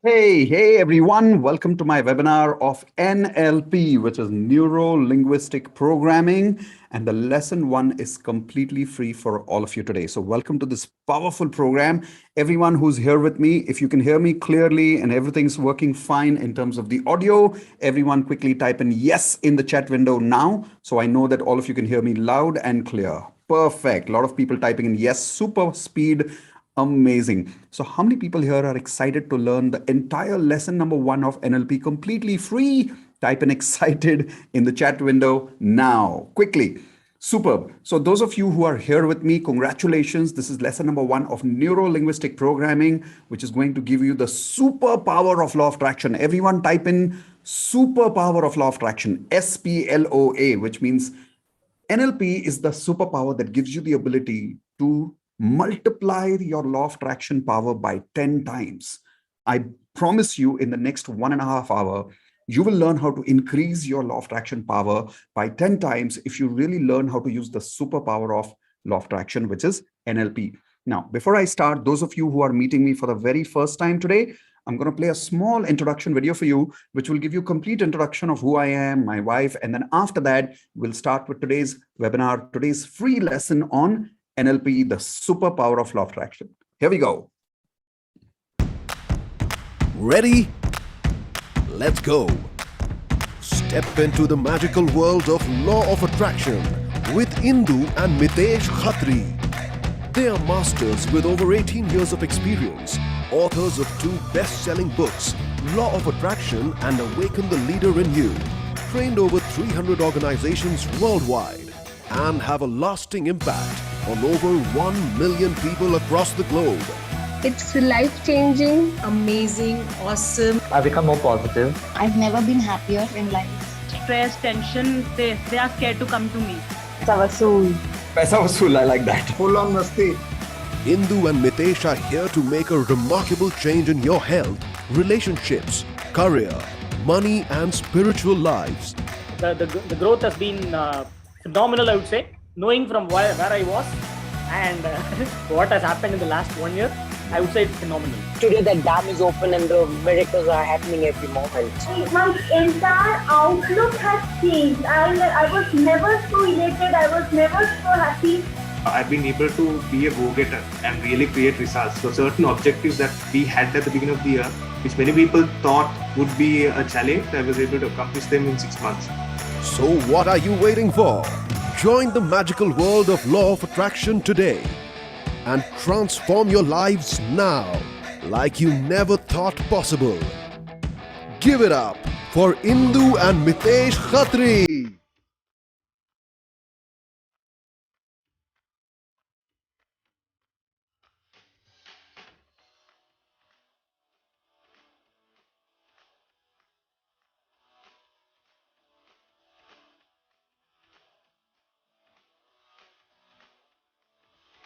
Hey everyone, welcome to my webinar of NLP, which is Neuro Linguistic Programming. And the lesson one is completely free for all of you today. So welcome to this powerful program. Everyone who's here with me, if you can hear me clearly and everything's working fine in terms of the audio, everyone quickly type in yes in the chat window now. So I know that all of you can hear me loud and clear. Perfect. A lot of people typing in yes, super speed. Amazing. So, how many people here are excited to learn the entire lesson number one of NLP completely free? Type in excited in the chat window now, quickly. Superb. So, those of you who are here with me, congratulations. This is lesson number one of neuro linguistic programming, which is going to give you the superpower of law of attraction. Everyone type in superpower of law of attraction, SPLOA, which means NLP is the superpower that gives you the ability to multiply your law of attraction power by 10 times. I promise you, in the next 1.5 hours, you will learn how to increase your law of attraction power by 10 times if you really learn how to use the superpower of law of attraction, which is NLP. Now, before I start, those of you who are meeting me for the very first time today, I'm going to play a small introduction video for you, which will give you complete introduction of who I am, my wife, and then after that, we'll start with today's webinar, today's free lesson on NLP, the superpower of law of attraction. Here we go. Ready? Let's go. Step into the magical world of law of attraction with Indu and Mitesh Khatri. They are masters with over 18 years of experience, authors of 2 best-selling books, Law of Attraction and Awaken, the Leader in You, trained over 300 organizations worldwide, and have a lasting impact on over 1 million people across the globe. It's life-changing, amazing, awesome. I've become more positive. I've never been happier in life. Stress, tension, they are scared to come to me. Paisa vasool, I like that. Full on masti. Indu and Mitesh are here to make a remarkable change in your health, relationships, career, money and spiritual lives. The growth has been phenomenal, I would say. Knowing from where I was and what has happened in the last 1 year, I would say it's phenomenal. Today the dam is open and the miracles are happening every moment. My entire outlook has changed. I was never so elated. I was never so happy. I've been able to be a go-getter and really create results. So certain objectives that we had at the beginning of the year, which many people thought would be a challenge, I was able to accomplish them in 6 months. So what are you waiting for? Join the magical world of law of attraction today and transform your lives now like you never thought possible. Give it up for Indu and Mitesh Khatri.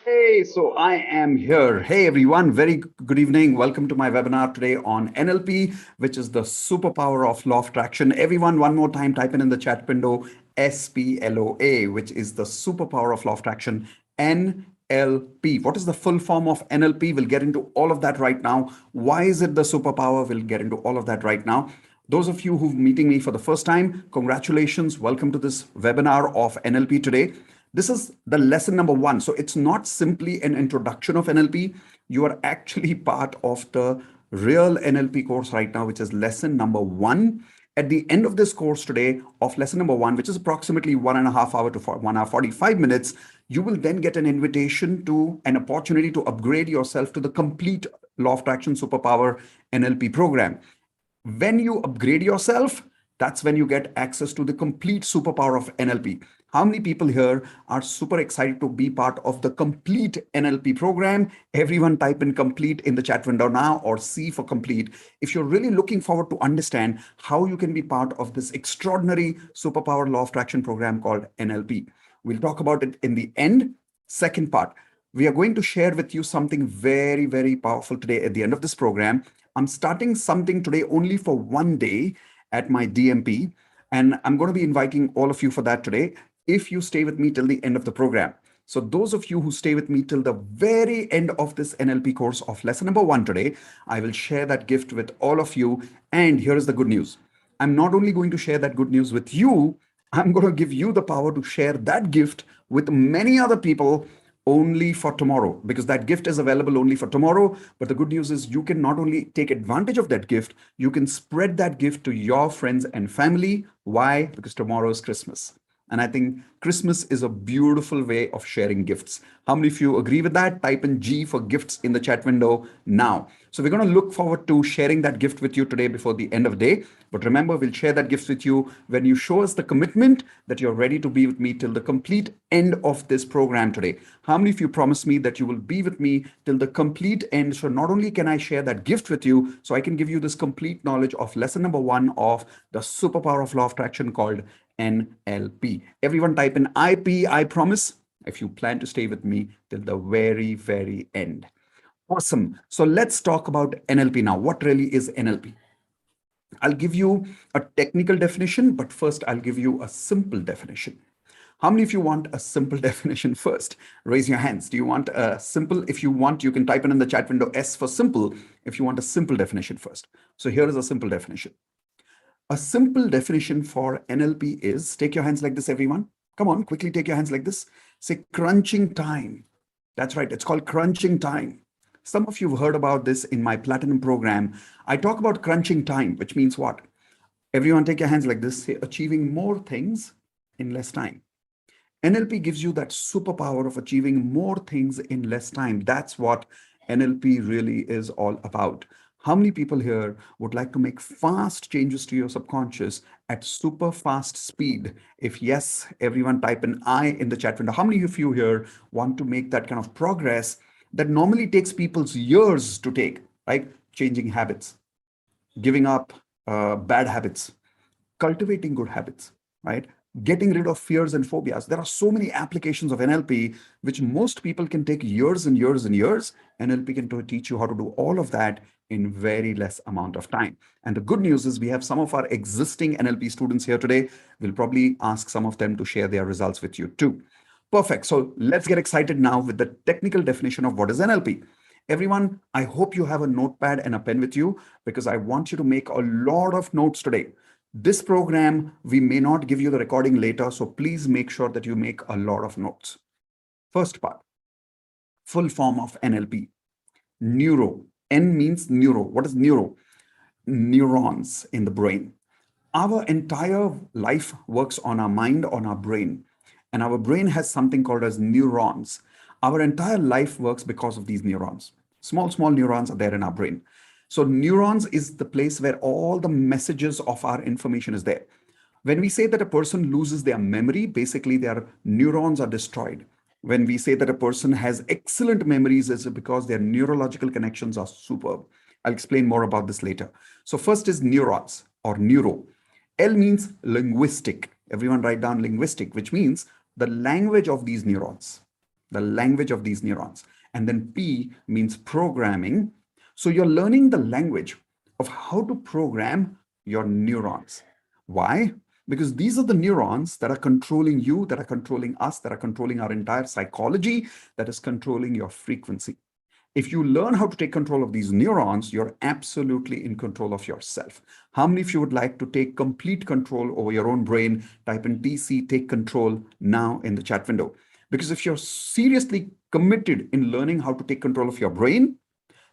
Hey, so I am here. Hey, everyone. Very good evening. Welcome to my webinar today on NLP, which is the superpower of law of attraction. Everyone, one more time, type in the chat window, SPLOA, which is the superpower of law of attraction, NLP. What is the full form of NLP? We'll get into all of that right now. Why is it the superpower? We'll get into all of that right now. Those of you who've meeting me for the first time, congratulations. Welcome to this webinar of NLP today. This is the lesson number one. So it's not simply an introduction of NLP. You are actually part of the real NLP course right now, which is lesson number one. At the end of this course today of lesson number one, which is approximately 1.5 hours to 1 hour 45 minutes, you will then get an invitation to an opportunity to upgrade yourself to the complete Law of Attraction Superpower NLP program. When you upgrade yourself, that's when you get access to the complete superpower of NLP. How many people here are super excited to be part of the complete NLP program? Everyone type in complete in the chat window now, or C for complete. If you're really looking forward to understand how you can be part of this extraordinary superpower law of attraction program called NLP. We'll talk about it in the end. Second part, we are going to share with you something very, very powerful today at the end of this program. I'm starting something today only for 1 day at my DMP, and I'm going to be inviting all of you for that today if you stay with me till the end of the program. So those of you who stay with me till the very end of this NLP course of lesson number 1 today, I will share that gift with all of you. And here is the good news. I'm not only going to share that good news with you, I'm going to give you the power to share that gift with many other people only for tomorrow, because that gift is available only for tomorrow. But the good news is you can not only take advantage of that gift, you can spread that gift to your friends and family. Why? Because tomorrow is Christmas. And I think Christmas is a beautiful way of sharing gifts. How many of you agree with that? Type in G for gifts in the chat window now. So we're going to look forward to sharing that gift with you today before the end of the day. But remember, we'll share that gift with you when you show us the commitment that you're ready to be with me till the complete end of this program today. How many of you promise me that you will be with me till the complete end? So not only can I share that gift with you, so I can give you this complete knowledge of lesson number 1 of the superpower of law of attraction called NLP. Everyone type in IP, I promise, if you plan to stay with me till the very, very end. Awesome. So let's talk about NLP now. What really is NLP? I'll give you a technical definition, but first I'll give you a simple definition. How many of you want a simple definition first? Raise your hands. Do you want a simple? If you want, you can type in the chat window S for simple if you want a simple definition first. So here is a simple definition. A simple definition for NLP is, take your hands like this, everyone. Come on, quickly take your hands like this. Say crunching time. That's right. It's called crunching time. Some of you have heard about this in my Platinum program. I talk about crunching time, which means what? Everyone take your hands like this. Say achieving more things in less time. NLP gives you that superpower of achieving more things in less time. That's what NLP really is all about. How many people here would like to make fast changes to your subconscious at super fast speed? If yes, everyone type an I in the chat window. How many of you here want to make that kind of progress that normally takes people's years to take, right? Changing habits, giving up bad habits, cultivating good habits, right? Getting rid of fears and phobias. There are so many applications of NLP, which most people can take years and years and years. NLP can teach you how to do all of that in very less amount of time. And the good news is we have some of our existing NLP students here today. We'll probably ask some of them to share their results with you too. Perfect. So let's get excited now with the technical definition of what is NLP. Everyone, I hope you have a notepad and a pen with you, because I want you to make a lot of notes today. This program, we may not give you the recording later, so please make sure that you make a lot of notes. First part, full form of NLP. Neuro. N means neuro. What is neuro? Neurons in the brain. Our entire life works on our mind, on our brain. And our brain has something called as neurons. Our entire life works because of these neurons. Small neurons are there in our brain. So neurons is the place where all the messages of our information is there. When we say that a person loses their memory, basically their neurons are destroyed. When we say that a person has excellent memories, it's because their neurological connections are superb. I'll explain more about this later. So first is neurons or neuro. L means linguistic. Everyone write down linguistic, which means the language of these neurons. The language of these neurons. And then P means programming. So you're learning the language of how to program your neurons. Why? Because these are the neurons that are controlling you, that are controlling us, that are controlling our entire psychology, that is controlling your frequency. If you learn how to take control of these neurons, you're absolutely in control of yourself. How many of you would like to take complete control over your own brain? Type in TC, take control now in the chat window. Because if you're seriously committed in learning how to take control of your brain,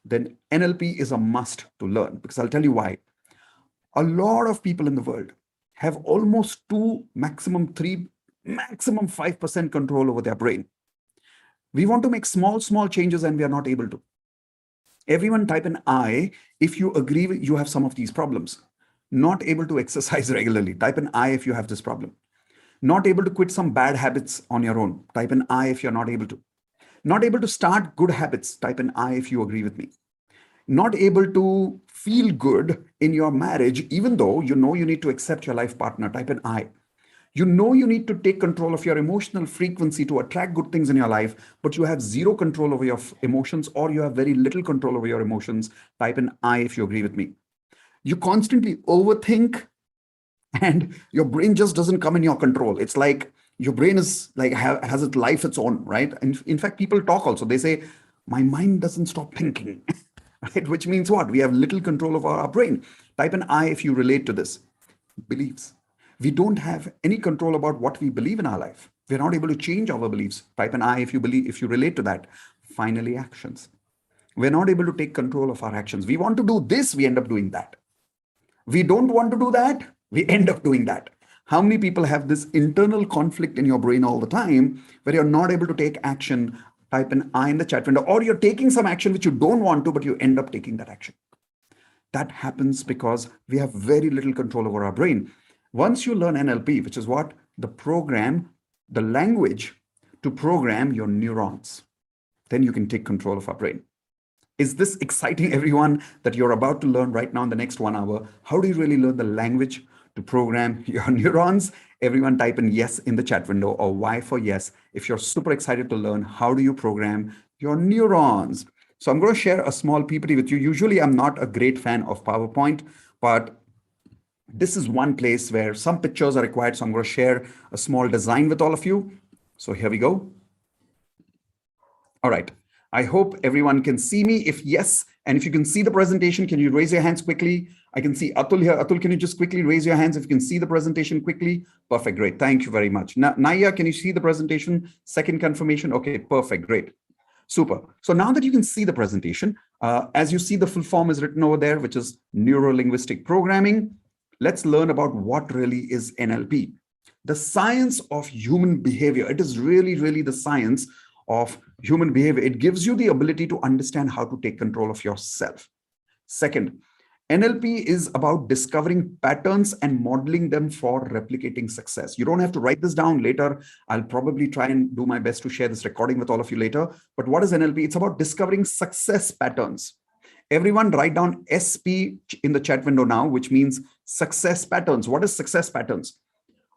then NLP is a must to learn. Because I'll tell you why. A lot of people in the world have almost 2, maximum 3, maximum 5% control over their brain. We want to make small changes and we are not able to. Everyone type in I if you agree with you have some of these problems. Not able to exercise regularly. Type in I if you have this problem. Not able to quit some bad habits on your own. Type in I if you're not able to. Not able to start good habits. Type in I if you agree with me. Not able to feel good in your marriage, even though you know you need to accept your life partner. Type in I. You know you need to take control of your emotional frequency to attract good things in your life, but you have zero control over your emotions, or you have very little control over your emotions. Type in I if you agree with me. You constantly overthink and your brain just doesn't come in your control. It's like Your brain is like has its life its own, right? And in fact, people talk also. They say, my mind doesn't stop thinking, right? Which means what? We have little control of our brain. Type an I if you relate to this. Beliefs. We don't have any control about what we believe in our life. We're not able to change our beliefs. Type an I if you believe, if you relate to that. Finally, actions. We're not able to take control of our actions. We want to do this, we end up doing that. We don't want to do that, we end up doing that. How many people have this internal conflict in your brain all the time where you're not able to take action? Type an I in the chat window, or you're taking some action which you don't want to, but you end up taking that action. That happens because we have very little control over our brain. Once you learn NLP, which is what? The program, the language to program your neurons, then you can take control of our brain. Is this exciting, everyone, that you're about to learn right now in the next 1 hour? How do you really learn the language to program your neurons? Everyone type in yes in the chat window, or Y for yes if you're super excited to learn how do you program your neurons. So I'm going to share a small PPT with you. Usually I'm not a great fan of PowerPoint, but this is one place where some pictures are required. So I'm going to share a small design with all of you. So here we go. All right. I hope everyone can see me. If yes, and if you can see the presentation, can you raise your hands quickly? I can see Atul here. Atul, can you just quickly raise your hands if you can see the presentation quickly? Perfect, great. Thank you very much. Naya, can you see the presentation? Second confirmation. Okay, perfect, great. Super. So now that you can see the presentation, as you see, the full form is written over there, which is Neuro-Linguistic Programming. Let's learn about what really is NLP. The science of human behavior. It is really, really the science of human behavior. It gives you the ability to understand how to take control of yourself. Second, NLP is about discovering patterns and modeling them for replicating success. You don't have to write this down later. I'll probably try and do my best to share this recording with all of you later. But what is NLP? It's about discovering success patterns. Everyone write down SP in the chat window now, which means success patterns. What is success patterns?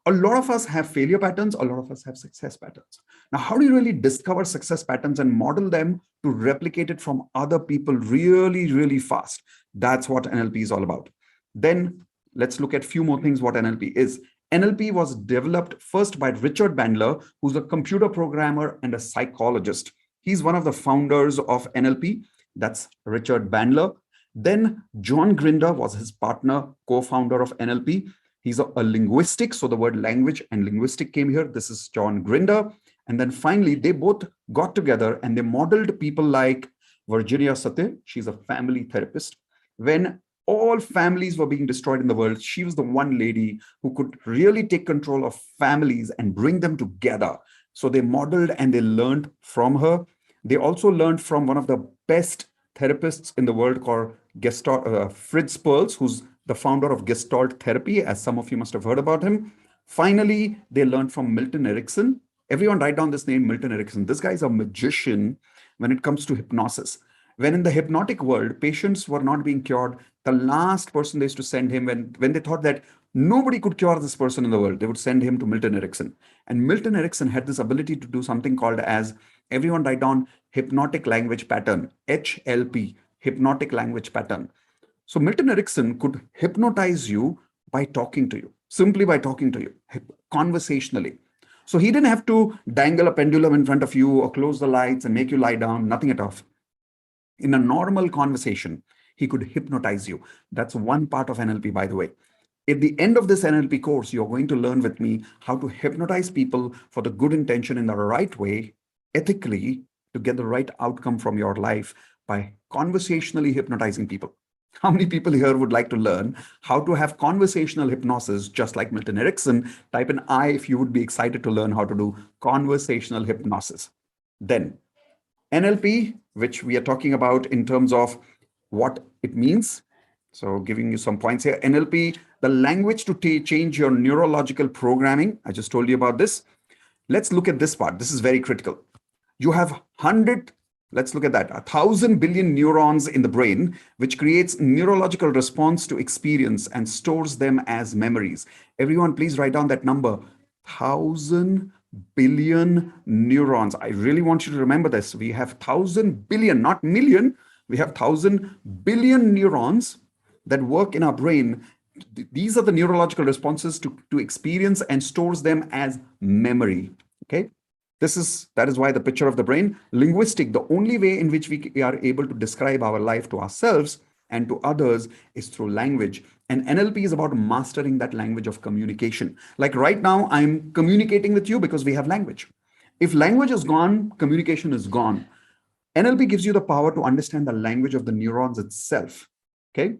A lot of us have failure patterns. A lot of us have success patterns. Now, how do you really discover success patterns and model them to replicate it from other people really, really fast? That's what NLP is all about. Then let's look at a few more things what NLP is. NLP was developed first by Richard Bandler, who's a computer programmer and a psychologist. He's one of the founders of NLP. That's Richard Bandler. Then John Grinder was his partner, co-founder of NLP. He's a linguistic, so the word language and linguistic came here. This is John Grinder. And then finally, they both got together and they modeled people like Virginia Satir. She's a family therapist. When all families were being destroyed in the world, she was the one lady who could really take control of families and bring them together. So they modeled and they learned from her. They also learned from one of the best therapists in the world called Fritz Perls, who's the founder of Gestalt therapy, as some of you must have heard about him. Finally, they learned from Milton Erickson. Everyone write down this name, Milton Erickson. This guy is a magician when it comes to hypnosis. When in the hypnotic world, patients were not being cured, the last person they used to send him, when they thought that nobody could cure this person in the world, they would send him to Milton Erickson. And Milton Erickson had this ability to do something called as, everyone write down, Hypnotic Language Pattern, HLP, Hypnotic Language Pattern. So Milton Erickson could hypnotize you by talking to you, simply by talking to you, conversationally. So he didn't have to dangle a pendulum in front of you or close the lights and make you lie down, nothing at all. In a normal conversation, he could hypnotize you. That's one part of NLP, by the way. At the end of this NLP course, you're going to learn with me how to hypnotize people for the good intention in the right way, ethically, to get the right outcome from your life by conversationally hypnotizing people. How many people here would like to learn how to have conversational hypnosis just like Milton Erickson? Type an I if you would be excited to learn how to do conversational hypnosis. Then NLP, which we are talking about in terms of what it means. So giving you some points here. NLP, the language to change your neurological programming. I just told you about this. Let's look at this part. This is very critical. You have 100, let's look at that, 1,000 billion neurons in the brain, which creates neurological response to experience and stores them as memories. Everyone, please write down that number, 1,000 billion neurons. I really want you to remember this. We have 1,000 billion, not million. We have 1,000 billion neurons that work in our brain these are the neurological responses to experience and stores them as memory. Okay. That is why the picture of the brain, linguistic, the only way in which we are able to describe our life to ourselves and to others is through language. And NLP is about mastering that language of communication. Like right now, I'm communicating with you because we have language. If language is gone, communication is gone. NLP gives you the power to understand the language of the neurons itself. Okay.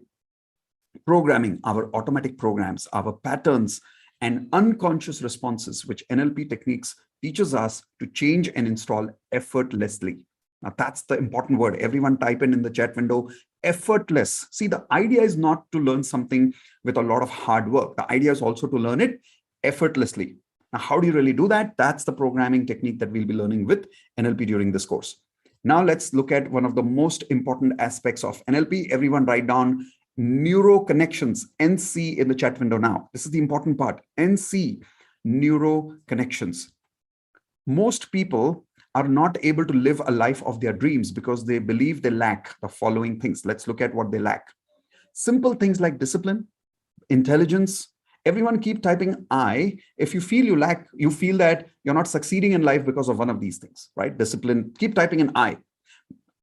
Programming, our automatic programs, our patterns, and unconscious responses, which NLP techniques teaches us to change and install effortlessly. Now, that's the important word. Everyone type in the chat window, effortless. See, the idea is not to learn something with a lot of hard work. The idea is also to learn it effortlessly. Now, how do you really do that? That's the programming technique that we'll be learning with NLP during this course. Now, let's look at one of the most important aspects of NLP. Everyone write down neuro connections, NC, in the chat window now. This is the important part. NC, neuro connections. Most people are not able to live a life of their dreams because they believe they lack the following things. Let's look at what they lack. Simple things like discipline, intelligence. Everyone keep typing I. If you feel you lack, you feel that you're not succeeding in life because of one of these things, right? Discipline, keep typing in I.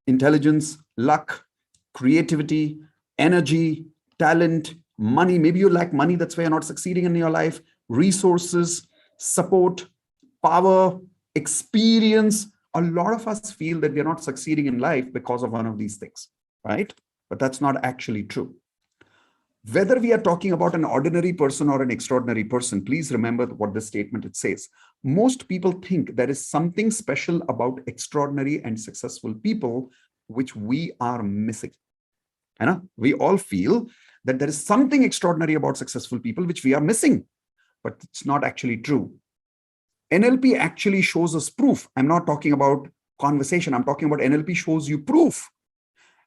Intelligence, luck, creativity, energy, talent, money. Maybe you lack money, that's why you're not succeeding in your life. Resources, support, power, experience. A lot of us feel that we're not succeeding in life because of one of these things, right? But that's not actually true. Whether we are talking about an ordinary person or an extraordinary person, please remember what this statement it says. Most people think there is something special about extraordinary and successful people, which we are missing. We all feel that there is something extraordinary about successful people, which we are missing, but it's not actually true. NLP actually shows us proof. I'm not talking about conversation. I'm talking about NLP shows you proof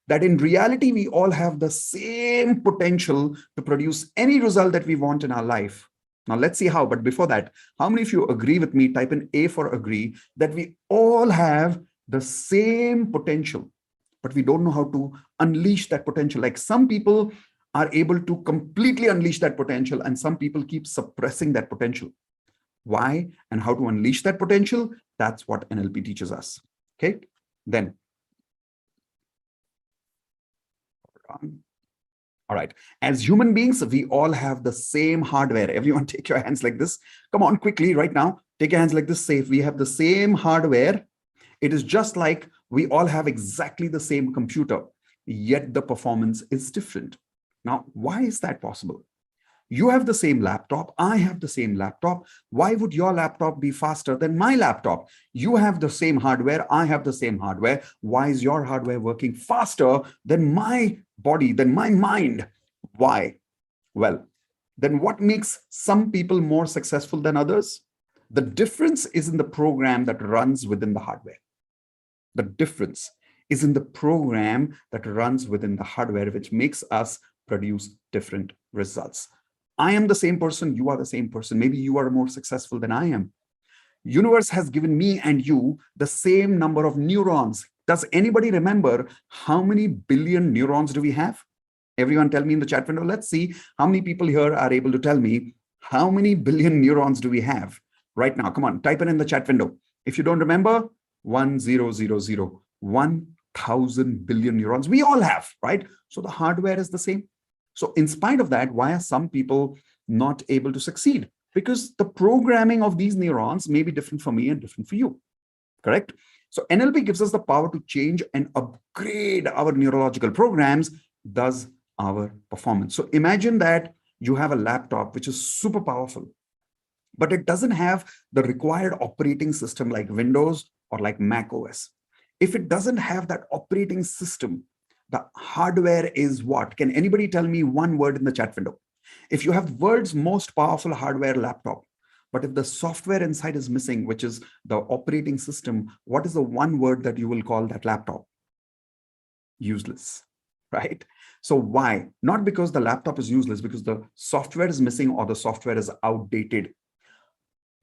that in reality, we all have the same potential to produce any result that we want in our life. Now, let's see how. But before that, how many of you agree with me? Type in A for agree, that we all have the same potential, but we don't know how to unleash that potential. Like some people are able to completely unleash that potential, and some people keep suppressing that potential. Why and how to unleash that potential? That's what NLP teaches us. Okay, then. All right. As human beings, we all have the same hardware. Everyone take your hands like this. Come on, quickly, right now. Take your hands like this, safe. We have the same hardware. It is just like we all have exactly the same computer, yet the performance is different. Now, why is that possible? You have the same laptop. I have the same laptop. Why would your laptop be faster than my laptop? You have the same hardware. I have the same hardware. Why is your hardware working faster than my body, than my mind? Why? Well, then what makes some people more successful than others? The difference is in the program that runs within the hardware. The difference is in the program that runs within the hardware, which makes us produce different results. I am the same person, you are the same person. Maybe you are more successful than I am. Universe has given me and you the same number of neurons. Does anybody remember how many billion neurons do we have? Everyone tell me in the chat window. Let's see how many people here are able to tell me how many billion neurons do we have right now. Come on, type it in the chat window. If you don't remember, 1,000 billion neurons we all have, right? So the hardware is the same. So in spite of that, why are some people not able to succeed? Because the programming of these neurons may be different for me and different for you, correct? So NLP gives us the power to change and upgrade our neurological programs, thus our performance. So imagine that you have a laptop which is super powerful, but it doesn't have the required operating system like Windows or like Mac OS. If it doesn't have that operating system, the hardware is what? Can anybody tell me one word in the chat window? If you have world's most powerful hardware laptop, but if the software inside is missing, which is the operating system, what is the one word that you will call that laptop? Useless, right? So why? Not because the laptop is useless, because the software is missing or the software is outdated.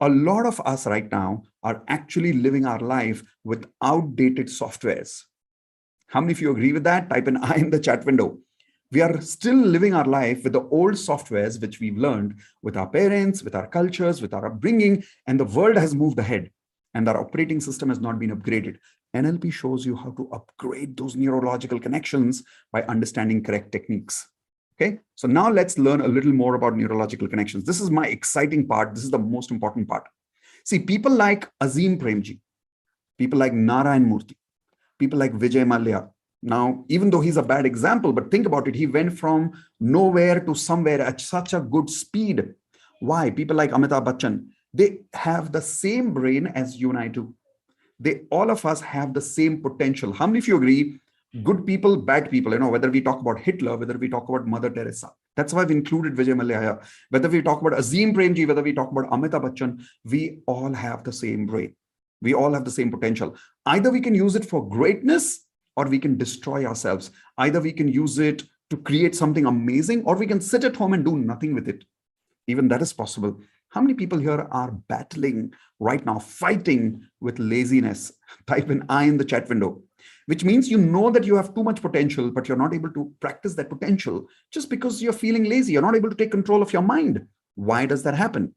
A lot of us right now are actually living our life with outdated softwares. How many of you agree with that? Type an I in the chat window. We are still living our life with the old softwares which we've learned with our parents, with our cultures, with our upbringing, and the world has moved ahead and our operating system has not been upgraded. NLP shows you how to upgrade those neurological connections by understanding correct techniques. Okay, so now let's learn a little more about neurological connections. This is my exciting part. This is the most important part. See, people like Azim Premji, people like Narayan Murthy, people like Vijay Mallya. Now, even though he's a bad example, but think about it, he went from nowhere to somewhere at such a good speed. Why? People like Amitabh Bachchan, they have the same brain as you and I do. All of us have the same potential. How many of you agree? Good people, bad people, whether we talk about Hitler, whether we talk about Mother Teresa. That's why I've included Vijay Mallya here. Whether we talk about Azim Premji, whether we talk about Amitabh Bachchan, we all have the same brain. We all have the same potential. Either we can use it for greatness or we can destroy ourselves. Either we can use it to create something amazing or we can sit at home and do nothing with it. Even that is possible. How many people here are battling right now, fighting with laziness? Type an I in the chat window, which means you know that you have too much potential, but you're not able to practice that potential just because you're feeling lazy. You're not able to take control of your mind. Why does that happen?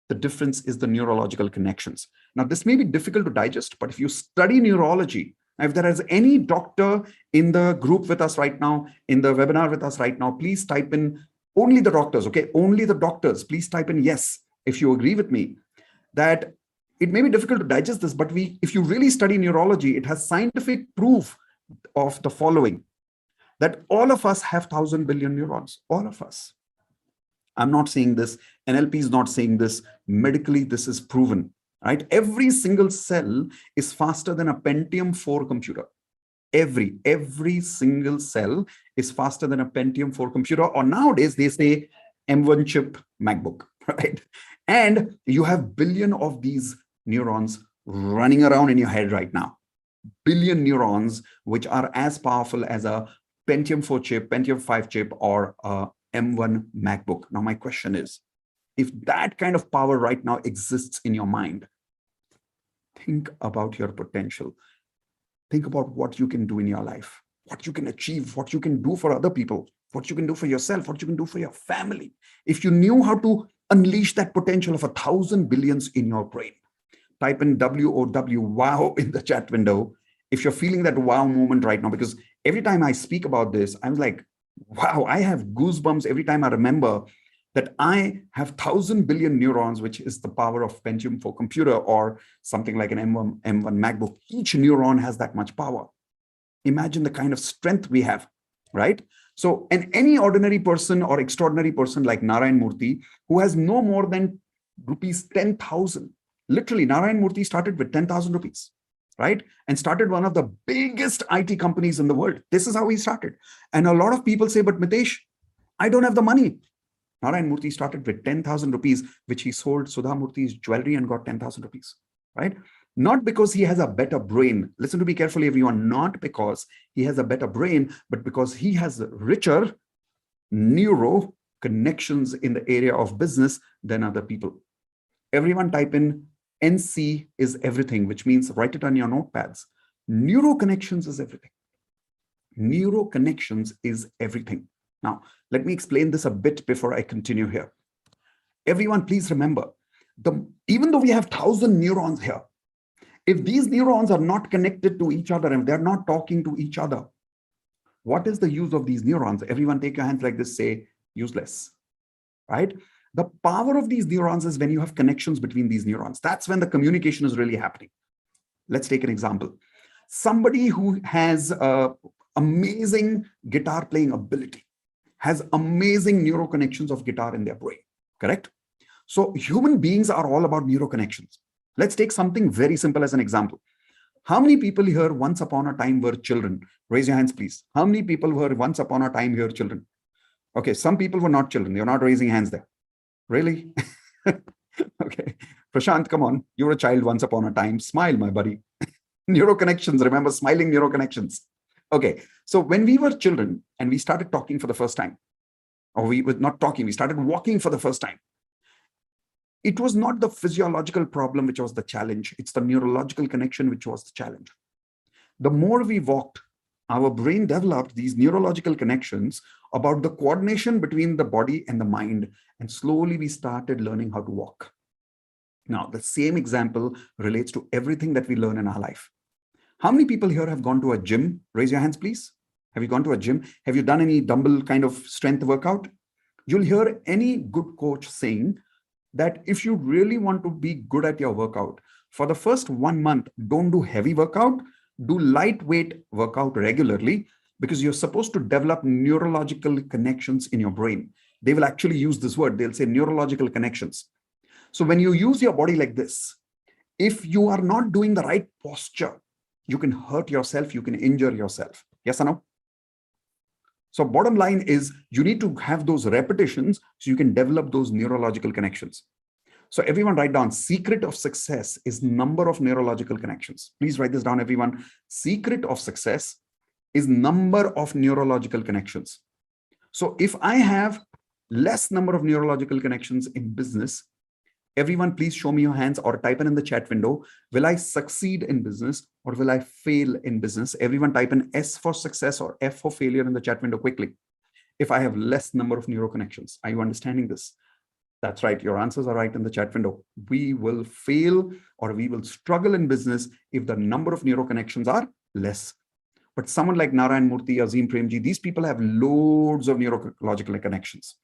The difference is the neurological connections. Now, this may be difficult to digest, but if you study neurology, if there is any doctor in the group with us right now, in the webinar with us right now, please type in only the doctors, okay? Only the doctors. Please type in yes, if you agree with me, that it may be difficult to digest this, but if you really study neurology, it has scientific proof of the following, that all of us have 1,000 billion neurons, all of us. I'm not saying this, NLP is not saying this, medically this is proven, right? Every single cell is faster than a Pentium 4 computer. Every single cell is faster than a Pentium 4 computer, or nowadays they say M1 chip MacBook, right? And you have billion of these neurons running around in your head right now. Billion neurons, which are as powerful as a Pentium 4 chip, Pentium 5 chip, or a M1 MacBook. Now, my question is, if that kind of power right now exists in your mind, think about your potential. Think about what you can do in your life, what you can achieve, what you can do for other people, what you can do for yourself, what you can do for your family. If you knew how to unleash that potential of 1,000 billions in your brain, type in WOW, wow, in the chat window. If you're feeling that wow moment right now, because every time I speak about this, I'm like, wow, I have goosebumps every time I remember that I have 1,000 billion neurons, which is the power of Pentium 4 computer or something like an M1 MacBook. Each neuron has that much power. Imagine the kind of strength we have, right? So, and any ordinary person or extraordinary person like Narayan Murthy, who has no more than rupees 10,000, literally Narayan Murthy started with 10,000 rupees, right? And started one of the biggest IT companies in the world. This is how he started. And a lot of people say, but Mitesh, I don't have the money. Narayan Murthy started with 10,000 rupees, which he sold Sudha Murthy's jewelry and got 10,000 rupees, right? Not because he has a better brain. Listen to me carefully, everyone. Not because he has a better brain, but because he has richer neuro connections in the area of business than other people. Everyone type in NC is everything, which means write it on your notepads. Neuro connections is everything. Neuro connections is everything. Now, let me explain this a bit before I continue here. Everyone, please remember, even though we have 1,000 neurons here, if these neurons are not connected to each other and they're not talking to each other, what is the use of these neurons? Everyone take your hands like this, say useless, right? The power of these neurons is when you have connections between these neurons. That's when the communication is really happening. Let's take an example. Somebody who has amazing guitar playing ability, has amazing neuro connections of guitar in their brain, correct? So human beings are all about neuro connections. Let's take something very simple as an example. How many people here once upon a time were children? Raise your hands, please. How many people were once upon a time here children? Okay, some people were not children. You're not raising hands there. Really? Okay. Prashant, come on. You were a child once upon a time. Smile, my buddy. Neuro connections. Remember, smiling neuro connections. Okay. So when we were children and we started talking for the first time, or we were not talking, we started walking for the first time. It was not the physiological problem which was the challenge. It's the neurological connection which was the challenge. The more we walked, our brain developed these neurological connections about the coordination between the body and the mind. And slowly we started learning how to walk. Now, the same example relates to everything that we learn in our life. How many people here have gone to a gym? Raise your hands, please. Have you gone to a gym? Have you done any dumbbell kind of strength workout? You'll hear any good coach saying that if you really want to be good at your workout, for the first 1 month, don't do heavy workout, do lightweight workout regularly, because you're supposed to develop neurological connections in your brain. They will actually use this word. They'll say neurological connections. So when you use your body like this, if you are not doing the right posture, you can hurt yourself, you can injure yourself. Yes or no? So bottom line is you need to have those repetitions so you can develop those neurological connections. So everyone write down, secret of success is number of neurological connections. Please write this down, everyone. Secret of success is number of neurological connections. So if I have less number of neurological connections in business, everyone please show me your hands or type in the chat window. Will I succeed in business or will I fail in business? Everyone type in S for success or F for failure in the chat window quickly. If I have less number of neuro connections, are you understanding this? That's right. Your answers are right in the chat window. We will fail or we will struggle in business if the number of neuro connections are less. But someone like Narayan Murthy, Azim Premji, these people have loads of neurological connections.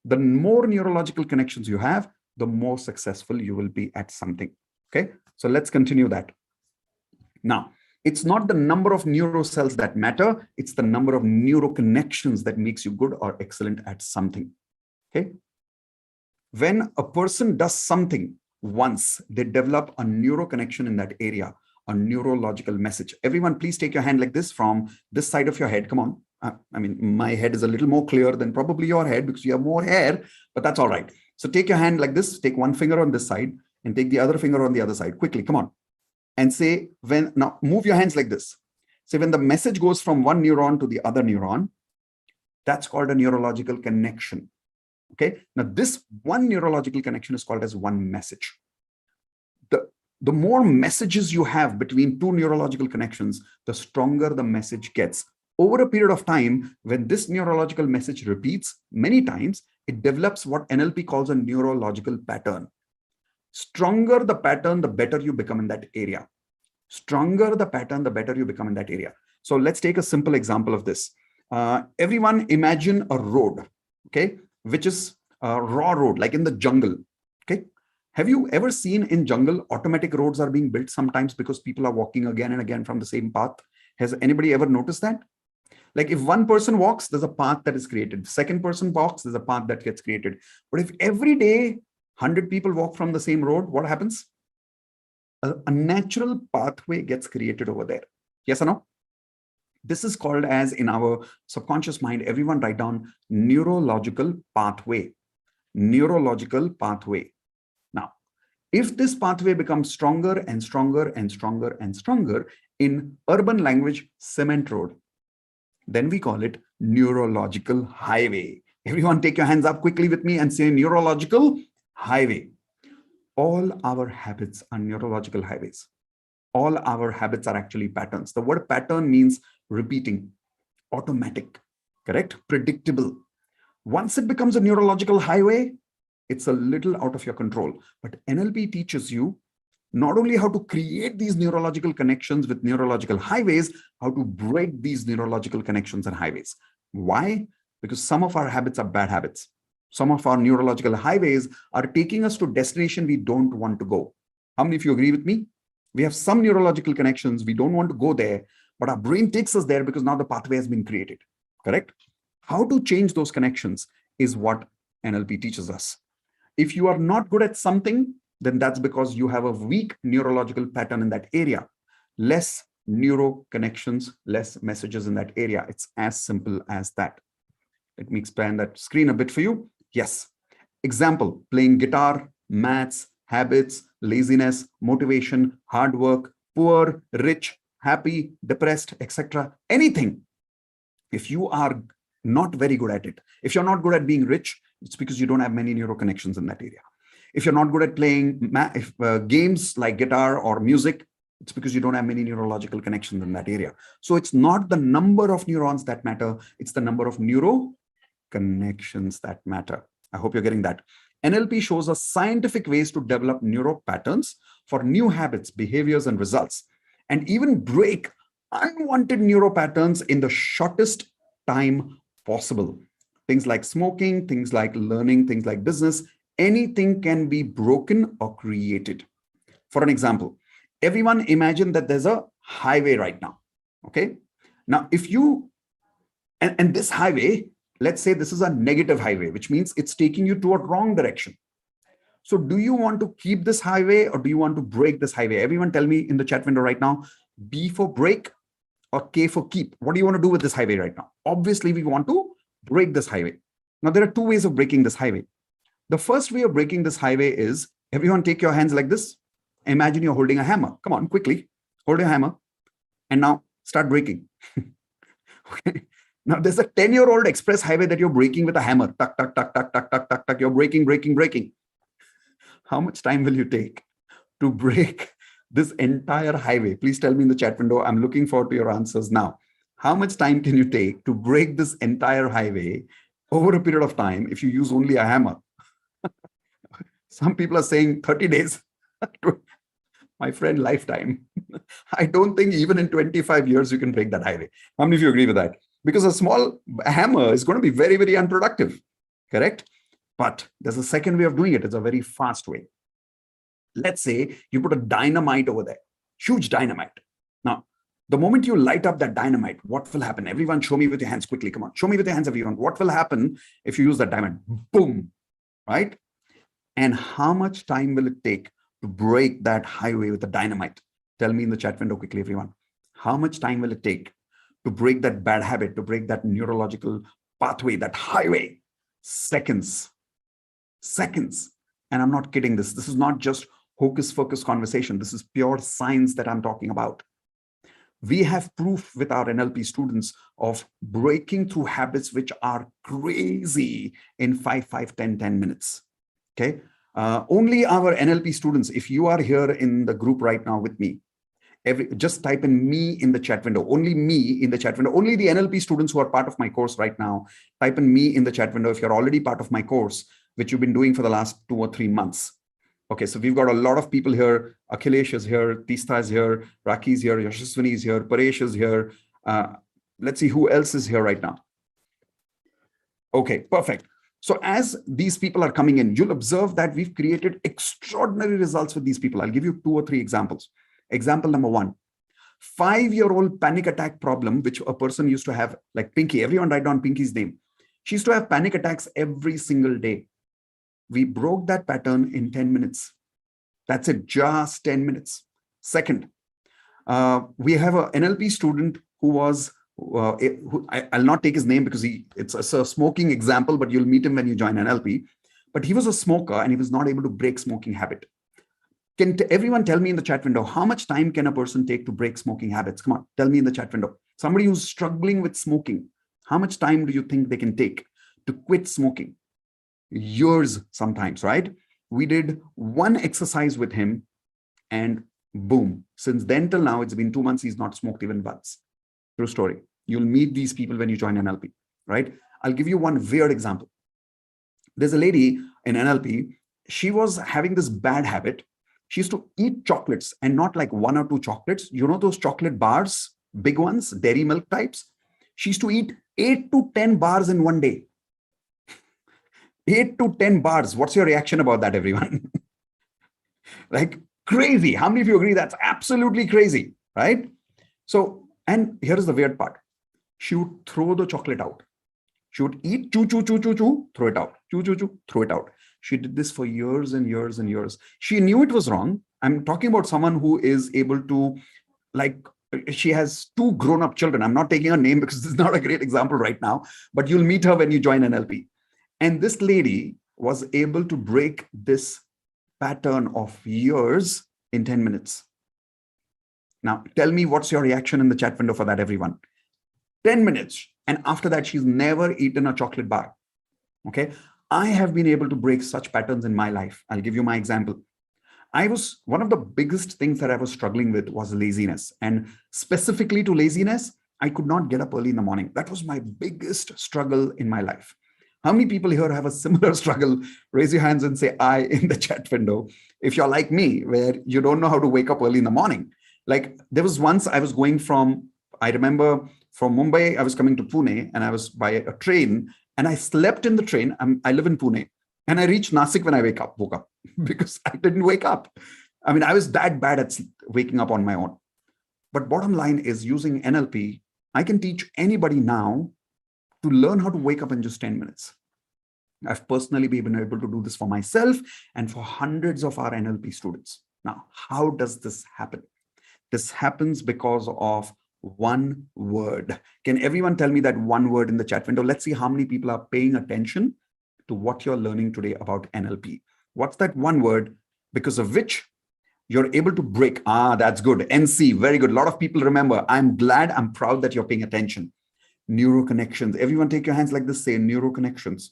The more neurological connections you have, the more successful you will be at something. Okay, so let's continue that. Now, it's not the number of neuro cells that matter, it's the number of neuro connections that makes you good or excellent at something. Okay, when a person does something once, they develop a neuro connection in that area, a neurological message. Everyone, please take your hand like this from this side of your head. Come on. I mean, my head is a little more clear than probably your head because you have more hair, but that's all right. So take your hand like this, take one finger on this side and take the other finger on the other side. Quickly, come on. And say, now move your hands like this. Say when the message goes from one neuron to the other neuron, that's called a neurological connection. Okay. Now this one neurological connection is called as one message. The more messages you have between two neurological connections, the stronger the message gets. Over a period of time, when this neurological message repeats many times, it develops what NLP calls a neurological pattern. Stronger the pattern, the better you become in that area. Stronger the pattern, the better you become in that area. So let's take a simple example of this. Everyone imagine a road, okay, which is a raw road, like in the jungle, okay? Have you ever seen in jungle, automatic roads are being built sometimes because people are walking again and again from the same path? Has anybody ever noticed that? Like if one person walks, there's a path that is created. The second person walks, there's a path that gets created. But if every day 100 people walk from the same road, what happens? A natural pathway gets created over there. Yes or no? This is called as, in our subconscious mind, everyone write down neurological pathway. Neurological pathway. Now, if this pathway becomes stronger and stronger and stronger and stronger, in urban language, cement road, then we call it neurological highway. Everyone take your hands up quickly with me and say neurological highway. All our habits are neurological highways. All our habits are actually patterns. The word pattern means repeating, automatic, correct? Predictable. Once it becomes a neurological highway, it's a little out of your control. But NLP teaches you not only how to create these neurological connections with neurological highways, how to break these neurological connections and highways. Why? Because some of our habits are bad habits. Some of our neurological highways are taking us to a destination we don't want to go. How many of you agree with me? We have some neurological connections, we don't want to go there, but our brain takes us there because now the pathway has been created, correct? How to change those connections is what NLP teaches us. If you are not good at something, then that's because you have a weak neurological pattern in that area. Less neuro connections, less messages in that area. It's as simple as that. Let me expand that screen a bit for you. Yes. Example, playing guitar, maths, habits, laziness, motivation, hard work, poor, rich, happy, depressed, etc. Anything. If you are not very good at it, if you're not good at being rich, it's because you don't have many neuro connections in that area. If you're not good at playing games like guitar or music, It's because you don't have many neurological connections in that area. So it's not the number of neurons that matter. It's the number of neuro connections that matter. I hope you're getting that. NLP shows us scientific ways to develop neuro patterns for new habits, behaviors, and results, and even break unwanted neuro patterns in the shortest time possible. Things like smoking, things like learning, things like business, anything can be broken or created. For an example, everyone imagine that there's a highway right now. Okay. Now, if you, and this highway, let's say this is a negative highway, which means it's taking you to a wrong direction. So do you want to keep this highway or do you want to break this highway? Everyone tell me in the chat window right now, B for break or K for keep. What do you want to do with this highway right now? Obviously, we want to break this highway. Now, there are two ways of breaking this highway. The first way of breaking this highway is, everyone take your hands like this. Imagine you're holding a hammer. Come on, quickly, hold your hammer. And now start breaking. Okay. Now, there's a 10-year-old express highway that you're breaking with a hammer. Tuck, tuck, tuck, tuck, tuck, tuck, tuck, tuck. You're breaking, breaking, breaking. How much time will you take to break this entire highway? Please tell me in the chat window. I'm looking forward to your answers now. How much time can you take to break this entire highway over a period of time if you use only a hammer? Some people are saying 30 days. My friend, lifetime. I don't think even in 25 years you can break that highway. How many of you agree with that? Because a small hammer is going to be very, very unproductive. Correct? But there's a second way of doing it. It's a very fast way. Let's say you put a dynamite over there, huge dynamite. Now, the moment you light up that dynamite, what will happen? Everyone show me with your hands quickly. Come on, show me with your hands, everyone. What will happen if you use that dynamite? Boom, right? And how much time will it take to break that highway with the dynamite? Tell me in the chat window quickly, everyone. How much time will it take to break that bad habit, to break that neurological pathway, that highway? Seconds. Seconds. And I'm not kidding this. This is not just hocus pocus conversation. This is pure science that I'm talking about. We have proof with our NLP students of breaking through habits which are crazy in 5, 10 minutes. Okay. Only our NLP students, if you are here in the group right now with me, just type in me in the chat window, only me in the chat window, only the NLP students who are part of my course right now, type in me in the chat window if you're already part of my course, which you've been doing for the last 2 or 3 months. Okay, so we've got a lot of people here. Akhilesh is here, Tista is here, Raki is here, Yashaswini is here, Paresh is here. Let's see who else is here right now. Okay, perfect. So as these people are coming in, you'll observe that we've created extraordinary results with these people. I'll give you 2 or 3 examples. Example number 1, 5-year-old panic attack problem, which a person used to have, like Pinky. Everyone write down Pinky's name. She used to have panic attacks every single day. We broke that pattern in 10 minutes. That's it, just 10 minutes. Second, we have an NLP student who was, I'll not take his name because it's a smoking example, but you'll meet him when you join NLP. But he was a smoker and he was not able to break smoking habit. Can everyone tell me in the chat window, how much time can a person take to break smoking habits? Come on, tell me in the chat window. Somebody who's struggling with smoking, how much time do you think they can take to quit smoking? Years sometimes, right? We did 1 exercise with him and boom, since then till now, it's been 2 months, he's not smoked even once. True story. You'll meet these people when you join NLP, right? I'll give you one weird example. There's a lady in NLP, she was having this bad habit. She used to eat chocolates and not like 1 or 2 chocolates. You know those chocolate bars, big ones, dairy milk types? She used to eat 8 to 10 bars in one day. 8 to 10 bars. What's your reaction about that, everyone? Like crazy. How many of you agree that's absolutely crazy, right? So, and here is the weird part. She would throw the chocolate out. She would eat, chew, chew, chew, chew, chew, throw it out. Chew, chew, chew, throw it out. She did this for years and years and years. She knew it was wrong. I'm talking about someone who is able to, like, she has 2 grown-up children. I'm not taking her name because this is not a great example right now, but you'll meet her when you join NLP. And this lady was able to break this pattern of years in 10 minutes. Now, tell me what's your reaction in the chat window for that, everyone. 10 minutes. And after that, she's never eaten a chocolate bar. Okay. I have been able to break such patterns in my life. I'll give you my example. One of the biggest things that I was struggling with was laziness. And specifically to laziness, I could not get up early in the morning. That was my biggest struggle in my life. How many people here have a similar struggle? Raise your hands and say I in the chat window. If you're like me, where you don't know how to wake up early in the morning. Like there was once I was going I remember from Mumbai, I was coming to Pune and I was by a train and I slept in the train. I live in Pune and I reached Nasik when I woke up because I didn't wake up. I mean, I was that bad at waking up on my own. But bottom line is using NLP, I can teach anybody now to learn how to wake up in just 10 minutes. I've personally been able to do this for myself and for hundreds of our NLP students. Now, how does this happen? This happens because of one word. Can everyone tell me that one word in the chat window? Let's see how many people are paying attention to what you're learning today about NLP. What's that one word because of which you're able to break? That's good. NC, very good. A lot of people remember. I'm proud that you're paying attention. Neuroconnections. Everyone take your hands like this, say neuroconnections.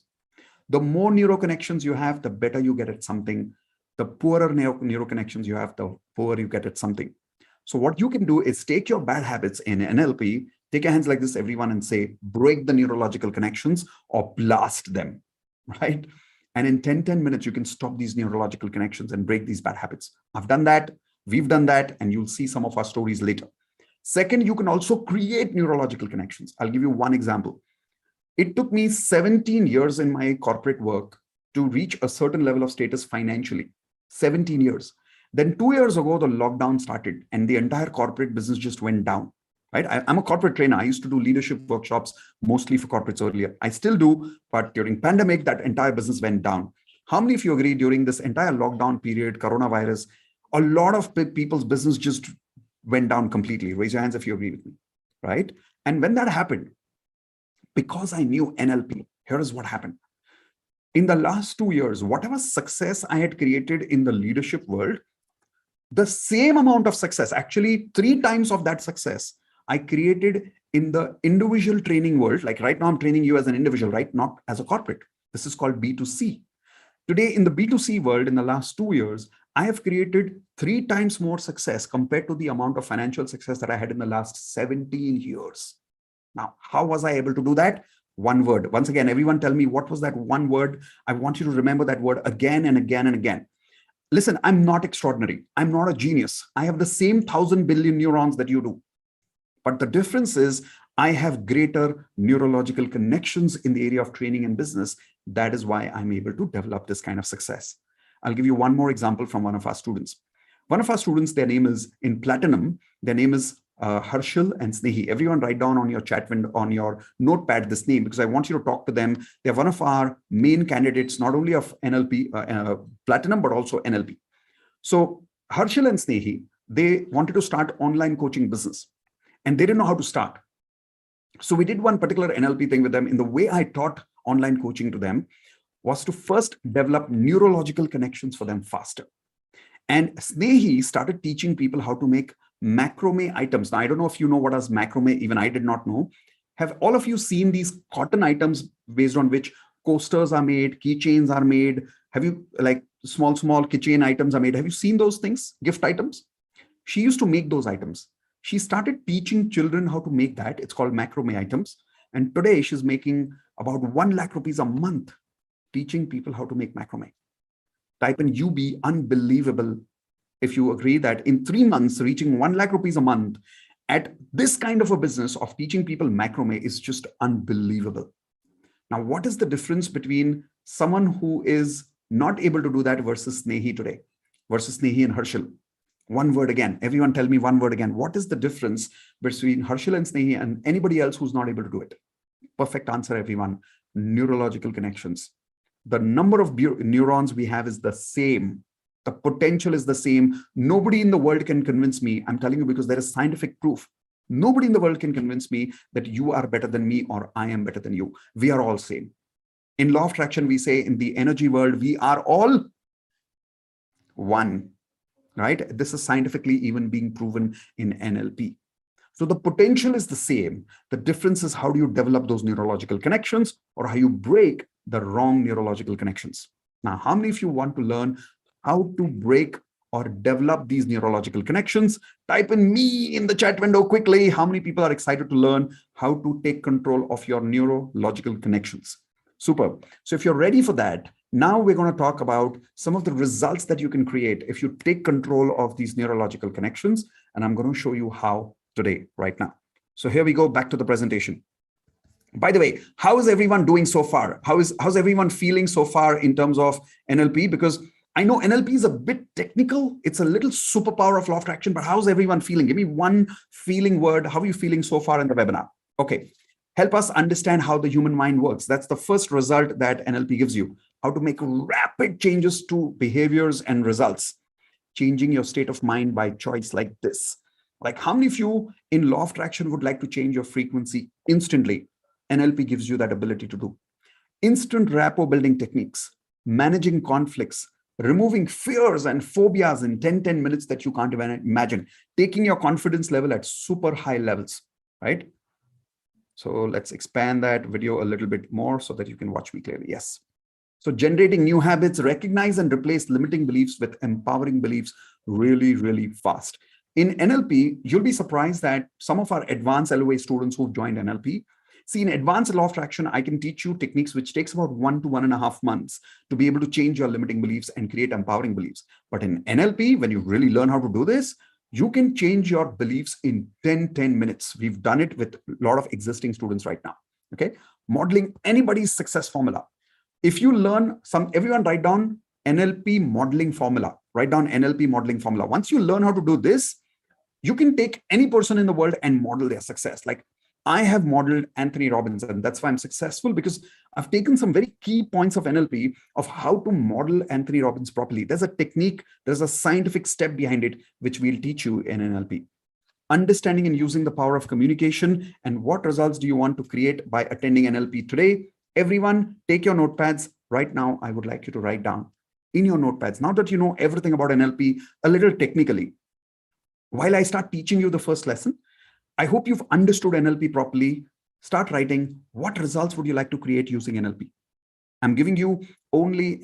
The more neuroconnections you have, the better you get at something. The poorer neuroconnections you have, the poorer you get at something. So what you can do is take your bad habits in NLP, take your hands like this, everyone, and say, break the neurological connections or blast them, right? And in 10 minutes, you can stop these neurological connections and break these bad habits. I've done that. We've done that. And you'll see some of our stories later. Second, you can also create neurological connections. I'll give you one example. It took me 17 years in my corporate work to reach a certain level of status financially. 17 years. Then 2 years ago, the lockdown started and the entire corporate business just went down, right? I'm a corporate trainer. I used to do leadership workshops mostly for corporates earlier. I still do, but during pandemic, that entire business went down. How many of you agree during this entire lockdown period, coronavirus, a lot of people's business just went down completely? Raise your hands if you agree with me, right? And when that happened, because I knew NLP, here is what happened. In the last 2 years, whatever success I had created in the leadership world, the same amount of success, actually 3 times of that success, I created in the individual training world. Like right now, I'm training you as an individual, right? Not as a corporate. This is called B2C. Today, in the B2C world, in the last 2 years, I have created 3 times more success compared to the amount of financial success that I had in the last 17 years. Now, how was I able to do that? One word. Once again, everyone tell me, what was that one word? I want you to remember that word again and again and again. Listen, I'm not extraordinary. I'm not a genius. I have the same 1,000 billion neurons that you do. But the difference is I have greater neurological connections in the area of training and business. That is why I'm able to develop this kind of success. I'll give you one more example from one of our students. One of our students, their name is in Platinum. Their name is Harshal and Snehi. Everyone write down on your chat window, on your notepad, this name, because I want you to talk to them. They're one of our main candidates, not only of NLP Platinum, but also NLP. So Harshal and Snehi, they wanted to start online coaching business and they didn't know how to start. So we did one particular NLP thing with them. In the way I taught online coaching to them was to first develop neurological connections for them faster. And Snehi started teaching people how to make macrame items. Now, I don't know if you know what is macrame. Even I did not know. Have all of you seen these cotton items based on which coasters are made, keychains are made? Have you, like, small keychain items are made? Have you seen those things, gift items? She used to make those items. She started teaching children how to make that. It's called macrame items. And today she's making about 1 lakh rupees a month teaching people how to make macrame. Type in UB, unbelievable. If you agree that in 3 months, reaching 1 lakh rupees a month at this kind of a business of teaching people macrame is just unbelievable. Now, what is the difference between someone who is not able to do that versus Snehi today, versus Snehi and Harshal? One word again. Everyone tell me one word again. What is the difference between Harshal and Snehi and anybody else who's not able to do it? Perfect answer, everyone. Neurological connections. The number of neurons we have is the same. The potential is the same. Nobody in the world can convince me. I'm telling you because there is scientific proof. Nobody in the world can convince me that you are better than me or I am better than you. We are all same. In law of attraction, we say in the energy world, we are all one, right? This is scientifically even being proven in NLP. So the potential is the same. The difference is how do you develop those neurological connections or how you break the wrong neurological connections. Now, how many of you want to learn how to break or develop these neurological connections? Type in me in the chat window quickly. How many people are excited to learn how to take control of your neurological connections? Super. So if you're ready for that, now we're going to talk about some of the results that you can create if you take control of these neurological connections. And I'm going to show you how today, right now. So here we go, back to the presentation. By the way, how is everyone doing so far? How's everyone feeling so far in terms of NLP? Because I know NLP is a bit technical. It's a little superpower of law of attraction, but how's everyone feeling? Give me one feeling word. How are you feeling so far in the webinar? Okay. Help us understand how the human mind works. That's the first result that NLP gives you. How to make rapid changes to behaviors and results. Changing your state of mind by choice like this. Like how many of you in law of attraction would like to change your frequency instantly? NLP gives you that ability to do. Instant rapport building techniques, managing conflicts, removing fears and phobias in 10 minutes that you can't even imagine, taking your confidence level at super high levels, right? So let's expand that video a little bit more so that you can watch me clearly. Yes. So generating new habits, recognize and replace limiting beliefs with empowering beliefs really, really fast. In NLP, you'll be surprised that some of our advanced LOA students who've joined NLP, see, in advanced law of attraction, I can teach you techniques which takes about 1 to 1.5 months to be able to change your limiting beliefs and create empowering beliefs. But in NLP, when you really learn how to do this, you can change your beliefs in 10 minutes. We've done it with a lot of existing students right now. Okay. Modeling anybody's success formula. If you learn everyone write down NLP modeling formula, write down NLP modeling formula. Once you learn how to do this, you can take any person in the world and model their success. Like I have modeled Anthony Robbins, and that's why I'm successful, because I've taken some very key points of NLP of how to model Anthony Robbins properly. There's a technique, there's a scientific step behind it, which we'll teach you in NLP. Understanding and using the power of communication, and what results do you want to create by attending NLP today? Everyone, take your notepads. Right now, I would like you to write down in your notepads, now that you know everything about NLP a little technically. While I start teaching you the first lesson, I hope you've understood NLP properly. Start writing, what results would you like to create using NLP? I'm giving you only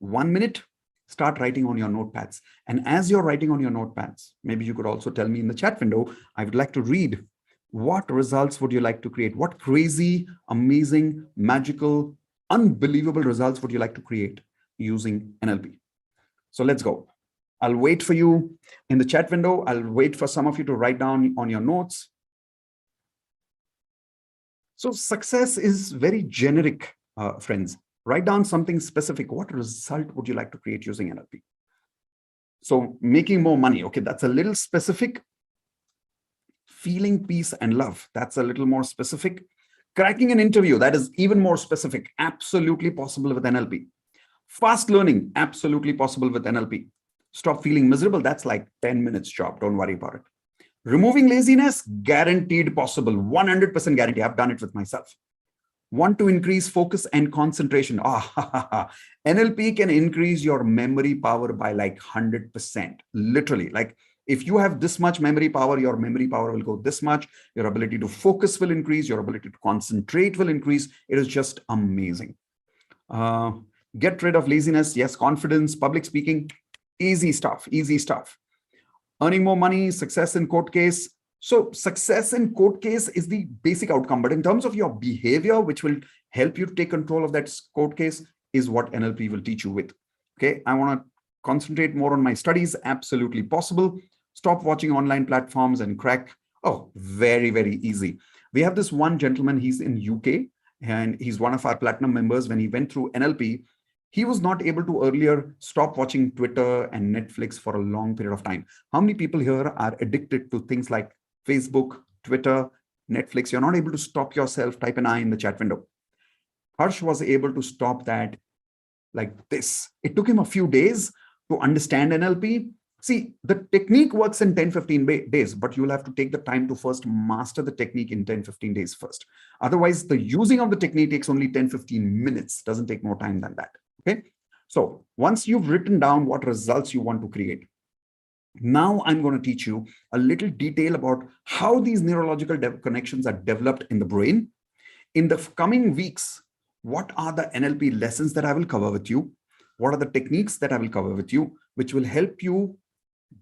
1 minute. Start writing on your notepads. And as you're writing on your notepads, maybe you could also tell me in the chat window, I would like to read, what results would you like to create? What crazy, amazing, magical, unbelievable results would you like to create using NLP? So let's go. I'll wait for you in the chat window. I'll wait for some of you to write down on your notes. So success is very generic, friends. Write down something specific. What result would you like to create using NLP? So making more money. Okay, that's a little specific. Feeling peace and love. That's a little more specific. Cracking an interview. That is even more specific. Absolutely possible with NLP. Fast learning. Absolutely possible with NLP. Stop feeling miserable. That's like 10 minutes job. Don't worry about it. Removing laziness, guaranteed possible. 100% guarantee. I've done it with myself. Want to increase focus and concentration. NLP can increase your memory power by like 100%. Literally, like if you have this much memory power, your memory power will go this much. Your ability to focus will increase. Your ability to concentrate will increase. It is just amazing. Get rid of laziness. Yes, confidence, public speaking. Easy stuff, easy stuff. Earning more money, success in court case. So success in court case is the basic outcome. But in terms of your behavior, which will help you to take control of that court case, is what NLP will teach you with. Okay, I want to concentrate more on my studies. Absolutely possible. Stop watching online platforms and crack. Oh, very, very easy. We have this one gentleman, he's in UK, and he's one of our platinum members. When he went through NLP, he was not able to earlier stop watching Twitter and Netflix for a long period of time. How many people here are addicted to things like Facebook, Twitter, Netflix? You're not able to stop yourself. Type an I in the chat window. Harsh was able to stop that like this. It took him a few days to understand NLP. See, the technique works in 10-15 days, but you will have to take the time to first master the technique in 10-15 days first. Otherwise, the using of the technique takes only 10-15 minutes. Doesn't take more time than that. Okay, so once you've written down what results you want to create, now I'm going to teach you a little detail about how these neurological connections are developed in the brain. In the coming weeks, what are the NLP lessons that I will cover with you? What are the techniques that I will cover with you, which will help you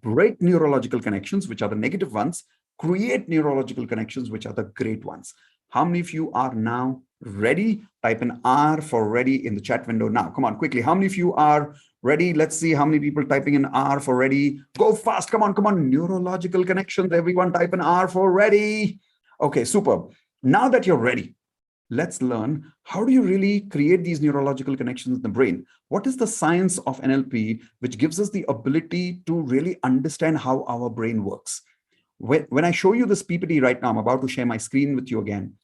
break neurological connections, which are the negative ones, create neurological connections, which are the great ones. How many of you are now ready? Type an R for ready in the chat window now. Come on, quickly. How many of you are ready? Let's see how many people typing an R for ready. Go fast. Come on, come on. Neurological connections. Everyone type an R for ready. Okay, superb. Now that you're ready, let's learn how do you really create these neurological connections in the brain? What is the science of NLP, which gives us the ability to really understand how our brain works? When I show you this PPT right now, I'm about to share my screen with you again,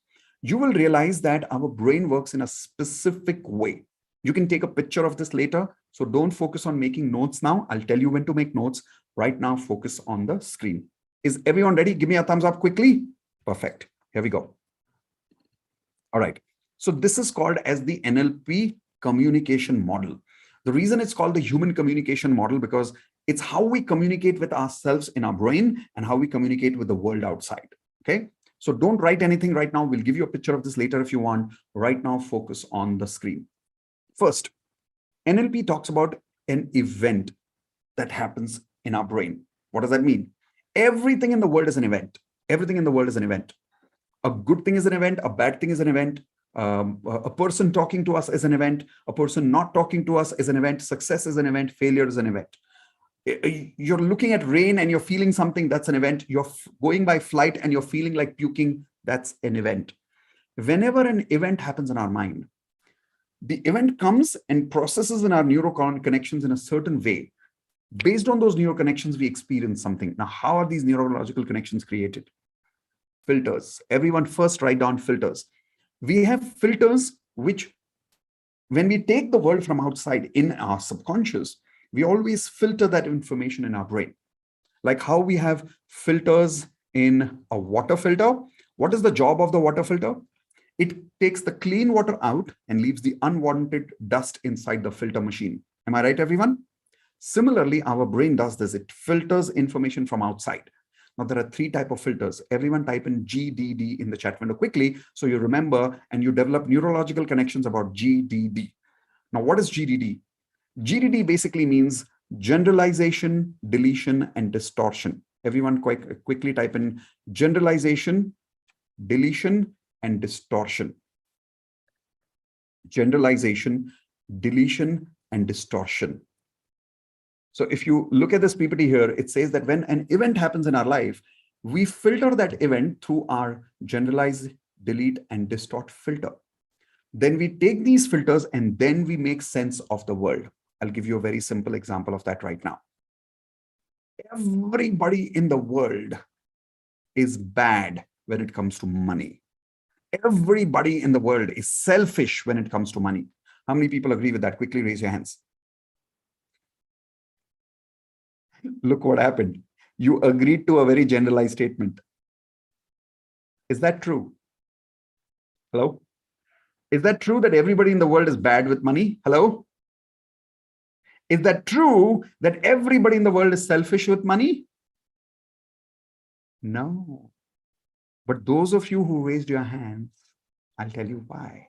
you will realize that our brain works in a specific way. You can take a picture of this later. So don't focus on making notes now. I'll tell you when to make notes. Right now, focus on the screen. Is everyone ready? Give me a thumbs up quickly. Perfect. Here we go. All right. So this is called as the NLP Communication Model. The reason it's called the Human Communication Model because it's how we communicate with ourselves in our brain and how we communicate with the world outside. Okay. So don't write anything right now. We'll give you a picture of this later if you want. Right now, focus on the screen. First, NLP talks about an event that happens in our brain. What does that mean? Everything in the world is an event. Everything in the world is an event. A good thing is an event. A bad thing is an event. A person talking to us is an event. A person not talking to us is an event. Success is an event. Failure is an event. You're looking at rain and you're feeling something, that's an event. You're going by flight and you're feeling like puking, that's an event. Whenever an event happens in our mind, the event comes and processes in our neural connections in a certain way. Based on those neural connections, we experience something. Now, how are these neurological connections created? Filters. Everyone first write down filters. We have filters which, when we take the world from outside in our subconscious, we always filter that information in our brain. Like how we have filters in a water filter. What is the job of the water filter? It takes the clean water out and leaves the unwanted dust inside the filter machine. Am I right, everyone? Similarly, our brain does this. It filters information from outside. Now, there are 3 types of filters. Everyone type in GDD in the chat window quickly so you remember and you develop neurological connections about GDD. Now, what is GDD? GDD basically means generalization, deletion, and distortion. Everyone quickly type in generalization, deletion, and distortion. Generalization, deletion, and distortion. So if you look at this PPT here, it says that when an event happens in our life, we filter that event through our generalize, delete, and distort filter. Then we take these filters and then we make sense of the world. I'll give you a very simple example of that right now. Everybody in the world is bad when it comes to money. Everybody in the world is selfish when it comes to money. How many people agree with that? Quickly raise your hands. Look what happened. You agreed to a very generalized statement. Is that true? Hello? Is that true that everybody in the world is bad with money? Hello? Is that true that everybody in the world is selfish with money? No. But those of you who raised your hands, I'll tell you why.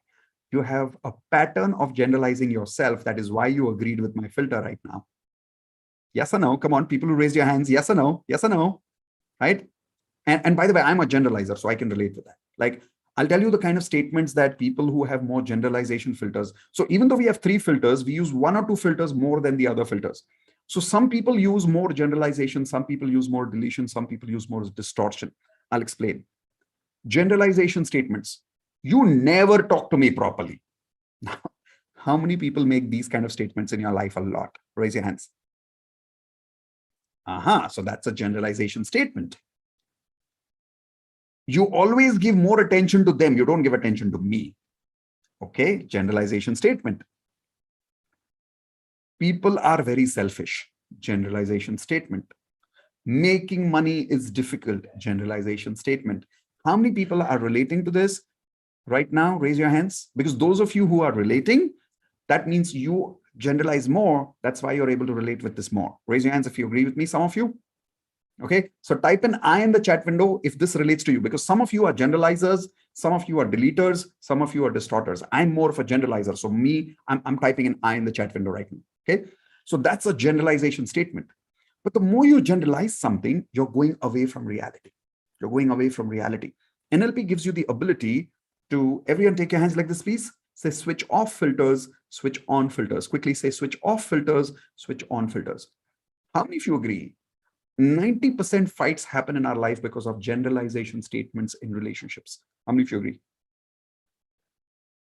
You have a pattern of generalizing yourself. That is why you agreed with my filter right now. Yes or no? Come on, people who raised your hands. Yes or no? Yes or no? Right? And by the way, I'm a generalizer, so I can relate with that. Like, I'll tell you the kind of statements that people who have more generalization filters. So even though we have 3 filters, we use 1 or 2 filters more than the other filters. So some people use more generalization, some people use more deletion, some people use more distortion. I'll explain. Generalization statements. You never talk to me properly. How many people make these kind of statements in your life? A lot. Raise your hands. So that's a generalization statement. You always give more attention to them. You don't give attention to me. Okay, generalization statement. People are very selfish. Generalization statement. Making money is difficult. Generalization statement. How many people are relating to this right now? Raise your hands. Because those of you who are relating, that means you generalize more. That's why you're able to relate with this more. Raise your hands if you agree with me, some of you. Okay, so type an I in the chat window if this relates to you, because some of you are generalizers, some of you are deleters, some of you are distorters. I'm more of a generalizer. So I'm typing an I in the chat window right now. Okay, so that's a generalization statement. But the more you generalize something, you're going away from reality. You're going away from reality. NLP gives you the ability to, everyone take your hands like this, please. Say switch off filters, switch on filters. Quickly say switch off filters, switch on filters. How many of you agree 90% fights happen in our life because of generalization statements in relationships? How many of you agree?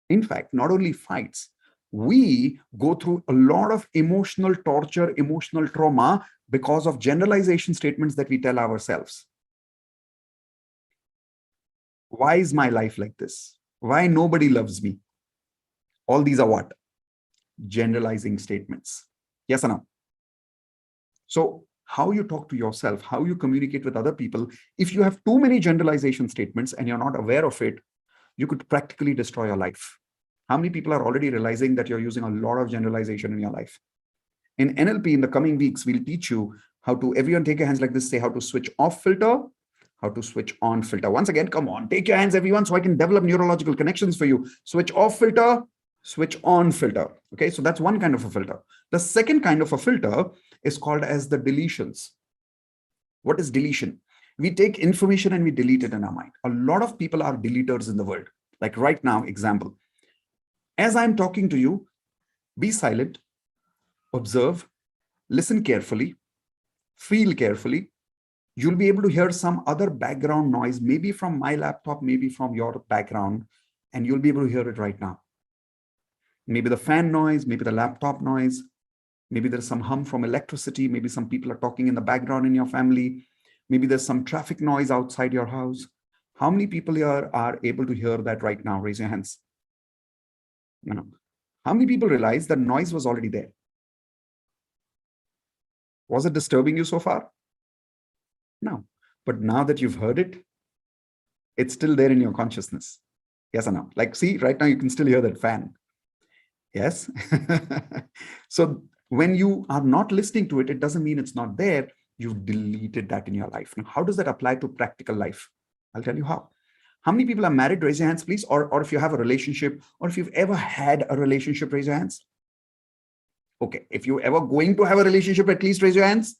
In fact, not only fights, we go through a lot of emotional torture, emotional trauma because of generalization statements that we tell ourselves. Why is my life like this? Why nobody loves me? All these are what? Generalizing statements. Yes or no? So how you talk to yourself, how you communicate with other people, if you have too many generalization statements and you're not aware of it, you could practically destroy your life. How many people are already realizing that you're using a lot of generalization in your life? In NLP, in the coming weeks, we'll teach you how to, everyone take your hands like this, say how to switch off filter, how to switch on filter. Once again, come on, take your hands, everyone, so I can develop neurological connections for you. Switch off filter, switch on filter. Okay, so that's one kind of a filter. The second kind of a filter is called as the deletions. What is deletion? We take information and we delete it in our mind. A lot of people are deleters in the world. Like right now, example. As I'm talking to you, be silent, observe, listen carefully, feel carefully. You'll be able to hear some other background noise, maybe from my laptop, maybe from your background, and you'll be able to hear it right now. Maybe the fan noise, maybe the laptop noise, maybe there's some hum from electricity, maybe some people are talking in the background in your family, maybe there's some traffic noise outside your house. How many people here are able to hear that right now? Raise your hands. No. How many people realize that noise was already there? Was it disturbing you so far? No. But now that you've heard it, it's still there in your consciousness. Yes or no? Like, see, right now you can still hear that fan. Yes. So when you are not listening to it, it doesn't mean it's not there. You've deleted that in your life. Now, how does that apply to practical life? I'll tell you how. How many people are married? Raise your hands, please. Or if you have a relationship, or if you've ever had a relationship, raise your hands. Okay. If you're ever going to have a relationship, at least raise your hands.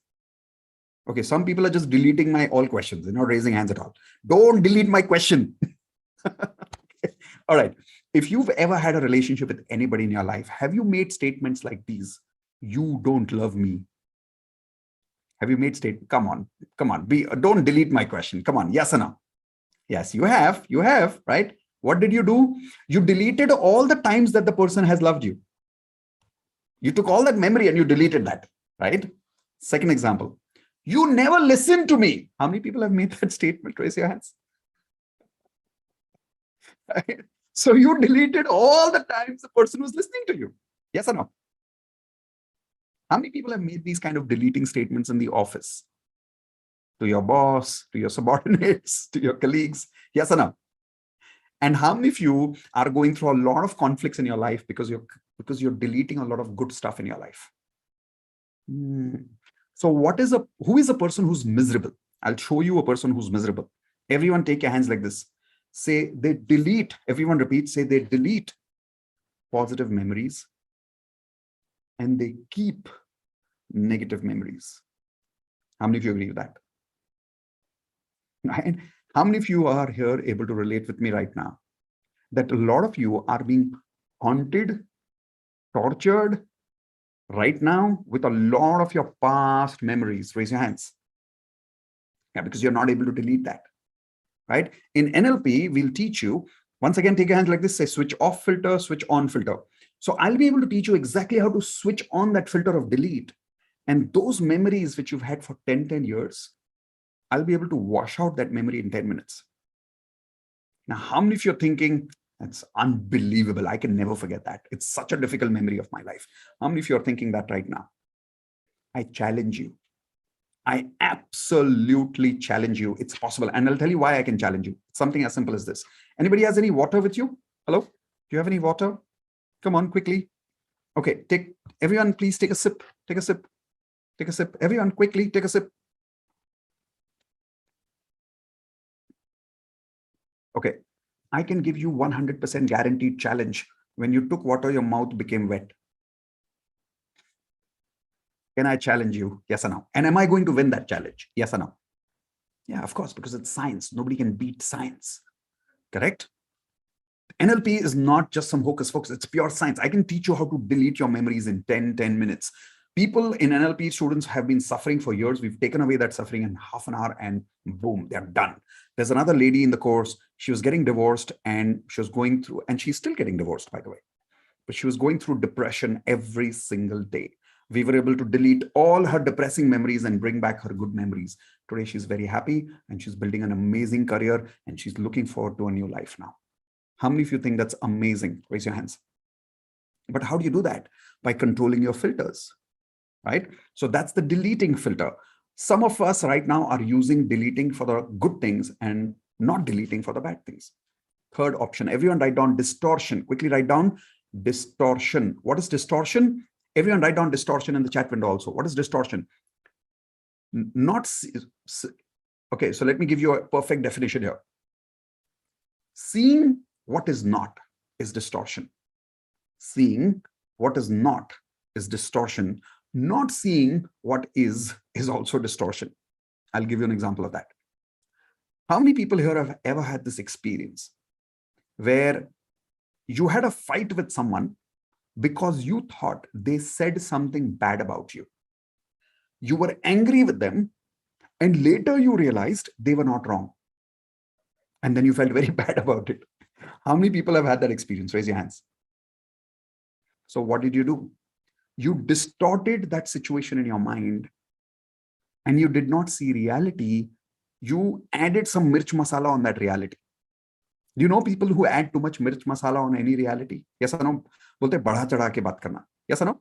Okay. Some people are just deleting my all questions. They're not raising hands at all. Don't delete my question. Okay. All right. If you've ever had a relationship with anybody in your life, have you made statements like these? You don't love me. Have you made statement? Come on. Don't delete my question. Come on. Yes or no? Yes, you have, right? What did you do? You deleted all the times that the person has loved you. You took all that memory and you deleted that, right? Second example, you never listened to me. How many people have made that statement? Raise your hands. Right? So you deleted all the times the person was listening to you. Yes or no? How many people have made these kind of deleting statements in the office? To your boss, to your subordinates, to your colleagues? Yes or no? And how many of you are going through a lot of conflicts in your life because you're deleting a lot of good stuff in your life? So who is a person who's miserable? I'll show you a person who's miserable. Everyone take your hands like this. Say they delete, everyone repeat, say they delete positive memories and they keep negative memories. How many of you agree with that? Right? How many of you are here able to relate with me right now? That a lot of you are being haunted, tortured right now with a lot of your past memories. Raise your hands. Yeah, because you're not able to delete that. Right? In NLP, we'll teach you, once again, take your hands like this, say switch off filter, switch on filter. So I'll be able to teach you exactly how to switch on that filter of delete. And those memories which you've had for 10 years, I'll be able to wash out that memory in 10 minutes. Now, how many of you are thinking, that's unbelievable, I can never forget that. It's such a difficult memory of my life. How many of you are thinking that right now? I challenge you. I absolutely challenge you. It's possible. And I'll tell you why I can challenge you. Something as simple as this. Anybody has any water with you? Hello? Do you have any water? Come on, quickly. Okay, everyone, please take a sip. Take a sip. Take a sip. Everyone, quickly, take a sip. Okay, I can give you 100% guaranteed challenge. When you took water, your mouth became wet. Can I challenge you? Yes or no? And am I going to win that challenge? Yes or no? Yeah, of course, because it's science. Nobody can beat science. Correct? NLP is not just some hocus pocus. It's pure science. I can teach you how to delete your memories in 10 minutes. People in NLP, students have been suffering for years. We've taken away that suffering in half an hour and boom, they're done. There's another lady in the course. She was getting divorced and she was going through, and she's still getting divorced, by the way, but she was going through depression every single day. We were able to delete all her depressing memories and bring back her good memories. Today, she's very happy and she's building an amazing career and she's looking forward to a new life now. How many of you think that's amazing? Raise your hands. But how do you do that? By controlling your filters, right? So that's the deleting filter. Some of us right now are using deleting for the good things and not deleting for the bad things. Third option, everyone write down distortion. Quickly write down distortion. What is distortion? Everyone write down distortion in the chat window also. What is distortion? Okay, so let me give you a perfect definition here. Seeing what is not is distortion. Seeing what is not is distortion. Not seeing what is also distortion. I'll give you an example of that. How many people here have ever had this experience where you had a fight with someone because you thought they said something bad about you? You were angry with them and later you realized they were not wrong. And then you felt very bad about it. How many people have had that experience? Raise your hands. So what did you do? You distorted that situation in your mind and you did not see reality. You added some mirch masala on that reality. Do you know people who add too much mirch masala on any reality? Yes or no? Bolte badha chadha ke baat karna. Yes or no?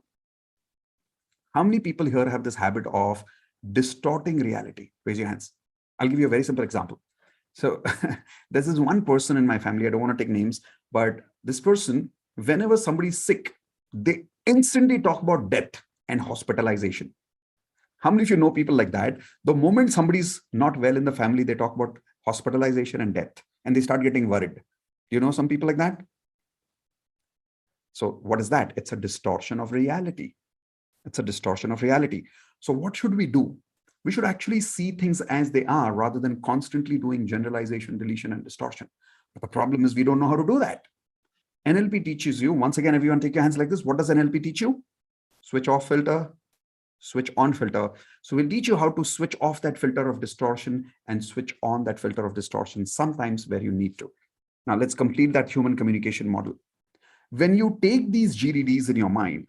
How many people here have this habit of distorting reality? Raise your hands. I'll give you a very simple example. So there's this one person in my family, I don't want to take names, but this person, whenever somebody's sick, they instantly talk about death and hospitalization. How many of you know people like that? The moment somebody's not well in the family, they talk about hospitalization and death, and they start getting worried. Do you know some people like that? So what is that? It's a distortion of reality. It's a distortion of reality. So what should we do? We should actually see things as they are rather than constantly doing generalization, deletion, and distortion. But the problem is we don't know how to do that. NLP teaches you, once again, everyone take your hands like this. What does NLP teach you? Switch off filter, switch on filter. So we'll teach you how to switch off that filter of distortion and switch on that filter of distortion sometimes where you need to. Now let's complete that human communication model. When you take these GDDs in your mind,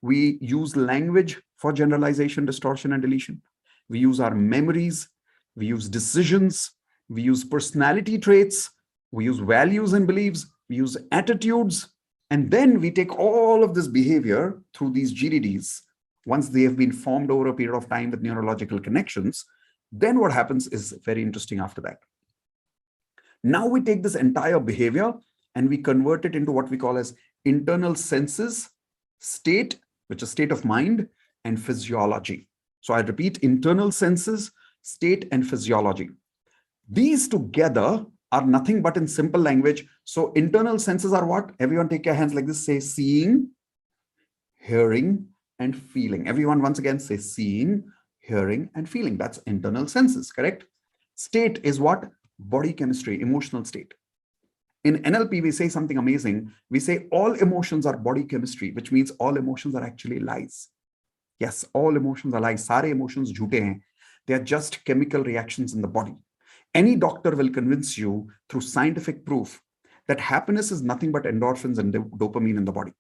we use language for generalization, distortion, and deletion. We use our memories, we use decisions, we use personality traits, we use values and beliefs, we use attitudes, and then we take all of this behavior through these GDDs. Once they have been formed over a period of time with neurological connections, then what happens is very interesting after that. Now we take this entire behavior and we convert it into what we call as internal senses, state, which is state of mind, and physiology. So I repeat, internal senses, state, and physiology. These together are nothing but in simple language. So internal senses are what? Everyone take your hands like this. Say seeing, hearing, and feeling. Everyone once again say seeing, hearing, and feeling. That's internal senses, correct? State is what? Body chemistry, emotional state. In NLP, we say something amazing. We say all emotions are body chemistry, which means all emotions are actually lies. Yes, all emotions are lies. Sare emotions jhoote hain. They are just chemical reactions in the body. Any doctor will convince you through scientific proof that happiness is nothing but endorphins and dopamine in the body.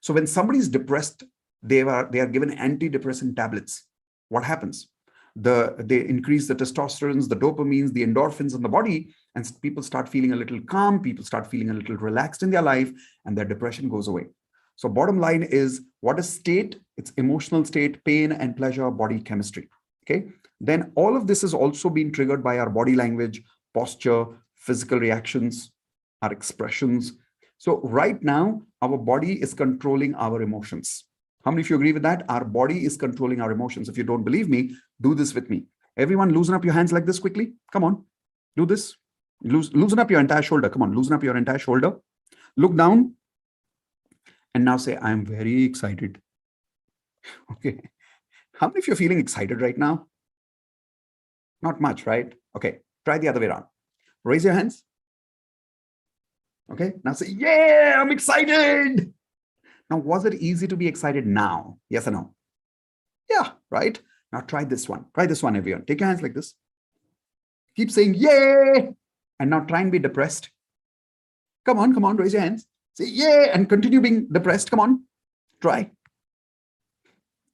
So when somebody is depressed, they are given antidepressant tablets. What happens? They increase the testosterone, the dopamines, the endorphins in the body, and people start feeling a little calm, people start feeling a little relaxed in their life, and their depression goes away. So bottom line is, what is state? It's emotional state, pain and pleasure, body chemistry. Okay. Then all of this is also being triggered by our body language, posture, physical reactions, our expressions. So right now, our body is controlling our emotions. How many of you agree with that? Our body is controlling our emotions. If you don't believe me, do this with me. Everyone loosen up your hands like this quickly. Come on, do this. Loosen up your entire shoulder. Come on, loosen up your entire shoulder. Look down. And now say, I'm very excited. Okay. How many of you are feeling excited right now? Not much, right? Okay, try the other way around. Raise your hands. Okay, now say, yeah, I'm excited. Now, was it easy to be excited now? Yes or no? Yeah, right? Now try this one. Try this one, everyone. Take your hands like this. Keep saying, yay. And now try and be depressed. Come on, raise your hands. Say, yay, and continue being depressed. Come on, try.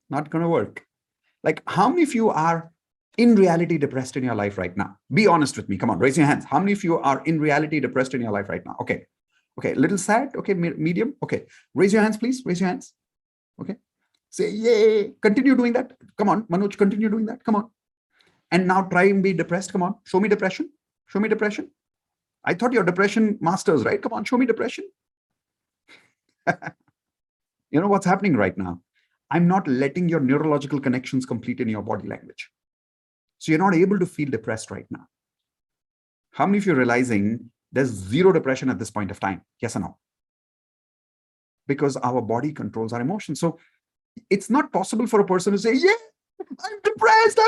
Not going to work. Like, how many of you are in reality depressed in your life right now? Be honest with me. Come on, raise your hands. How many of you are in reality depressed in your life right now? Okay. Okay, little sad. Okay, medium. Okay, raise your hands, please. Raise your hands. Okay, say yay. Continue doing that. Come on, Manoj, continue doing that. Come on. And now try and be depressed. Come on, show me depression. Show me depression. I thought you're depression masters, right? Come on, show me depression. You know what's happening right now? I'm not letting your neurological connections complete in your body language. So you're not able to feel depressed right now. How many of you are realizing there's zero depression at this point of time? Yes or no? Because our body controls our emotions. So it's not possible for a person to say, yeah, I'm depressed.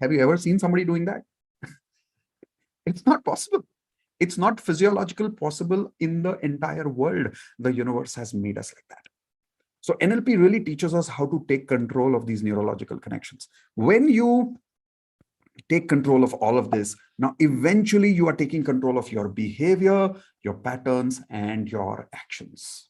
Have you ever seen somebody doing that? It's not possible. It's not physiological possible in the entire world. The universe has made us like that. So NLP really teaches us how to take control of these neurological connections. When you take control of all of this, now eventually you are taking control of your behavior, your patterns, and your actions.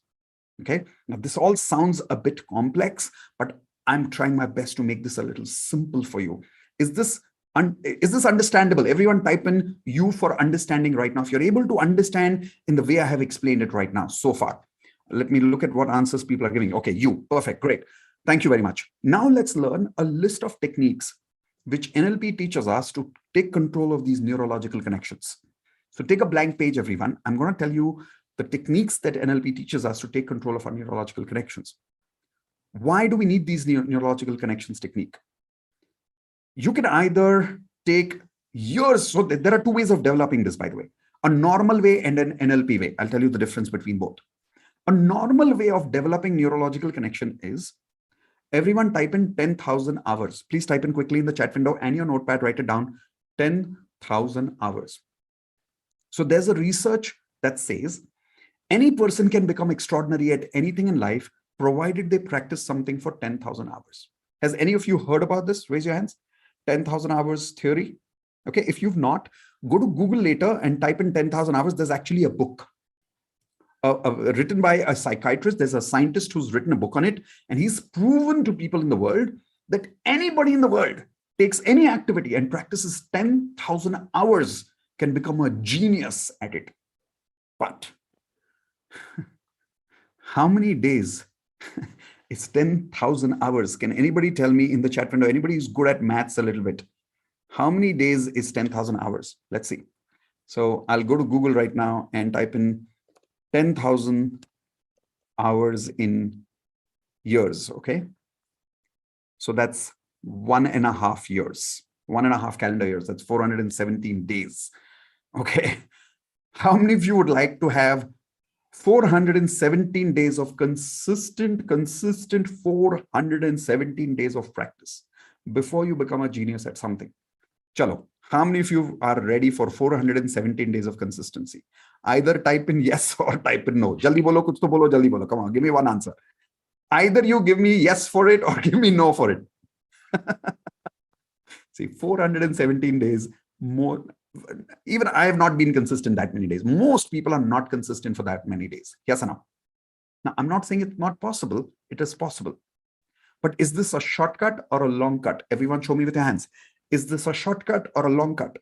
Okay, now this all sounds a bit complex, but I'm trying my best to make this a little simple for you. Is this understandable? Everyone type in U for understanding right now. If you're able to understand in the way I have explained it right now so far. Let me look at what answers people are giving. Okay, U, perfect, great. Thank you very much. Now let's learn a list of techniques which NLP teaches us to take control of these neurological connections. So take a blank page, everyone. I'm going to tell you the techniques that NLP teaches us to take control of our neurological connections. Why do we need these neurological connections technique? You can either take years. So there are two ways of developing this, by the way, a normal way and an NLP way. I'll tell you the difference between both. A normal way of developing neurological connection is everyone type in 10,000 hours. Please type in quickly in the chat window and your notepad, write it down, 10,000 hours. So there's a research that says any person can become extraordinary at anything in life, provided they practice something for 10,000 hours. Has any of you heard about this? Raise your hands. 10,000 hours theory. Okay, if you've not, go to Google later and type in 10,000 hours. There's actually a book written by a psychiatrist. There's a scientist who's written a book on it, and he's proven to people in the world that anybody in the world takes any activity and practices 10,000 hours can become a genius at it. But how many days is 10,000 hours? Can anybody tell me in the chat window? Anybody who's good at maths a little bit? How many days is 10,000 hours? Let's see. So I'll go to Google right now and type in 10,000 hours in years. Okay. So that's 1.5 years, 1.5 calendar years. That's 417 days. Okay. How many of you would like to have 417 days of consistent 417 days of practice before you become a genius at something? Chalo. How many of you are ready for 417 days of consistency? Either type in yes or type in no. Jaldi bolo, kuch to bolo, jaldi bolo. Come on, give me one answer. Either you give me yes for it or give me no for it. See, 417 days more. Even I have not been consistent that many days. Most people are not consistent for that many days. Yes or no? Now, I'm not saying it's not possible. It is possible. But is this a shortcut or a long cut? Everyone show me with your hands. Is this a shortcut or a long cut?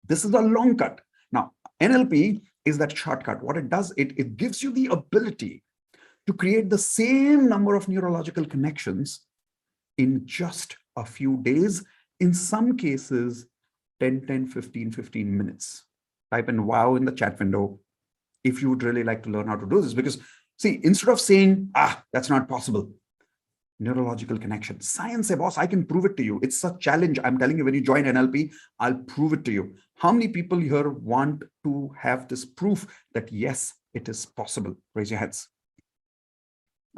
This is a long cut. Now, NLP is that shortcut. What it does, it gives you the ability to create the same number of neurological connections in just a few days. In some cases, 10, 15 minutes. Type in wow in the chat window if you would really like to learn how to do this. Because see, instead of saying, that's not possible, neurological connection. Science, boss, I can prove it to you. It's a challenge. I'm telling you, when you join NLP, I'll prove it to you. How many people here want to have this proof that yes, it is possible? Raise your hands.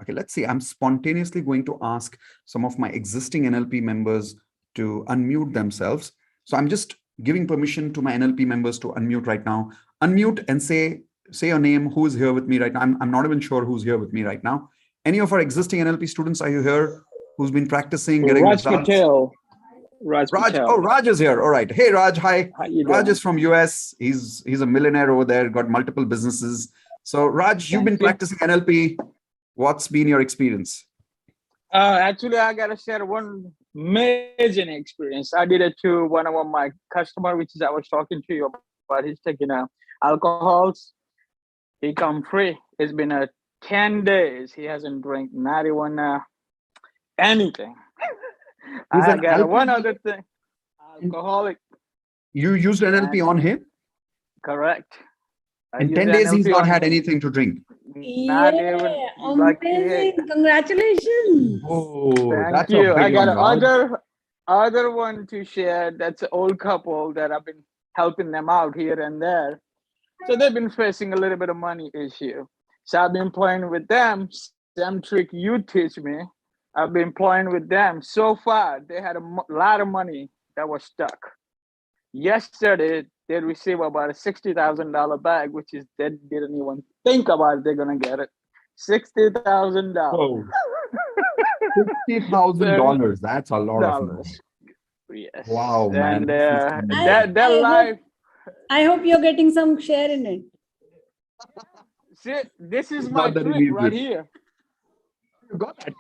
Okay, let's see. I'm spontaneously going to ask some of my existing NLP members to unmute themselves. So I'm just giving permission to my NLP members to unmute right now. Unmute and say your name, who is here with me right now. I'm not even sure who's here with me right now. Any of our existing NLP students, are you here? Who's been practicing, getting Raj results? Patel. Raj Raj, Patel. oh, Raj is here. All right. Hey, Raj, hi. How you Raj doing? is from US. He's a millionaire over there, got multiple businesses. So Raj, you've been Thank you. practicing NLP. What's been your experience? Actually, I gotta share one amazing experience. I did it to one of my customer, which is I was talking to you about. He's taking alcohols. He come free. It's been 10 days. He hasn't drank not even anything. He's I an got one alcoholic? other thing. Alcoholic. You used NLP on him? Correct. In 10 days, he's not had anything to drink. Not even like Amazing. Congratulations. Oh, Thank that's you. a I big got one, Raj. other one to share. That's an old couple that I've been helping them out here and there. So they've been facing a little bit of money issue. So I've been playing with them. Same trick you teach me. I've been playing with them. So far, they had a lot of money that was stuck. Yesterday, they received about a $60,000 bag, which is they didn't even think about they're gonna get it. $60,000. Whoa. $50,000. That's a lot of money. Yes. Wow, man. And This is amazing. their life. I hope you're getting some share in it. See, this is It's my not that he trick needs right it. here. You got it.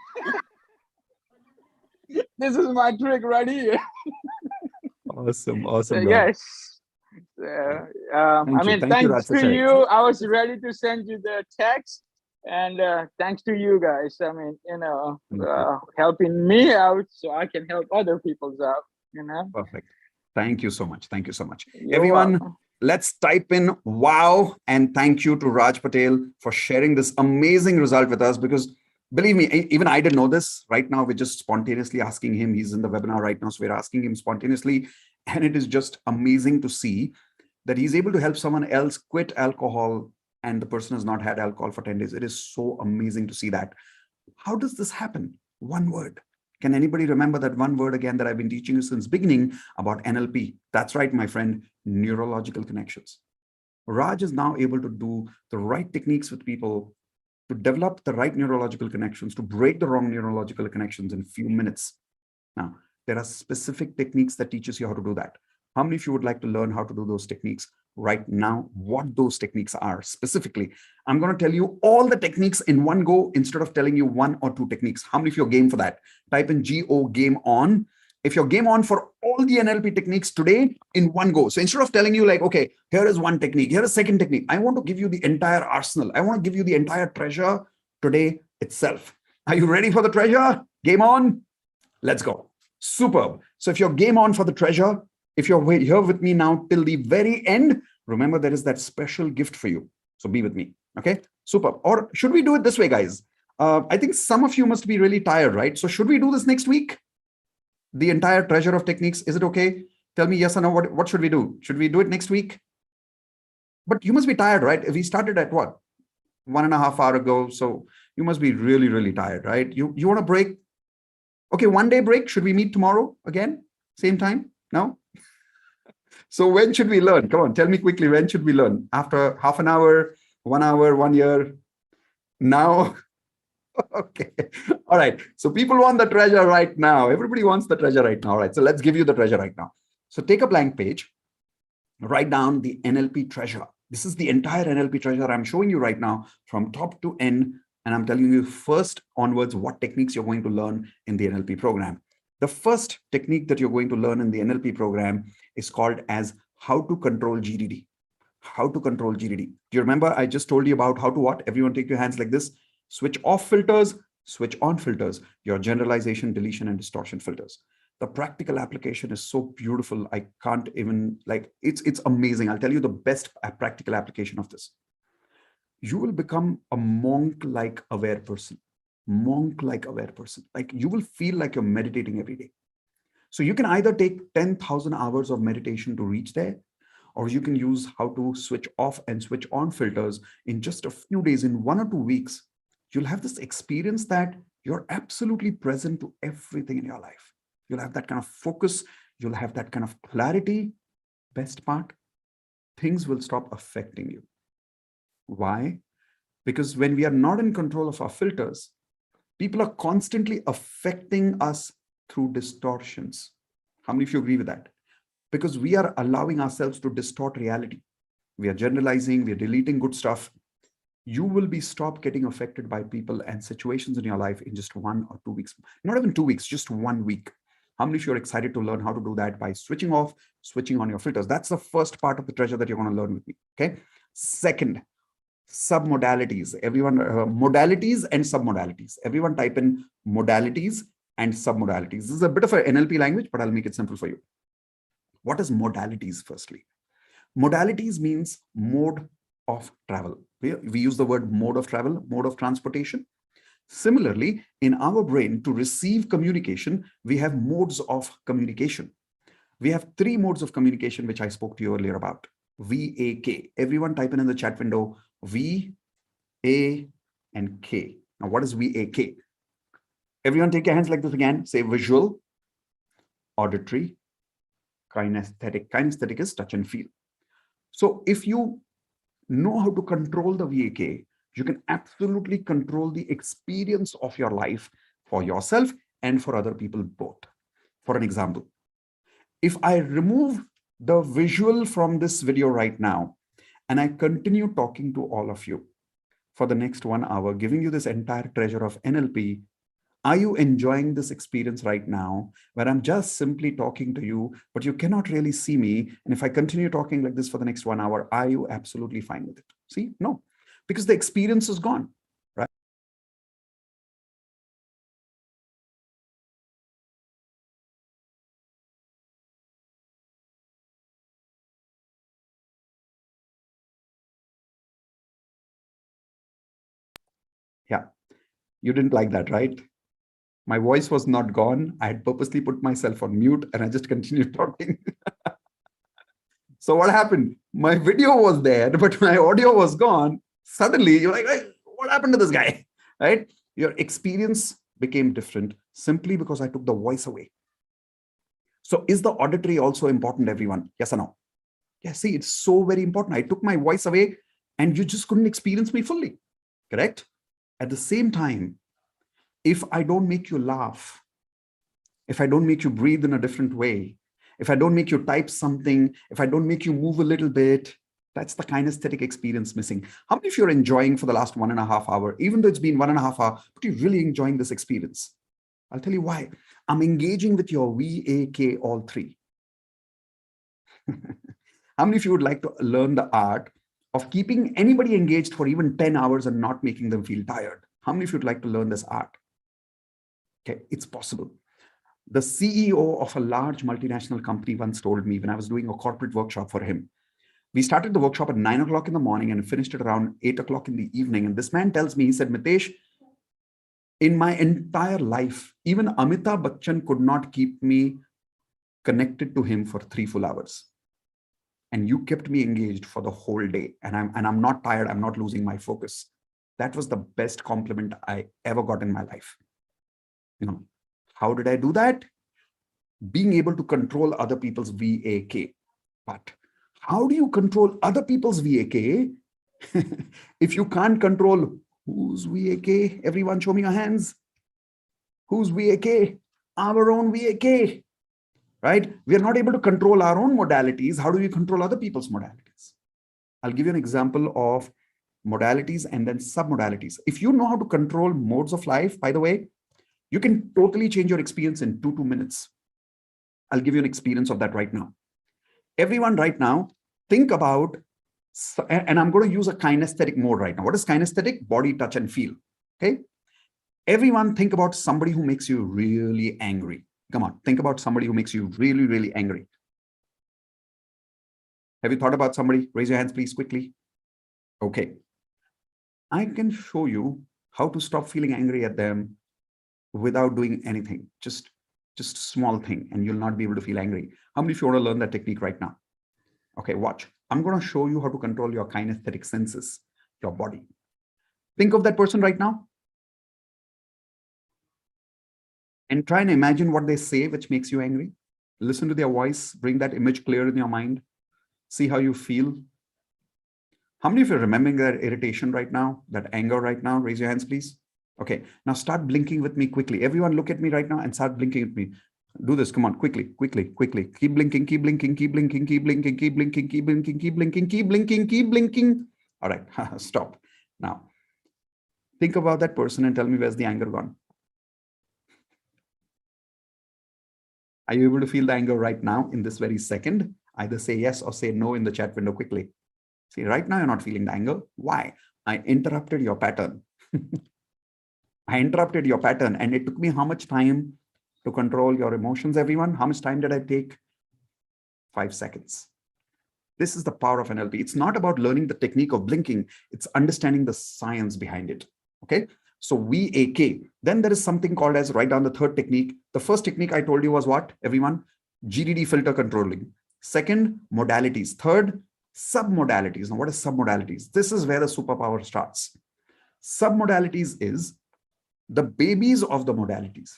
This is my trick right here. Awesome, awesome. Raj. Yes. Thank you. Thank you, thanks Raj, for to sharing. you. I was ready to send you the text, and thanks to you guys. I mean, helping me out so I can help other people out. Perfect. Thank you so much. Thank you so much. You're Everyone, welcome. let's type in wow and thank you to Raj Patel for sharing this amazing result with us, because believe me, even I didn't know this. Right now, we're just spontaneously asking him. He's in the webinar right now, so we're asking him spontaneously. And it is just amazing to see that he's able to help someone else quit alcohol and the person has not had alcohol for 10 days. It is so amazing to see that. How does this happen? One word. Can anybody remember that one word again that I've been teaching you since beginning about NLP? That's right, my friend, neurological connections. Raj is now able to do the right techniques with people to develop the right neurological connections, to break the wrong neurological connections in a few minutes. Now, there are specific techniques that teaches you how to do that. How many of you would like to learn how to do those techniques right now? What those techniques are specifically? I'm going to tell you all the techniques in one go instead of telling you one or two techniques. How many of you are game for that? Type in GO, game on. If you're game on for all the NLP techniques today in one go. So instead of telling you like, okay, here is one technique, here is second technique, I want to give you the entire arsenal. I want to give you the entire treasure today itself. Are you ready for the treasure? Game on? Let's go. Superb. So if you're game on for the treasure, if you're here with me now till the very end, remember there is that special gift for you. So be with me. Okay, superb. Or should we do it this way, guys? I think some of you must be really tired, right? So should we do this next week? The entire treasure of techniques. Is it okay? Tell me yes or no. What should we do? Should we do it next week? But you must be tired, right? We started at what? 1.5 hours ago. So you must be really, really tired, right? You want a break? Okay, 1 day break. Should we meet tomorrow again? Same time? No? So when should we learn? Come on, tell me quickly. When should we learn? After half an hour, 1 hour, 1 year? Now? Okay. All right. So people want the treasure right now. Everybody wants the treasure right now. All right. So let's give you the treasure right now. So take a blank page, write down the NLP treasure. This is the entire NLP treasure I'm showing you right now from top to end. And I'm telling you first onwards what techniques you're going to learn in the NLP program. The first technique that you're going to learn in the NLP program is called as how to control GDD. How to control GDD. Do you remember I just told you about how to what? Everyone take your hands like this. Switch off filters, switch on filters, your generalization, deletion, and distortion filters. The practical application is so beautiful. I can't even it's amazing. I'll tell you the best practical application of this. You will become a monk-like aware person. Monk-like aware person. Like you will feel like you're meditating every day. So you can either take 10,000 hours of meditation to reach there, or you can use how to switch off and switch on filters in just a few days, in 1 or 2 weeks. you'll have this experience that you're absolutely present to everything in your life. You'll have that kind of focus. You'll have that kind of clarity. Best part, things will stop affecting you. Why? Because when we are not in control of our filters, people are constantly affecting us through distortions. How many of you agree with that? Because we are allowing ourselves to distort reality. We are generalizing, we are deleting good stuff. You will be stopped getting affected by people and situations in your life in just 1 or 2 weeks. Not even 2 weeks, just 1 week. How many of you are excited to learn how to do that by switching off, switching on your filters? That's the first part of the treasure that you're going to learn with me. Okay. Second, submodalities. Everyone, modalities and submodalities. Everyone type in modalities and submodalities. This is a bit of an NLP language, but I'll make it simple for you. What is modalities firstly? Modalities means mode of travel. We use the word mode of travel, mode of transportation. Similarly, in our brain, to receive communication, we have modes of communication. We have 3 modes of communication, which I spoke to you earlier about. VAK. Everyone type in the chat window, V, A, and K. Now, what is VAK? Everyone take your hands like this again. Say visual, auditory, kinesthetic. Kinesthetic is touch and feel. So if you know how to control the VAK, you can absolutely control the experience of your life for yourself and for other people both. For an example, if I remove the visual from this video right now, and I continue talking to all of you for the next 1 hour, giving you this entire treasure of NLP, are you enjoying this experience right now where I'm just simply talking to you, but you cannot really see me? And if I continue talking like this for the next 1 hour, are you absolutely fine with it? See, no, because the experience is gone, right? Yeah, you didn't like that, right? My voice was not gone. I had purposely put myself on mute and I just continued talking. So what happened? My video was there, but my audio was gone. Suddenly you're like, hey, what happened to this guy? Right? Your experience became different simply because I took the voice away. So is the auditory also important, everyone? Yes or no? Yeah, see, it's so very important. I took my voice away and you just couldn't experience me fully. Correct? At the same time, if I don't make you laugh, if I don't make you breathe in a different way, if I don't make you type something, if I don't make you move a little bit, that's the kinesthetic experience missing. How many of you are enjoying for the last 1.5 hours, even though it's been 1.5 hours, but you're really enjoying this experience? I'll tell you why. I'm engaging with your VAK, all 3. How many of you would like to learn the art of keeping anybody engaged for even 10 hours and not making them feel tired? How many of you would like to learn this art? Okay, it's possible. The CEO of a large multinational company once told me when I was doing a corporate workshop for him. We started the workshop at 9 o'clock in the morning and finished it around 8 o'clock in the evening. And this man tells me, he said, Mitesh, in my entire life, even Amitabh Bachchan could not keep me connected to him for 3 full hours. And you kept me engaged for the whole day. And I'm not tired. I'm not losing my focus. That was the best compliment I ever got in my life. You know, how did I do that? Being able to control other people's VAK. But how do you control other people's VAK if you can't control whose VAK? Everyone show me your hands. Whose VAK? Our own VAK, right? We are not able to control our own modalities. How do we control other people's modalities? I'll give you an example of modalities and then submodalities. If you know how to control modes of life, by the way, you can totally change your experience in 2 minutes. I'll give you an experience of that right now. Everyone right now, think about, and I'm going to use a kinesthetic mode right now. What is kinesthetic? Body, touch, and feel. Okay. Everyone think about somebody who makes you really angry. Come on, think about somebody who makes you really, really angry. Have you thought about somebody? Raise your hands, please, quickly. Okay. I can show you how to stop feeling angry at them without doing anything. Just small thing, and you'll not be able to feel angry. How many of you want to learn that technique right now? Okay, watch. I'm going to show you how to control your kinesthetic senses, your body. Think of that person right now. and try and imagine what they say, which makes you angry. Listen to their voice, bring that image clear in your mind. See how you feel. How many of you are remembering that irritation right now, that anger right now? Raise your hands, please. Okay, now start blinking with me quickly. Everyone look at me right now and start blinking at me. Do this, come on, quickly, quickly, quickly. Keep blinking, keep blinking, keep blinking, keep blinking, keep blinking, keep blinking, keep blinking, keep blinking, keep blinking. All right, stop. Now, think about that person and tell me where's the anger gone. Are you able to feel the anger right now in this very second? Either say yes or say no in the chat window quickly. See, right now you're not feeling the anger. Why? I interrupted your pattern. I interrupted your pattern, and it took me how much time to control your emotions, everyone? How much time did I take? 5 seconds. This is the power of NLP. It's not about learning the technique of blinking. It's understanding the science behind it. Okay. So VAK. Then there is something called as, write down the third technique. The first technique I told you was what, everyone? GDD filter controlling. Second, modalities. Third, submodalities. Now, what is submodalities? This is where the superpower starts. Submodalities is the babies of the modalities.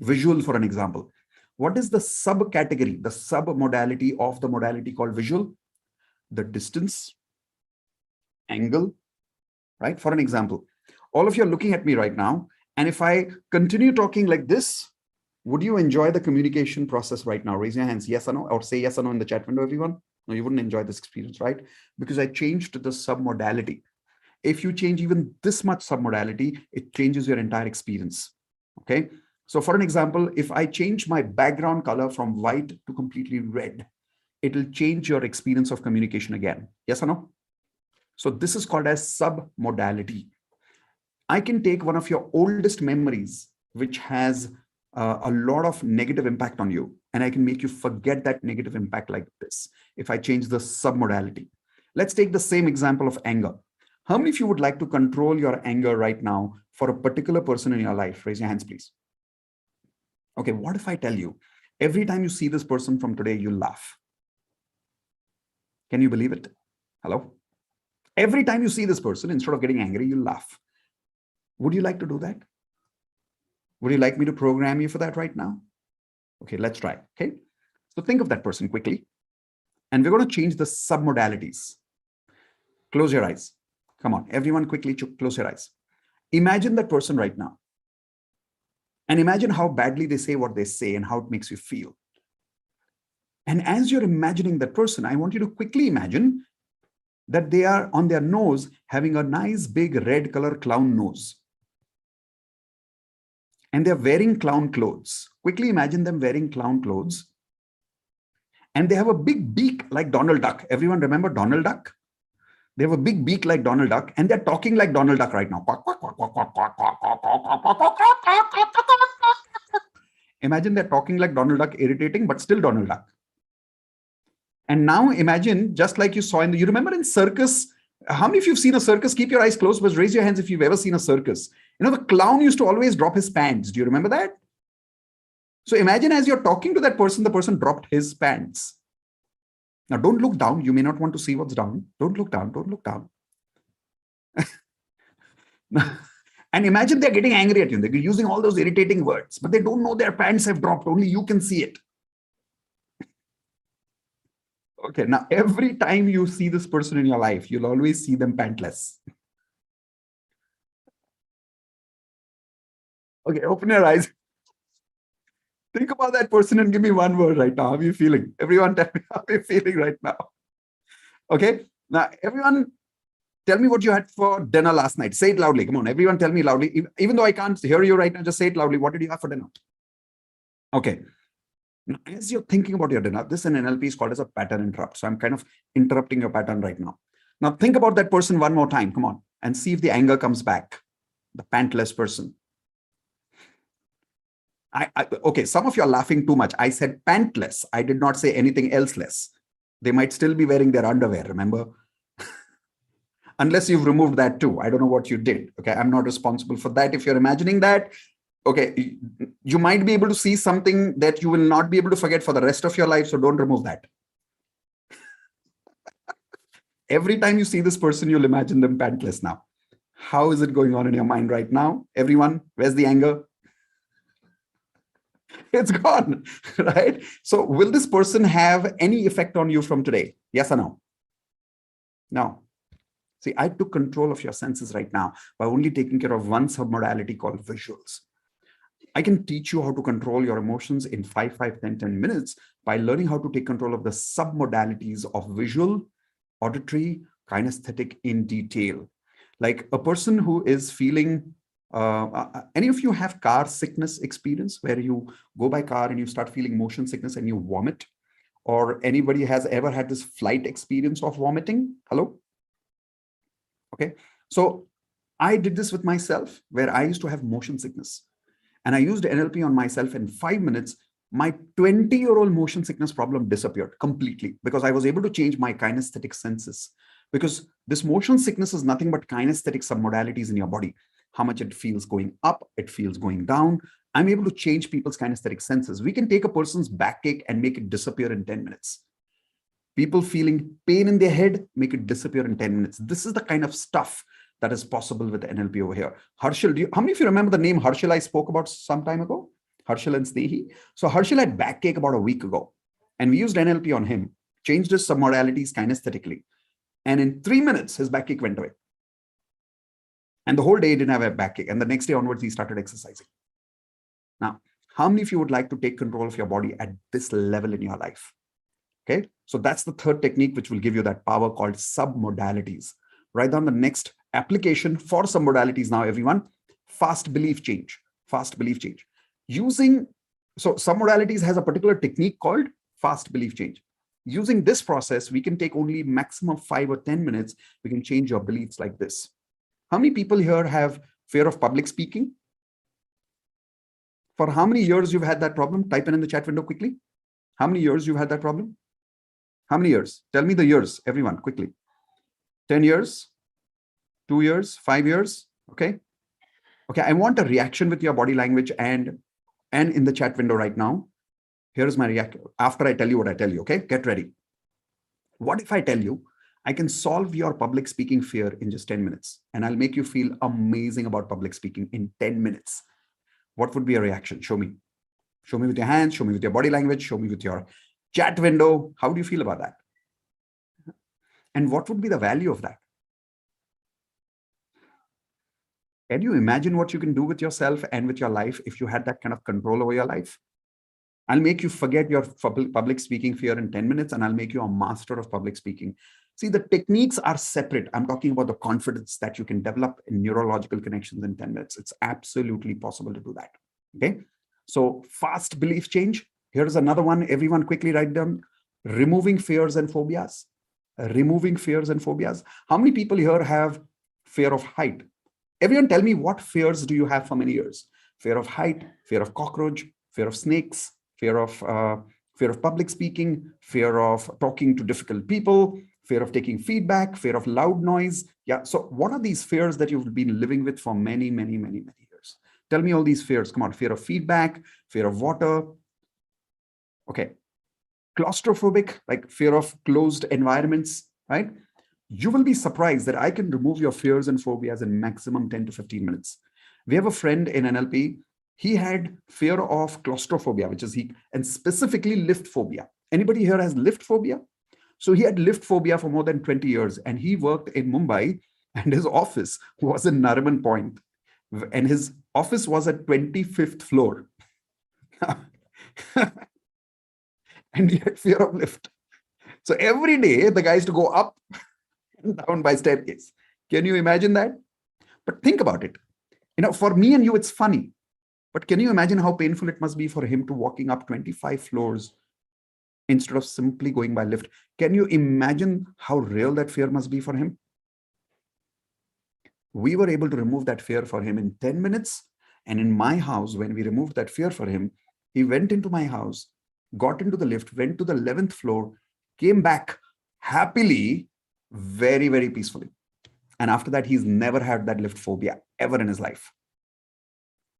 Visual, for an example. What is the subcategory, the submodality of the modality called visual? The distance, angle, right? For an example, all of you are looking at me right now, and if I continue talking like this, would you enjoy the communication process right now? Raise your hands, yes or no, or say yes or no in the chat window, everyone. No, you wouldn't enjoy this experience, right? Because I changed the submodality. If you change even this much submodality, it changes your entire experience. Okay. So for an example, if I change my background color from white to completely red, it will change your experience of communication again. Yes or no? So this is called as submodality. I can take one of your oldest memories, which has a lot of negative impact on you, and I can make you forget that negative impact like this if I change the submodality. Let's take the same example of anger. How many of you would like to control your anger right now for a particular person in your life? Raise your hands, please. Okay, what if I tell you, every time you see this person from today, you laugh? Can you believe it? Hello? Every time you see this person, instead of getting angry, you laugh. Would you like to do that? Would you like me to program you for that right now? Okay, let's try. Okay, so think of that person quickly, and we're going to change the submodalities. Close your eyes. Come on, everyone quickly close your eyes. Imagine that person right now. And imagine how badly they say what they say and how it makes you feel. And as you're imagining that person, I want you to quickly imagine that they are on their nose having a nice big red color clown nose. And they're wearing clown clothes. Quickly imagine them wearing clown clothes. And they have a big beak like Donald Duck. Everyone remember Donald Duck? They have a big beak like Donald Duck, and they're talking like Donald Duck right now. Imagine they're talking like Donald Duck, irritating, but still Donald Duck. And now imagine, just like you saw in the, you remember in circus, how many of you have seen a circus? Keep your eyes closed, but raise your hands if you've ever seen a circus. You know, the clown used to always drop his pants. Do you remember that? So imagine as you're talking to that person, the person dropped his pants. Now, don't look down. You may not want to see what's down. Don't look down. Don't look down. And imagine they're getting angry at you. They're using all those irritating words, but they don't know their pants have dropped. Only you can see it. Okay, now every time you see this person in your life, you'll always see them pantless. Okay, open your eyes. Think about that person and give me one word right now. How are you feeling? Everyone tell me how you're feeling right now. Okay, now everyone tell me what you had for dinner last night. Say it loudly. Come on, everyone tell me loudly. Even though I can't hear you right now, just say it loudly. What did you have for dinner? Okay. Now, as you're thinking about your dinner, this in NLP is called as a pattern interrupt. So I'm kind of interrupting your pattern right now. Now think about that person one more time. Come on, and see if the anger comes back. The pantless person. Okay, some of you are laughing too much. I said pantless. I did not say anything else less. They might still be wearing their underwear, remember? Unless you've removed that too. I don't know what you did. Okay, I'm not responsible for that. If you're imagining that, okay, you might be able to see something that you will not be able to forget for the rest of your life. So don't remove that. Every time you see this person, you'll imagine them pantless now. How is it going on in your mind right now? Everyone, where's the anger? It's gone, right? So will this person have any effect on you from today? Yes or no? No. See, I took control of your senses right now by only taking care of one submodality called visuals. I can teach you how to control your emotions in 5, 10 minutes by learning how to take control of the submodalities of visual, auditory, kinesthetic in detail. Like a person who is feeling, any of you have car sickness experience where you go by car and you start feeling motion sickness and you vomit? Or anybody has ever had this flight experience of vomiting? Hello? Okay. So I did this with myself where I used to have motion sickness. And I used NLP on myself in 5 minutes. My 20-year-old motion sickness problem disappeared completely because I was able to change my kinesthetic senses. Because this motion sickness is nothing but kinesthetic submodalities in your body. How much it feels going up, it feels going down. I'm able to change people's kinesthetic senses. We can take a person's backache and make it disappear in 10 minutes. People feeling pain in their head, make it disappear in 10 minutes. This is the kind of stuff that is possible with NLP over here. Harshal, how many of you remember the name Harshal I spoke about some time ago? Harshal and Snehi. So Harshal had backache about a week ago, and we used NLP on him, changed his submodalities kinesthetically. And in 3 minutes, his backache went away. And the whole day he didn't have a backache. And the next day onwards, he started exercising. Now, how many of you would like to take control of your body at this level in your life? Okay, so that's the third technique which will give you that power called submodalities. Write down the next application for submodalities now, everyone. Fast belief change. Fast belief change. So submodalities has a particular technique called fast belief change. Using this process, we can take only maximum 5 or 10 minutes. We can change your beliefs like this. How many people here have fear of public speaking? For how many years you've had that problem? Type in the chat window quickly. How many years you've had that problem? How many years? Tell me the years, everyone, quickly. 10 years, 2 years, 5 years. Okay. Okay. I want a reaction with your body language and in the chat window right now. Here's my reaction after I tell you what I tell you. Okay. Get ready. What if I tell you I can solve your public speaking fear in just 10 minutes and I'll make you feel amazing about public speaking in 10 minutes? What would be a reaction? Show me. Show me with your hands, show me with your body language, show me with your chat window. How do you feel about that? And what would be the value of that? Can you imagine what you can do with yourself and with your life if you had that kind of control over your life? I'll make you forget your public speaking fear in 10 minutes and I'll make you a master of public speaking. See, the techniques are separate. I'm talking about the confidence that you can develop in neurological connections in 10 minutes. It's absolutely possible to do that. Okay. So fast belief change. Here's another one. Everyone quickly write down. Removing fears and phobias. Removing fears and phobias. How many people here have fear of height? Everyone tell me, what fears do you have for many years? Fear of height, fear of cockroach, fear of snakes, fear of public speaking, fear of talking to difficult people, fear of taking feedback, fear of loud noise. Yeah. So what are these fears that you've been living with for many, many, many, many years? Tell me all these fears. Come on. Fear of feedback, fear of water. Okay. Claustrophobic, like fear of closed environments, right? You will be surprised that I can remove your fears and phobias in maximum 10 to 15 minutes. We have a friend in NLP. He had fear of claustrophobia, which is and specifically lift phobia. Anybody here has lift phobia? So he had lift phobia for more than 20 years and he worked in Mumbai and his office was in Nariman Point and his office was at 25th floor. And he had fear of lift. So every day the guy used to go up and down by staircase. Can you imagine that? But think about it. You know, for me and you, it's funny. But can you imagine how painful it must be for him to walking up 25 floors instead of simply going by lift? Can you imagine how real that fear must be for him? We were able to remove that fear for him in 10 minutes. And in my house, when we removed that fear for him, he went into my house, got into the lift, went to the 11th floor, came back happily, very, very peacefully. And after that, he's never had that lift phobia ever in his life.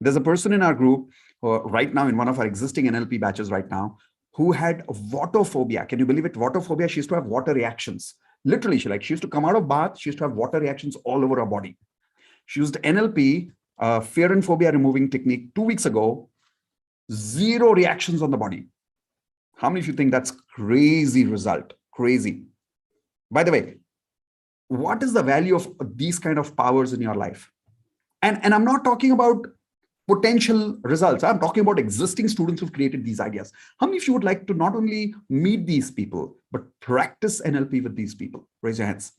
There's a person in our group right now in one of our existing NLP batches right now who had water phobia. Can you believe it? Water phobia. She used to have water reactions. Literally, she used to come out of bath. She used to have water reactions all over her body. She used NLP, fear and phobia removing technique 2 weeks ago. Zero reactions on the body. How many of you think that's crazy result? Crazy. By the way, what is the value of these kind of powers in your life? And I'm not talking about potential results. I'm talking about existing students who've created these ideas. How many of you would like to not only meet these people, but practice NLP with these people? Raise your hands.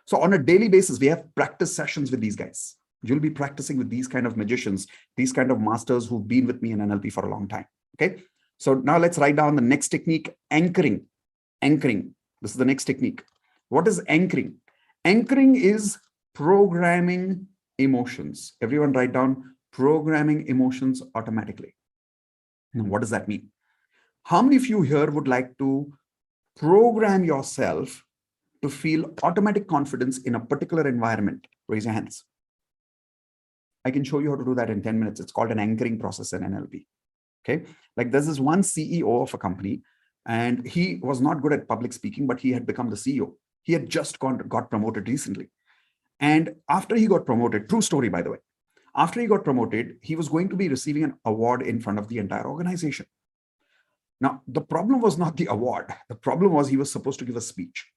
So on a daily basis, we have practice sessions with these guys. You'll be practicing with these kind of magicians, these kind of masters who've been with me in NLP for a long time. Okay. So now let's write down the next technique, anchoring. Anchoring. This is the next technique. What is anchoring? Anchoring is programming emotions. Everyone write down programming emotions automatically. Now, what does that mean? How many of you here would like to program yourself to feel automatic confidence in a particular environment? Raise your hands. I can show you how to do that in 10 minutes. It's called an anchoring process in NLP. Okay. Like there's this one CEO of a company, and he was not good at public speaking, but he had become the CEO. He had just got promoted recently. And after he got promoted, true story, by the way, after he got promoted, he was going to be receiving an award in front of the entire organization. Now, the problem was not the award. The problem was he was supposed to give a speech,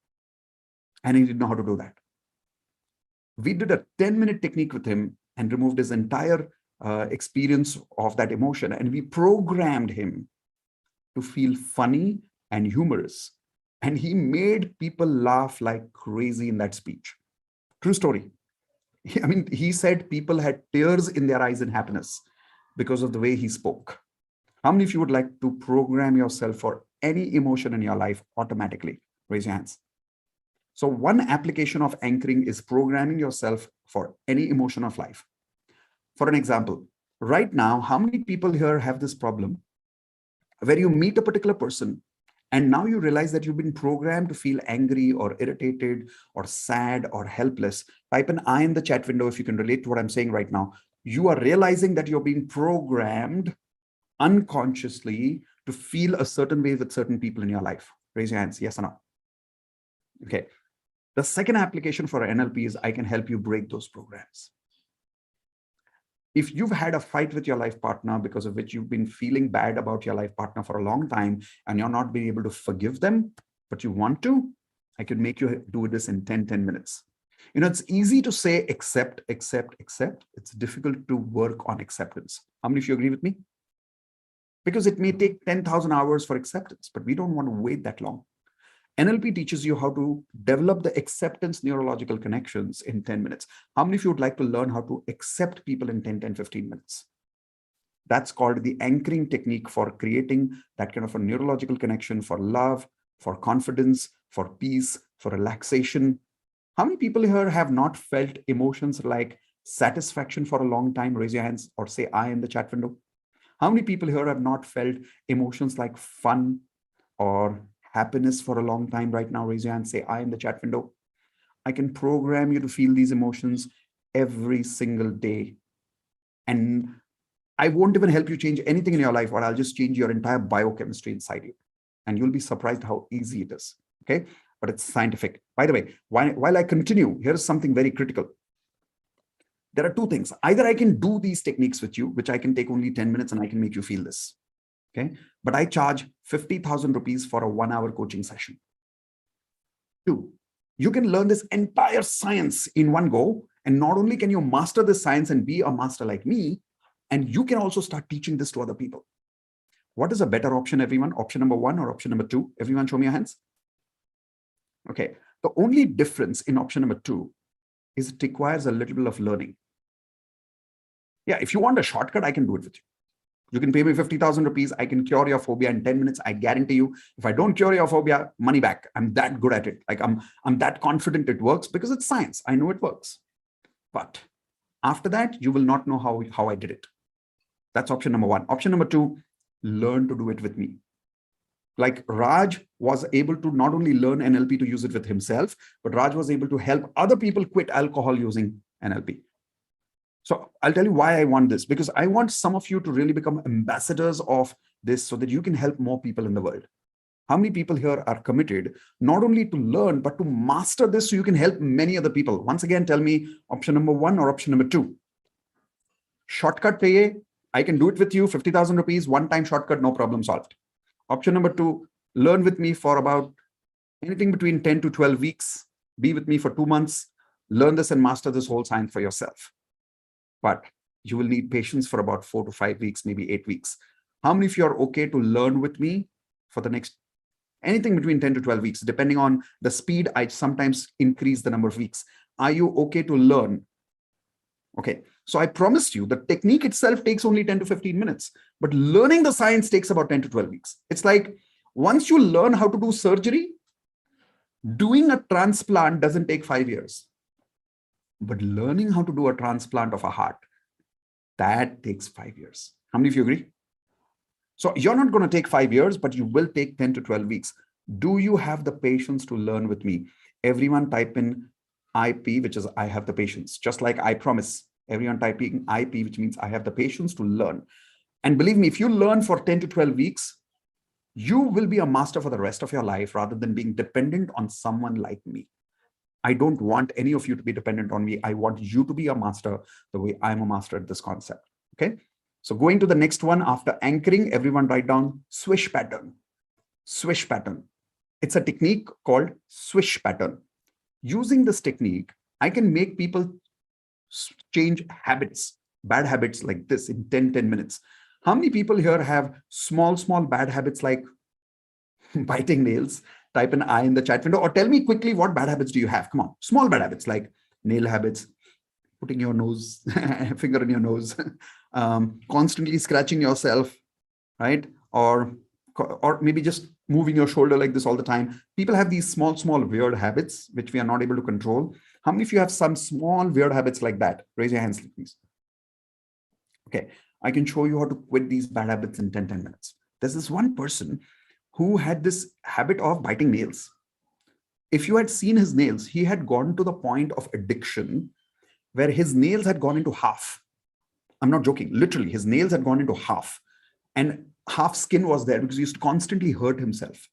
and he didn't know how to do that. We did a 10-minute technique with him and removed his entire experience of that emotion. And we programmed him to feel funny and humorous. And he made people laugh like crazy in that speech. True story. I mean, he said people had tears in their eyes in happiness because of the way he spoke. How many of you would like to program yourself for any emotion in your life automatically? Raise your hands. So one application of anchoring is programming yourself for any emotion of life. For an example, right now, how many people here have this problem where you meet a particular person and now you realize that you've been programmed to feel angry or irritated or sad or helpless? Type an I in the chat window if you can relate to what I'm saying right now. You are realizing that you're being programmed unconsciously to feel a certain way with certain people in your life. Raise your hands, yes or no? Okay. The second application for NLP is I can help you break those programs. If you've had a fight with your life partner because of which you've been feeling bad about your life partner for a long time and you're not being able to forgive them, but you want to, I could make you do this in 10 minutes. You know, it's easy to say accept, accept, accept. It's difficult to work on acceptance. How many of you agree with me? Because it may take 10,000 hours for acceptance, but we don't want to wait that long. NLP teaches you how to develop the acceptance neurological connections in 10 minutes. How many of you would like to learn how to accept people in 10, 15 minutes? That's called the anchoring technique for creating that kind of a neurological connection for love, for confidence, for peace, for relaxation. How many people here have not felt emotions like satisfaction for a long time? Raise your hands or say I in the chat window. How many people here have not felt emotions like fun or happiness for a long time right now? Raise your hand, say I in the chat window. I can program you to feel these emotions every single day. And I won't even help you change anything in your life, or I'll just change your entire biochemistry inside you. And you'll be surprised how easy it is. Okay, but it's scientific. By the way, while I continue, here's something very critical. There are two things. Either I can do these techniques with you, which I can take only 10 minutes and I can make you feel this. Okay, but I charge 50,000 rupees for a 1-hour coaching session. 2, you can learn this entire science in one go. And not only can you master this science and be a master like me, and you can also start teaching this to other people. What is a better option, everyone? Option number 1 or option number 2? Everyone show me your hands. Okay, the only difference in option number 2 is it requires a little bit of learning. Yeah, if you want a shortcut, I can do it with you. You can pay me 50,000 rupees. I can cure your phobia in 10 minutes. I guarantee you, if I don't cure your phobia, money back. I'm that good at it. Like I'm that confident it works because it's science. I know it works. But after that, you will not know how I did it. That's option number 1. Option number 2, learn to do it with me. Like Raj was able to not only learn NLP to use it with himself, but Raj was able to help other people quit alcohol using NLP. So I'll tell you why I want this, because I want some of you to really become ambassadors of this so that you can help more people in the world. How many people here are committed not only to learn, but to master this so you can help many other people? Once again, tell me option number 1 or option number 2. Shortcut चाहिए, I can do it with you, 50,000 rupees, one-time shortcut, no problem solved. Option number 2, learn with me for about anything between 10 to 12 weeks, be with me for 2 months, learn this and master this whole science for yourself. But you will need patience for about 4 to 5 weeks, maybe 8 weeks. How many of you are okay to learn with me for the next anything between 10 to 12 weeks, depending on the speed, I sometimes increase the number of weeks. Are you okay to learn? Okay, so I promised you the technique itself takes only 10 to 15 minutes, but learning the science takes about 10 to 12 weeks. It's like once you learn how to do surgery, doing a transplant doesn't take 5 years. But learning how to do a transplant of a heart, that takes 5 years. How many of you agree? So you're not going to take 5 years, but you will take 10 to 12 weeks. Do you have the patience to learn with me? Everyone type in IP, which is I have the patience. Just like I promise, everyone typing IP, which means I have the patience to learn. And believe me, if you learn for 10 to 12 weeks, you will be a master for the rest of your life rather than being dependent on someone like me. I don't want any of you to be dependent on me. I want you to be a master the way I'm a master at this concept. Okay. So going to the next one, after anchoring, everyone write down swish pattern. Swish pattern. It's a technique called swish pattern. Using this technique, I can make people change habits, bad habits like this in 10 minutes. How many people here have small bad habits like biting nails? Type an I in the chat window, or tell me quickly what bad habits do you have? Come on, small bad habits like nail habits, putting your nose, finger in your nose, constantly scratching yourself, right? Or maybe just moving your shoulder like this all the time. People have these small weird habits which we are not able to control. How many of you have some small weird habits like that? Raise your hands, please. Okay, I can show you how to quit these bad habits in 10 minutes. There's this one person who had this habit of biting nails. If you had seen his nails, he had gone to the point of addiction where his nails had gone into half. I'm not joking. Literally, his nails had gone into half, and half skin was there because he used to constantly hurt himself,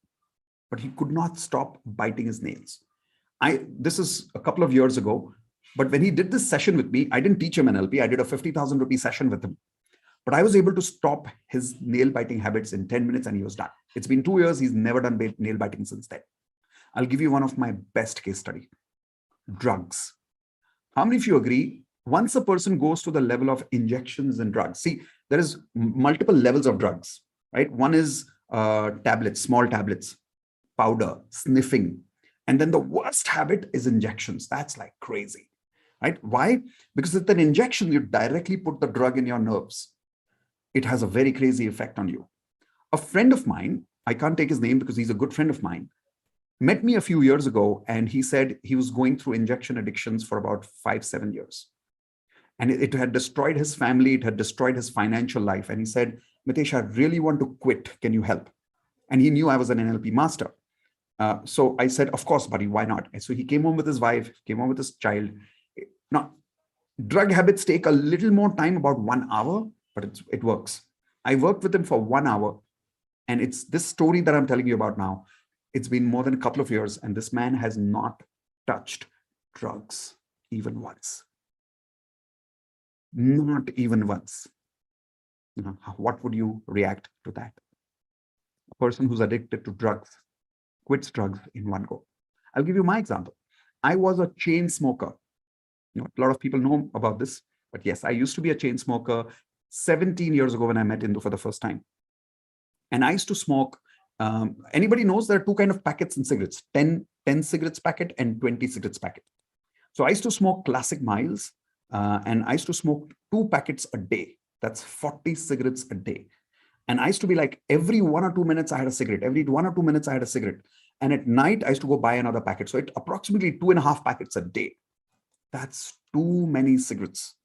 but he could not stop biting his nails. This is a couple of years ago, but when he did this session with me, I didn't teach him NLP. I did a 50,000 rupee session with him. But I was able to stop his nail biting habits in 10 minutes and he was done. It's been 2 years. He's never done nail biting since then. I'll give you one of my best case study. Drugs. How many of you agree? Once a person goes to the level of injections and drugs, see, there is multiple levels of drugs, right? One is tablets, small tablets, powder, sniffing. And then the worst habit is injections. That's like crazy, right? Why? Because with an injection, you directly put the drug in your nerves. It has a very crazy effect on you. A friend of mine, I can't take his name because he's a good friend of mine, met me a few years ago, and he said he was going through injection addictions for about 5-7 years. And it had destroyed his family. It had destroyed his financial life. And he said, Mitesh, I really want to quit. Can you help? And he knew I was an NLP master. So I said, of course, buddy, why not? And so he came home with his wife, came home with his child. Now, drug habits take a little more time, about 1 hour, but it works. I worked with him for 1 hour. And it's this story that I'm telling you about now. It's been more than a couple of years, and this man has not touched drugs even once. Not even once. What would you react to that? A person who's addicted to drugs quits drugs in one go. I'll give you my example. I was a chain smoker. A lot of people know about this, but yes, I used to be a chain smoker 17 years ago when I met Indu for the first time. And I used to smoke. Anybody knows there are two kinds of packets in cigarettes, 10 cigarettes packet and 20 cigarettes packet. So I used to smoke classic miles, and I used to smoke 2 packets a day. That's 40 cigarettes a day. And I used to be like, every 1 or 2 minutes I had a cigarette. Every 1 or 2 minutes I had a cigarette. And at night I used to go buy another packet. So it approximately 2.5 packets a day. That's too many cigarettes.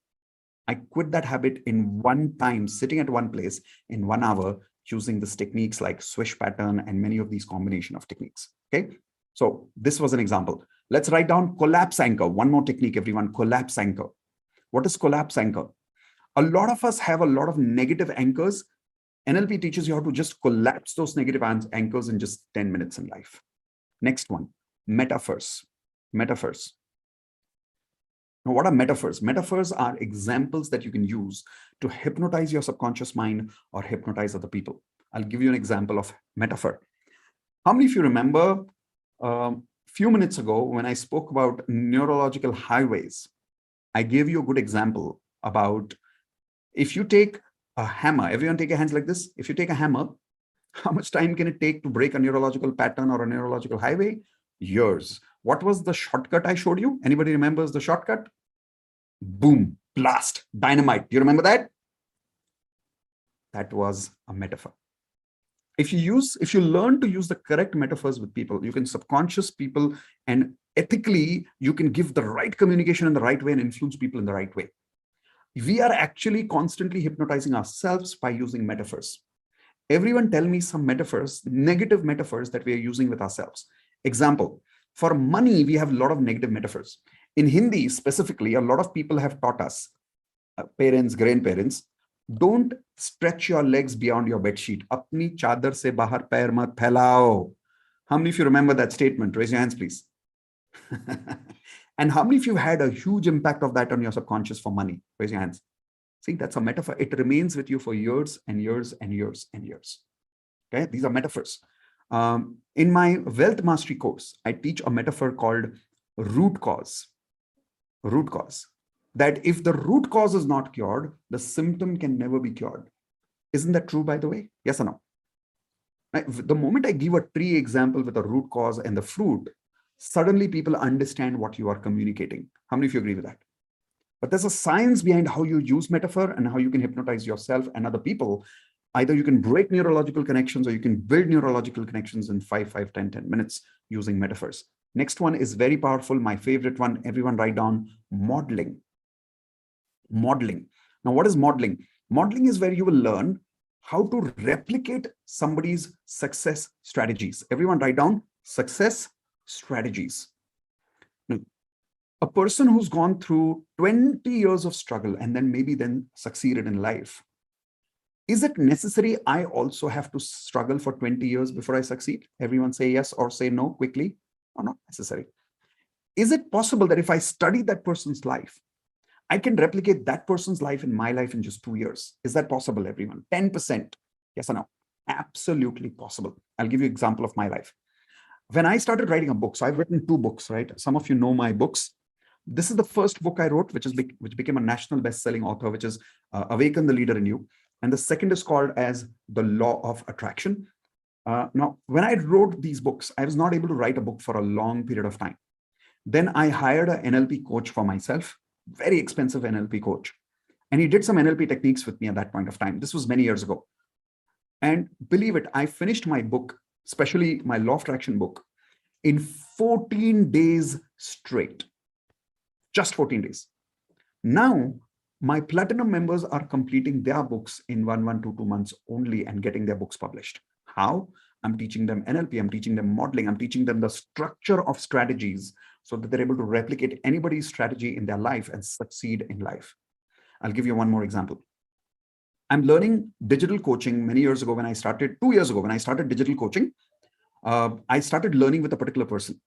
I quit that habit in one time, sitting at one place in 1 hour, using these techniques like swish pattern and many of these combination of techniques. Okay. So this was an example. Let's write down collapse anchor. One more technique, everyone. Collapse anchor. What is collapse anchor? A lot of us have a lot of negative anchors. NLP teaches you how to just collapse those negative anchors in just 10 minutes in life. Next one, metaphors. Metaphors. Now, what are metaphors? Metaphors are examples that you can use to hypnotize your subconscious mind or hypnotize other people. I'll give you an example of metaphor. How many of you remember a few minutes ago when I spoke about neurological highways? I gave you a good example about if you take a hammer, everyone take your hands like this. If you take a hammer, how much time can it take to break a neurological pattern or a neurological highway? Years. What was the shortcut I showed you? Anybody remembers the shortcut? Boom, blast, dynamite. Do you remember that? That was a metaphor. If you learn to use the correct metaphors with people, you can subconscious people, and ethically, you can give the right communication in the right way and influence people in the right way. We are actually constantly hypnotizing ourselves by using metaphors. Everyone tell me some metaphors, negative metaphors that we are using with ourselves. Example, for money, we have a lot of negative metaphors. In Hindi specifically, a lot of people have taught us, parents, grandparents, don't stretch your legs beyond your bed sheet. Apni chadar se bahar pair mat phailao. How many of you remember that statement? Raise your hands, please. And how many of you had a huge impact of that on your subconscious for money? Raise your hands. See, that's a metaphor. It remains with you for years and years and years and years. Okay, these are metaphors. In my wealth mastery course, I teach a metaphor called root cause. Root cause. That if the root cause is not cured, the symptom can never be cured. Isn't that true, by the way? Yes or no? The moment I give a tree example with a root cause and the fruit, suddenly people understand what you are communicating. How many of you agree with that? But there's a science behind how you use metaphor and how you can hypnotize yourself and other people. Either you can break neurological connections or you can build neurological connections in 5, 10 minutes using metaphors. Next one is very powerful. My favorite one, everyone write down, modeling. Modeling. Now, what is modeling? Modeling is where you will learn how to replicate somebody's success strategies. Everyone write down success strategies. Now, a person who's gone through 20 years of struggle and then succeeded in life, is it necessary I also have to struggle for 20 years before I succeed? Everyone say yes or say no quickly, or not necessary. Is it possible that if I study that person's life, I can replicate that person's life in my life in just 2 years? Is that possible, everyone? 10%. Yes or no? Absolutely possible. I'll give you an example of my life. When I started writing a book, so I've written 2 books, right? Some of you know my books. This is the first book I wrote, which became a national best-selling author, which is Awaken, the Leader in You. And the second is called as The Law of Attraction. Now, when I wrote these books, I was not able to write a book for a long period of time. Then I hired an NLP coach for myself, very expensive NLP coach. And he did some NLP techniques with me at that point of time. This was many years ago. And believe it, I finished my book, especially my Law of Attraction book, in 14 days straight. Just 14 days. Now, my platinum members are completing their books in 1 to 2 months only and getting their books published. How? I'm teaching them NLP, I'm teaching them modeling, I'm teaching them the structure of strategies so that they're able to replicate anybody's strategy in their life and succeed in life. I'll give you one more example. I'm learning digital coaching many years ago when I started, 2 years ago when I started digital coaching. I started learning with a particular person.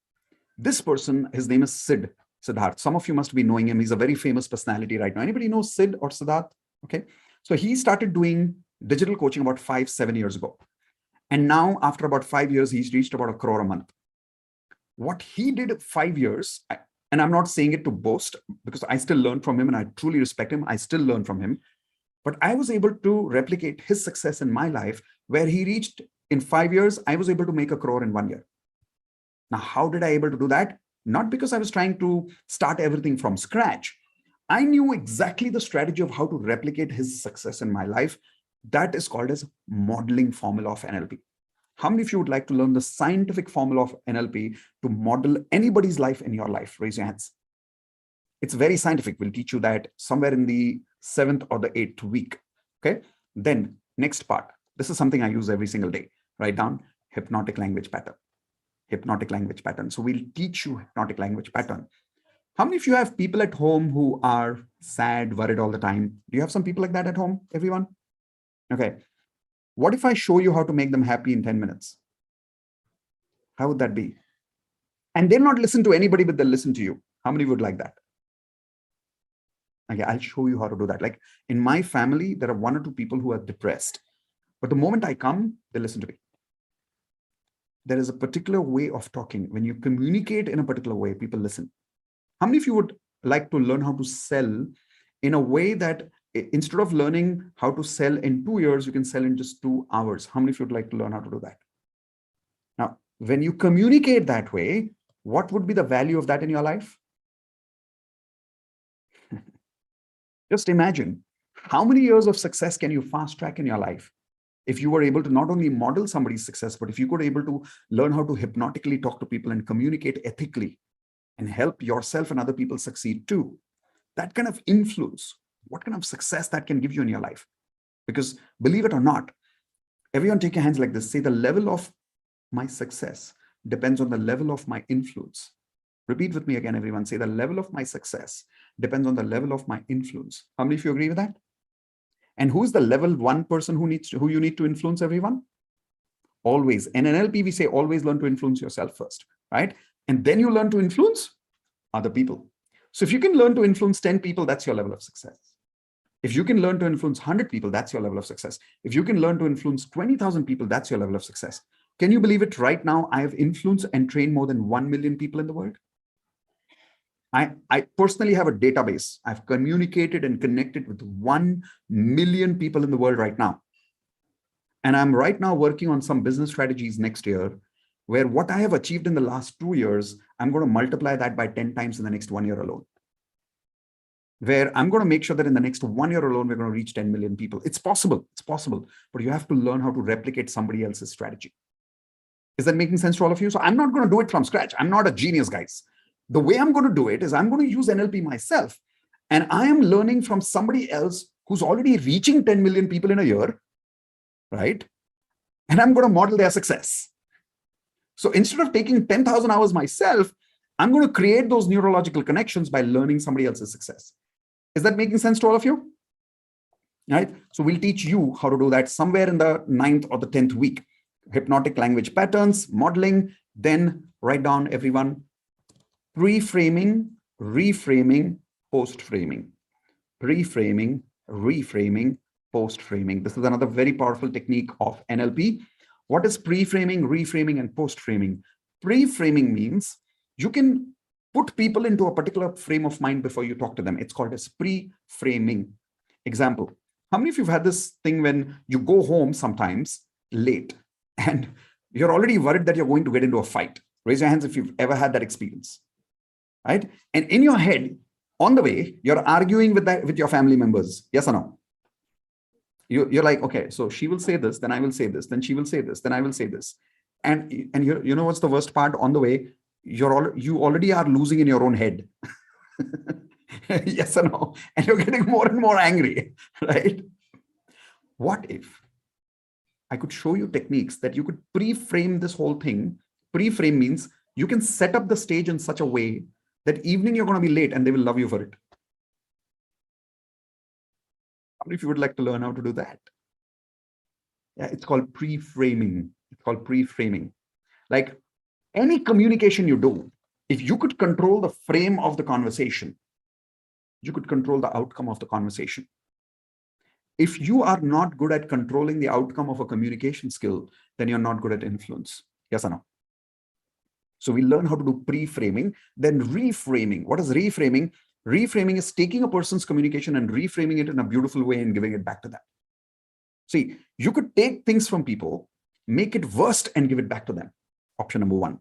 This person, his name is Siddharth. Some of you must be knowing him. He's a very famous personality right now. Anybody know Sid or Siddharth? Okay. So he started doing digital coaching about 5-7 years ago. And now after about 5 years, he's reached about 1 crore a month. What he did 5 years, and I'm not saying it to boast because I still learn from him and I truly respect him. I still learn from him. But I was able to replicate his success in my life where he reached in 5 years, I was able to make 1 crore in 1 year. Now, how did I able to do that? Not because I was trying to start everything from scratch. I knew exactly the strategy of how to replicate his success in my life. That is called as modeling formula of NLP. How many of you would like to learn the scientific formula of NLP to model anybody's life in your life? Raise your hands. It's very scientific. We'll teach you that somewhere in the 7th or the 8th week. Okay. Then next part. This is something I use every single day. Write down hypnotic language pattern. Hypnotic language pattern. So we'll teach you hypnotic language pattern. How many of you have people at home who are sad, worried all the time? Do you have some people like that at home, everyone? Okay. What if I show you how to make them happy in 10 minutes? How would that be? And they'll not listen to anybody, but they'll listen to you. How many would like that? Okay, I'll show you how to do that. Like in my family, there are 1 or 2 people who are depressed. But the moment I come, they listen to me. There is a particular way of talking. When you communicate in a particular way, people listen. How many of you would like to learn how to sell in a way that instead of learning how to sell in 2 years, you can sell in just 2 hours? How many of you would like to learn how to do that? Now, when you communicate that way, what would be the value of that in your life? Just imagine how many years of success can you fast track in your life if you were able to not only model somebody's success, but if you could able to learn how to hypnotically talk to people and communicate ethically and help yourself and other people succeed too. That kind of influence, what kind of success that can give you in your life? Because believe it or not, everyone take your hands like this. Say the level of my success depends on the level of my influence. Repeat with me again, everyone. Say the level of my success depends on the level of my influence. How many of you agree with that? And who's the level 1 person who you need to influence, everyone? Always. In NLP, we say always learn to influence yourself first, right? And then you learn to influence other people. So if you can learn to influence 10 people, that's your level of success. If you can learn to influence 100 people, that's your level of success. If you can learn to influence 20,000 people, that's your level of success. Can you believe it? Right now, I have influenced and trained more than 1 million people in the world. I personally have a database. I've communicated and connected with 1 million people in the world right now. And I'm right now working on some business strategies next year, where what I have achieved in the last 2 years, I'm going to multiply that by 10 times in the next 1 year alone. Where I'm going to make sure that in the next 1 year alone, we're going to reach 10 million people. It's possible, but you have to learn how to replicate somebody else's strategy. Is that making sense to all of you? So I'm not going to do it from scratch. I'm not a genius, guys. The way I'm going to do it is I'm going to use NLP myself. And I am learning from somebody else who's already reaching 10 million people in a year, right? And I'm going to model their success. So instead of taking 10,000 hours myself, I'm going to create those neurological connections by learning somebody else's success. Is that making sense to all of you? Right? So we'll teach you how to do that somewhere in the 9th or the 10th week. Hypnotic language patterns, modeling, then write down, everyone, pre-framing, reframing, post-framing. Pre-framing, reframing, post-framing. This is another very powerful technique of NLP. What is pre-framing, reframing, and post-framing? Pre-framing means you can put people into a particular frame of mind before you talk to them. It's called as pre-framing. Example, how many of you have had this thing when you go home sometimes late and you're already worried that you're going to get into a fight? Raise your hands if you've ever had that experience, right? And in your head, on the way, you're arguing with your family members. Yes or no? You're like, okay, so she will say this, then I will say this, then she will say this, then I will say this. And you know what's the worst part? On the way, you already are losing in your own head. Yes or no? And you're getting more and more angry, right? What if I could show you techniques that you could pre-frame this whole thing? Pre-frame means you can set up the stage in such a way that evening you're going to be late and they will love you for it. How many of you would like to learn how to do that? Yeah, it's called pre-framing. It's called pre-framing. Like any communication you do, if you could control the frame of the conversation, you could control the outcome of the conversation. If you are not good at controlling the outcome of a communication skill, then you're not good at influence. Yes or no? So we learn how to do pre-framing, then reframing. What is reframing? Reframing is taking a person's communication and reframing it in a beautiful way and giving it back to them. See, you could take things from people, make it worst and give it back to them. Option number 1.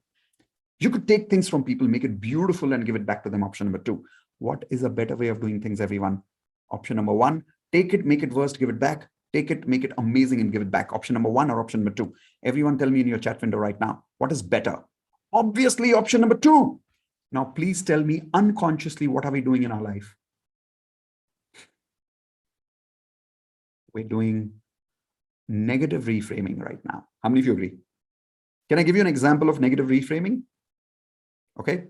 You could take things from people, make it beautiful and give it back to them. Option number 2. What is a better way of doing things, everyone? Option number 1, take it, make it worst, give it back. Take it, make it amazing and give it back. Option number 1 or option number 2? Everyone tell me in your chat window right now, what is better? Obviously, option number 2. Now, please tell me unconsciously, what are we doing in our life? We're doing negative reframing right now. How many of you agree? Can I give you an example of negative reframing? Okay.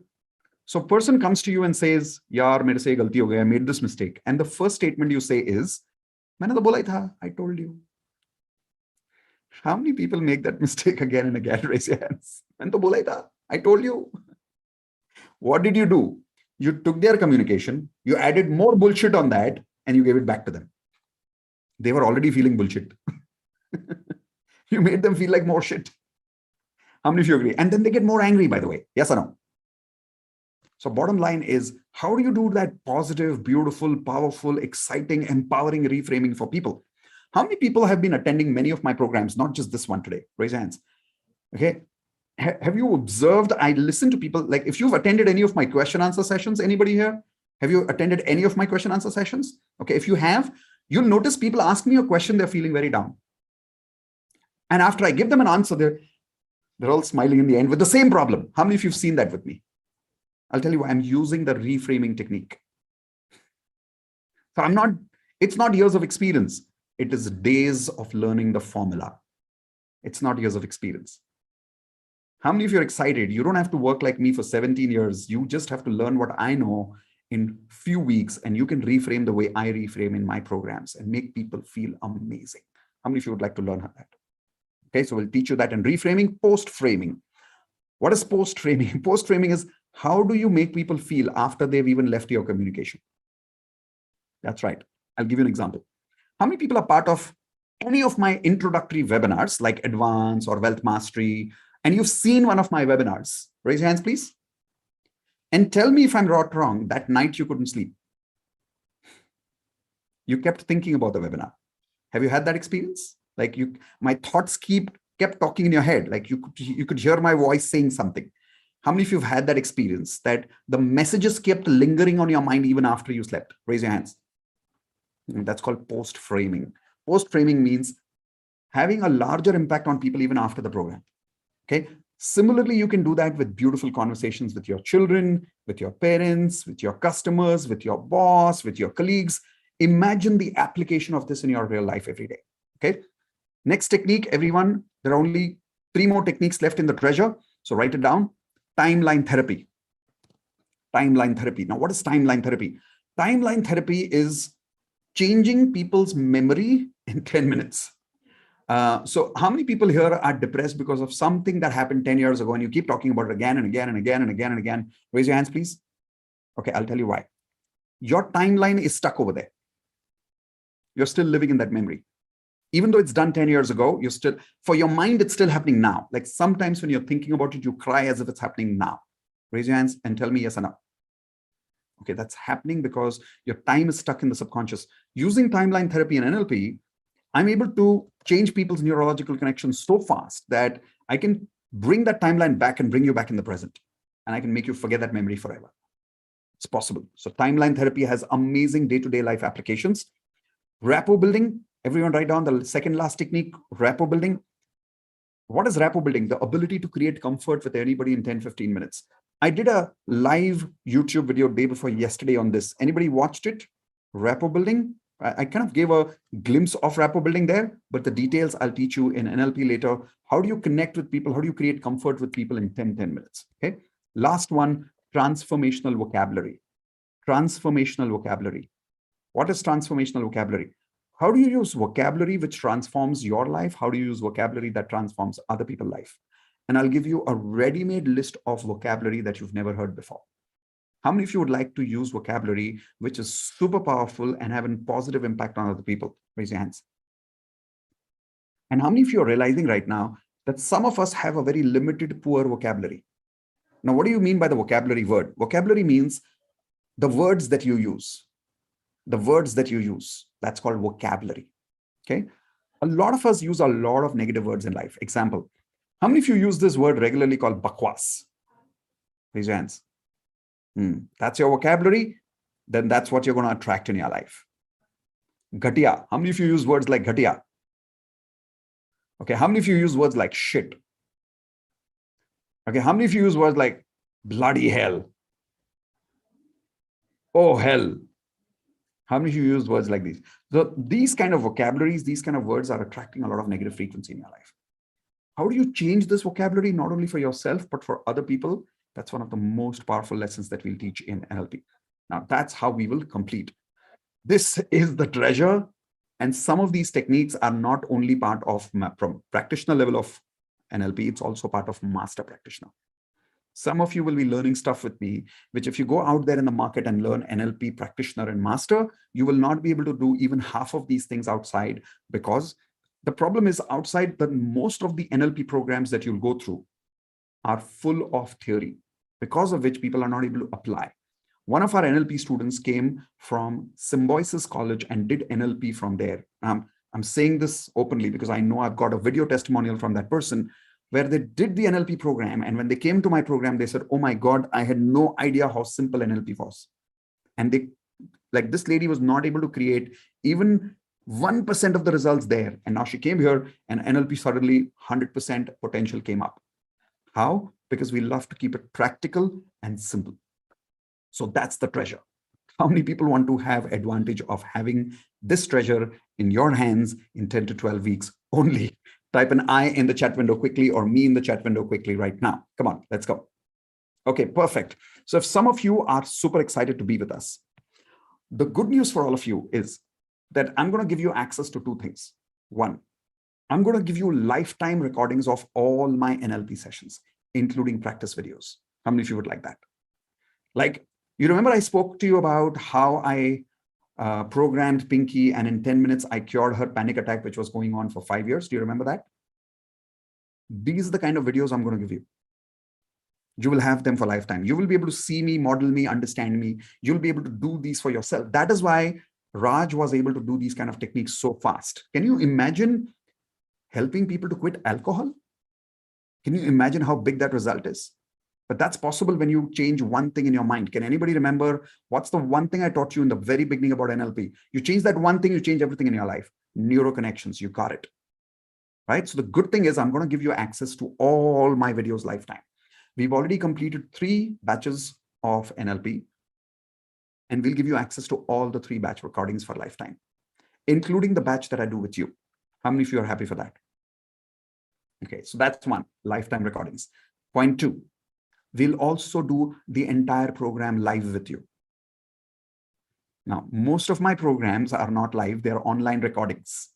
So a person comes to you and says, yaar, mere se galti ho gaya, I made this mistake. And the first statement you say is, maine to bola hi tha, I told you. How many people make that mistake again and again? Raise your hands. Maine to bola hi tha, I told you. What did you do? You took their communication, you added more bullshit on that, and you gave it back to them. They were already feeling bullshit. You made them feel like more shit. How many of you agree? And then they get more angry, by the way. Yes or no? So bottom line is, how do you do that positive, beautiful, powerful, exciting, empowering reframing for people? How many people have been attending many of my programs, not just this one today? Raise your hands. Okay. Have you observed? I listen to people, like if you've attended any of my question answer sessions, anybody here? Have you attended any of my question answer sessions? Okay. If you have, you'll notice people ask me a question, they're feeling very down. And after I give them an answer, they're all smiling in the end with the same problem. How many of you have seen that with me? I'll tell you why. I'm using the reframing technique. So it's not years of experience. It is days of learning the formula. It's not years of experience. How many of you are excited? You don't have to work like me for 17 years. You just have to learn what I know in few weeks, and you can reframe the way I reframe in my programs and make people feel amazing. How many of you would like to learn that? Okay, so we'll teach you that in reframing, post-framing. What is post-framing? Post-framing is how do you make people feel after they've even left your communication? That's right. I'll give you an example. How many people are part of any of my introductory webinars like Advance or Wealth Mastery, and you've seen one of my webinars? Raise your hands, please. And tell me if I'm right or wrong, that night you couldn't sleep. You kept thinking about the webinar. Have you had that experience? Like my thoughts kept talking in your head. Like you could hear my voice saying something. How many of you have had that experience that the messages kept lingering on your mind even after you slept? Raise your hands. That's called post-framing. Post-framing means having a larger impact on people even after the program. Okay. Similarly, you can do that with beautiful conversations with your children, with your parents, with your customers, with your boss, with your colleagues. Imagine the application of this in your real life every day. Okay. Next technique, everyone, there are only 3 more techniques left in the treasure. So write it down. Timeline therapy. Timeline therapy. Now, what is timeline therapy? Timeline therapy is changing people's memory in 10 minutes. So how many people here are depressed because of something that happened 10 years ago and you keep talking about it again and again and again and again and again? Raise your hands, please. Okay, I'll tell you why. Your timeline is stuck over there. You're still living in that memory. Even though it's done 10 years ago, you're still, for your mind, it's still happening now. Like sometimes when you're thinking about it, you cry as if it's happening now. Raise your hands and tell me yes or no. Okay, that's happening because your time is stuck in the subconscious. Using timeline therapy and NLP, I'm able to change people's neurological connections so fast that I can bring that timeline back and bring you back in the present. And I can make you forget that memory forever. It's possible. So timeline therapy has amazing day-to-day life applications. Rapport building, everyone write down the second last technique, rapport building. What is rapport building? The ability to create comfort with anybody in 10-15 minutes. I did a live YouTube video day before yesterday on this. Anybody watched it? Rapport building. I kind of gave a glimpse of rapport building there, but the details I'll teach you in NLP later. How do you connect with people? How do you create comfort with people in 10 minutes? Okay. Last one, transformational vocabulary. Transformational vocabulary. What is transformational vocabulary? How do you use vocabulary which transforms your life? How do you use vocabulary that transforms other people's life? And I'll give you a ready-made list of vocabulary that you've never heard before. How many of you would like to use vocabulary which is super powerful and have a positive impact on other people? Raise your hands. And how many of you are realizing right now that some of us have a very limited, poor vocabulary? Now, what do you mean by the vocabulary word? Vocabulary means the words that you use. The words that you use. That's called vocabulary. Okay. A lot of us use a lot of negative words in life. Example, how many of you use this word regularly called bakwas? Raise your hands. That's your vocabulary. Then that's what you're going to attract in your life. Ghatiya. How many of you use words like ghatiya? Okay. How many of you use words like shit? Okay. How many of you use words like bloody hell? Oh, hell. How many of you use words like these? So these kind of vocabularies, these kind of words are attracting a lot of negative frequency in your life. How do you change this vocabulary, not only for yourself, but for other people? That's one of the most powerful lessons that we'll teach in NLP. Now, that's how we will complete. This is the treasure. And some of these techniques are not only part of from practitioner level of NLP, it's also part of master practitioner. Some of you will be learning stuff with me, which if you go out there in the market and learn NLP practitioner and master, you will not be able to do even half of these things outside, because the problem is outside that most of the NLP programs that you'll go through are full of theory, because of which people are not able to apply. One of our NLP students came from Symbiosis College and did NLP from there. I'm saying this openly because I know I've got a video testimonial from that person where they did the NLP program. And when they came to my program, they said, oh my God, I had no idea how simple NLP was. And they, like, this lady was not able to create even 1% of the results there. And now she came here and NLP suddenly 100% potential came up. How? Because we love to keep it practical and simple. So that's the treasure. How many people want to have advantage of having this treasure in your hands in 10 to 12 weeks only? Type an I in the chat window quickly, or me in the chat window quickly right now. Come on, let's go. Okay, perfect. So if some of you are super excited to be with us, the good news for all of you is that I'm going to give you access to two things. One, I'm going to give you lifetime recordings of all my NLP sessions, including practice videos. How many of you would like that? Like, you remember I spoke to you about how I programmed Pinky, and in 10 minutes, I cured her panic attack, which was going on for 5 years. Do you remember that? These are the kind of videos I'm going to give you. You will have them for lifetime. You will be able to see me, model me, understand me. You'll be able to do these for yourself. That is why Raj was able to do these kind of techniques so fast. Can you imagine helping people to quit alcohol? Can you imagine how big that result is? But that's possible when you change one thing in your mind. Can anybody remember what's the one thing I taught you in the very beginning about NLP? You change that one thing, you change everything in your life. Neuro connections, you got it. Right? So the good thing is I'm going to give you access to all my videos lifetime. We've already completed 3 batches of NLP, and we'll give you access to all the 3 batch recordings for lifetime, including the batch that I do with you. How many of you are happy for that? Okay, so that's one, lifetime recordings. Point 2. We'll also do the entire program live with you. Now, most of my programs are not live, they're online recordings,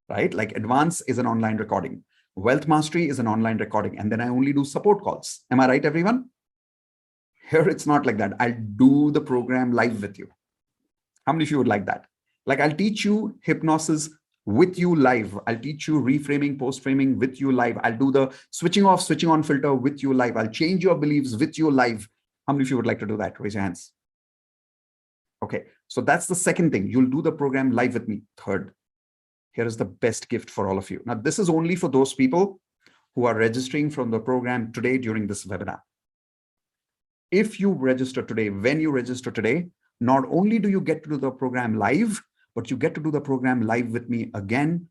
right? Like Advance is an online recording. Wealth Mastery is an online recording. And then I only do support calls. Am I right, everyone? Here, it's not like that. I'll do the program live with you. How many of you would like that? Like, I'll teach you hypnosis with you live. I'll teach you reframing, post-framing with you live. I'll do the switching off, switching on filter with you live. I'll change your beliefs with you live. How many of you would like to do that? Raise your hands. Okay, so that's the second thing. You'll do the program live with me. Third, here is the best gift for all of you. Now, this is only for those people who are registering from the program today during this webinar. If you register today, when you register today, not only do you get to do the program live, but you get to do the program live with me again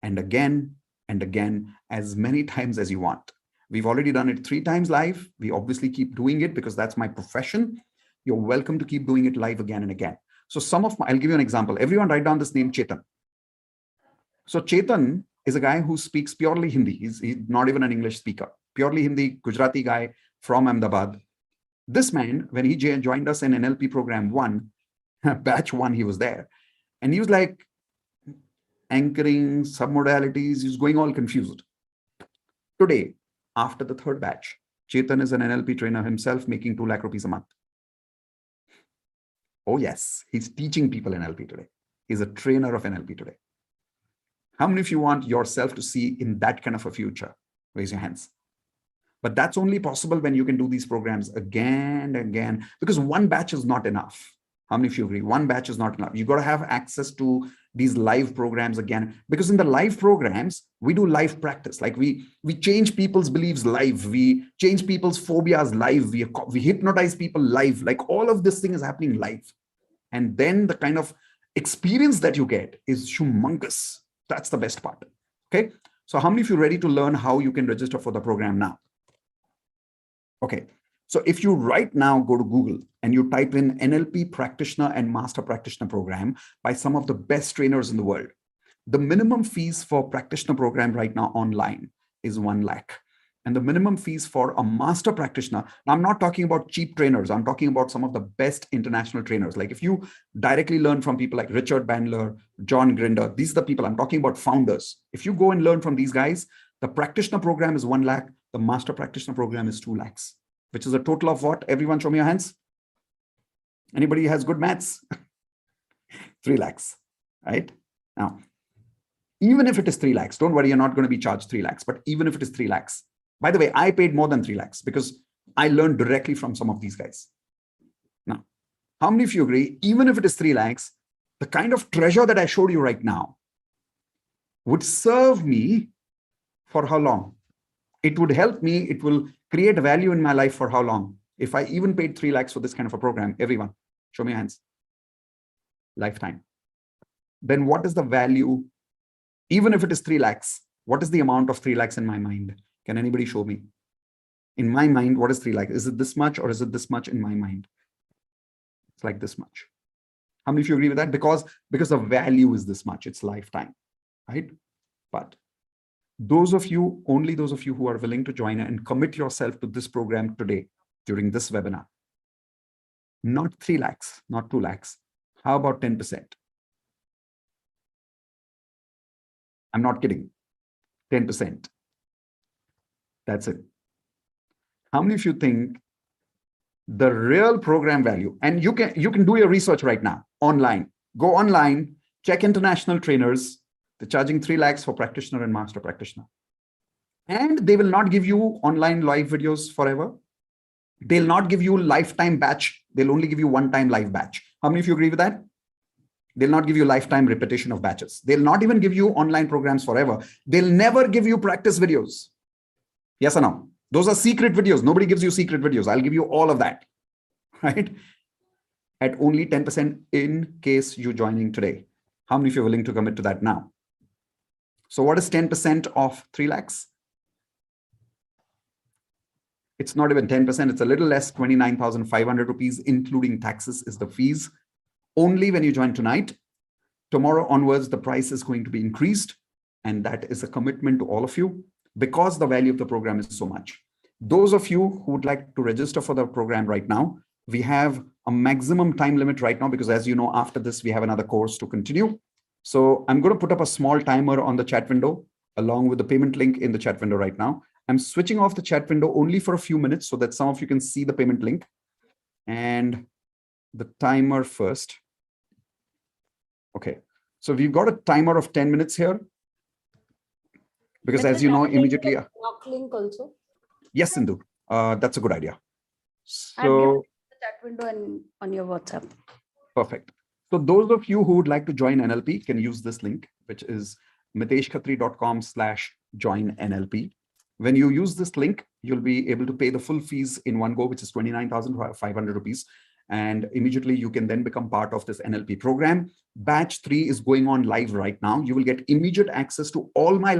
and again and again, as many times as you want. We've already done it 3 times live. We obviously keep doing it because that's my profession. You're welcome to keep doing it live again and again. So I'll give you an example. Everyone write down this name, Chetan. So Chetan is a guy who speaks purely Hindi. He's not even an English speaker. Purely Hindi, Gujarati guy from Ahmedabad. This man, when he joined us in NLP program 1, batch 1, he was there. And he was like anchoring, submodalities, he was going all confused. Today, after the 3rd batch, Chetan is an NLP trainer himself, making 2 lakh rupees a month. Oh yes, he's teaching people NLP today. He's a trainer of NLP today. How many of you want yourself to see in that kind of a future? Raise your hands. But that's only possible when you can do these programs again and again, because 1 batch is not enough. How many of you agree? 1 batch is not enough. You got to have access to these live programs again, because in the live programs, we do live practice. Like we change people's beliefs live. We change people's phobias live. We hypnotize people live. Like all of this thing is happening live. And then the kind of experience that you get is humongous. That's the best part. Okay. So how many of you are ready to learn how you can register for the program now? Okay. So if you right now go to Google and you type in NLP practitioner and master practitioner program by some of the best trainers in the world, the minimum fees for practitioner program right now online is 1 lakh. And the minimum fees for a master practitioner, now I'm not talking about cheap trainers. I'm talking about some of the best international trainers. Like if you directly learn from people like Richard Bandler, John Grinder, these are the people I'm talking about, founders. If you go and learn from these guys, the practitioner program is 1 lakh. The master practitioner program is 2 lakhs. which is a total of what? Everyone show me your hands. Anybody has good maths? 3 lakhs, right? Now, even if it is 3 lakhs, don't worry, you're not going to be charged 3 lakhs, but even if it is 3 lakhs, by the way, I paid more than 3 lakhs because I learned directly from some of these guys. Now, how many of you agree, even if it is 3 lakhs, the kind of treasure that I showed you right now would serve me for how long? It would help me, it will create value in my life for how long? If I even paid 3 lakhs for this kind of a program, everyone, show me your hands. Lifetime. Then what is the value? Even if it is 3 lakhs, what is the amount of 3 lakhs in my mind? Can anybody show me? In my mind, what is 3 lakhs? Is it this much or is it this much in my mind? It's like this much. How many of you agree with that? Because the value is this much, it's lifetime, right? But those of you, only those of you who are willing to join and commit yourself to this program today, during this webinar, not 3 lakhs, not 2 lakhs. How about 10%? I'm not kidding. 10%. That's it. How many of you think the real program value, and you can do your research right now online, go online, check international trainers, they're charging 3 lakhs for practitioner and master practitioner. And they will not give you online live videos forever. They'll not give you lifetime batch. They'll only give you one-time live batch. How many of you agree with that? They'll not give you lifetime repetition of batches. They'll not even give you online programs forever. They'll never give you practice videos. Yes or no? Those are secret videos. Nobody gives you secret videos. I'll give you all of that, right? At only 10% in case you're joining today. How many of you are willing to commit to that now? So what is 10% of 3 lakhs? It's not even 10%. It's a little less, 29,500 rupees, including taxes is the fees. Only when you join tonight. Tomorrow onwards, the price is going to be increased. And that is a commitment to all of you because the value of the program is so much. Those of you who would like to register for the program right now, we have a maximum time limit right now because as you know, after this, we have another course to continue. So I'm going to put up a small timer on the chat window along with the payment link in the chat window right now. I'm switching off the chat window only for a few minutes so that some of you can see the payment link. And the timer first. Okay, so we've got a timer of 10 minutes here. Because as you know, immediately. Block link also. Yes, Indu. That's a good idea. I've given So the chat window and on your WhatsApp. perfect. So those of you who would like to join NLP can use this link, which is miteshkhatri.com/join NLP. When you use this link, you'll be able to pay the full fees in one go, which is 29,500 rupees. And immediately you can then become part of this NLP program. Batch 3 is going on live right now. You will get immediate access to all my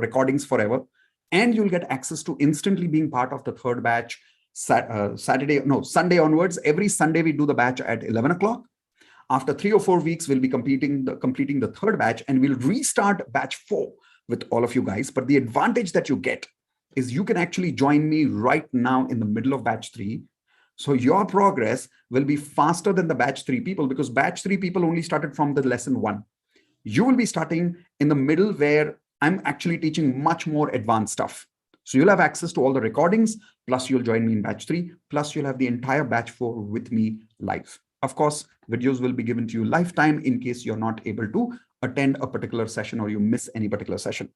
recordings forever. And you'll get access to instantly being part of the third batch Sunday onwards. Every Sunday we do the batch at 11 o'clock. After 3 or 4 weeks, we'll be completing the third batch and we'll restart batch 4 with all of you guys. But the advantage that you get is you can actually join me right now in the middle of batch 3. So your progress will be faster than the batch 3 people because batch 3 people only started from the lesson 1. You will be starting in the middle where I'm actually teaching much more advanced stuff. So you'll have access to all the recordings, plus you'll join me in batch 3, plus you'll have the entire batch 4 with me live. Of course, videos will be given to you lifetime in case you're not able to attend a particular session or you miss any particular session.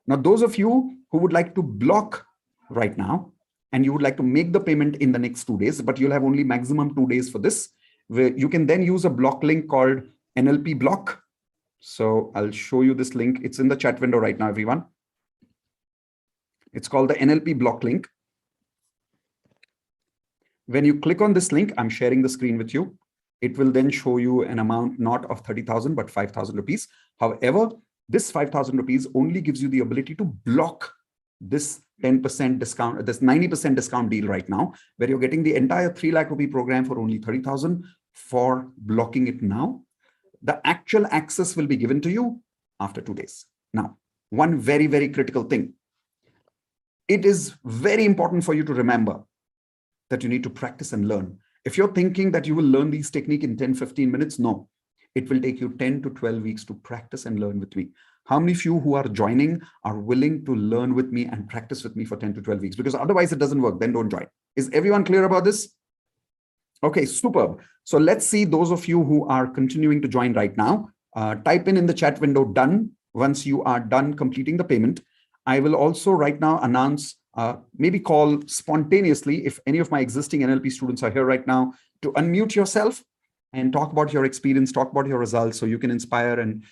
Now, those of you who would like to block right now, and you would like to make the payment in the next 2 days, but you'll have only maximum 2 days for this, where you can then use a block link called NLP block. So I'll show you this link. It's in the chat window right now, everyone. It's called the NLP block link. When you click on this link, I'm sharing the screen with you. It will then show you an amount not of 30,000, but 5,000 rupees. However, this 5,000 rupees only gives you the ability to block this 10% discount, this 90% discount deal right now, where you're getting the entire 3 lakh rupee program for only 30,000 for blocking it now. The actual access will be given to you after 2 days. Now, one very, very critical thing. It is very important for you to remember that you need to practice and learn. If you're thinking that you will learn these techniques in 10, 15 minutes, no. It will take you 10 to 12 weeks to practice and learn with me. How many of you who are joining are willing to learn with me and practice with me for 10 to 12 weeks? Because otherwise it doesn't work. Then don't join. Is everyone clear about this? Okay, superb. So let's see those of you who are continuing to join right now. Type in the chat window, done. Once you are done completing the payment, I will also right now announce, maybe call spontaneously if any of my existing NLP students are here right now, to unmute yourself and talk about your experience, talk about your results, so you can inspire and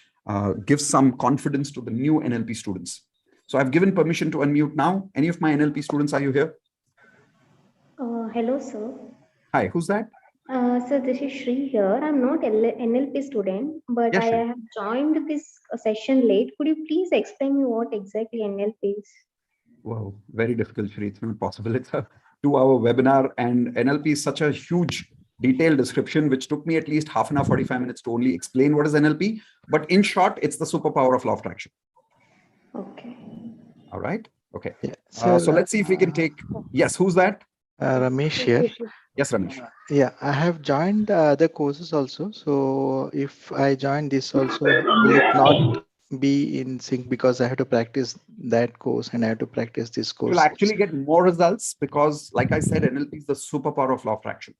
give some confidence to the new NLP students. So I've given permission to unmute now. Any of my NLP students, are you here? Hello, sir. Hi, who's that? So this is Shri here. I'm not NLP student, but Yes, I Shri. have joined this session late. Could you please explain me what exactly NLP is? Wow, very difficult, Shri. It's not possible. It's a 2-hour webinar, and NLP is such a huge detailed description, which took me at least half an hour, 45 minutes to only explain what is NLP. But in short, it's the superpower of law of attraction. Okay. All right. Okay. Yeah. So let's see if we can take. Yes, who's that? Ramesh here. Yes, Ramesh. Yeah, I have joined the courses also. So if I join this also, will it not be in sync, because I have to practice that course and I have to practice this course? You'll actually get more results because, like I said, NLP is the superpower of law of attraction.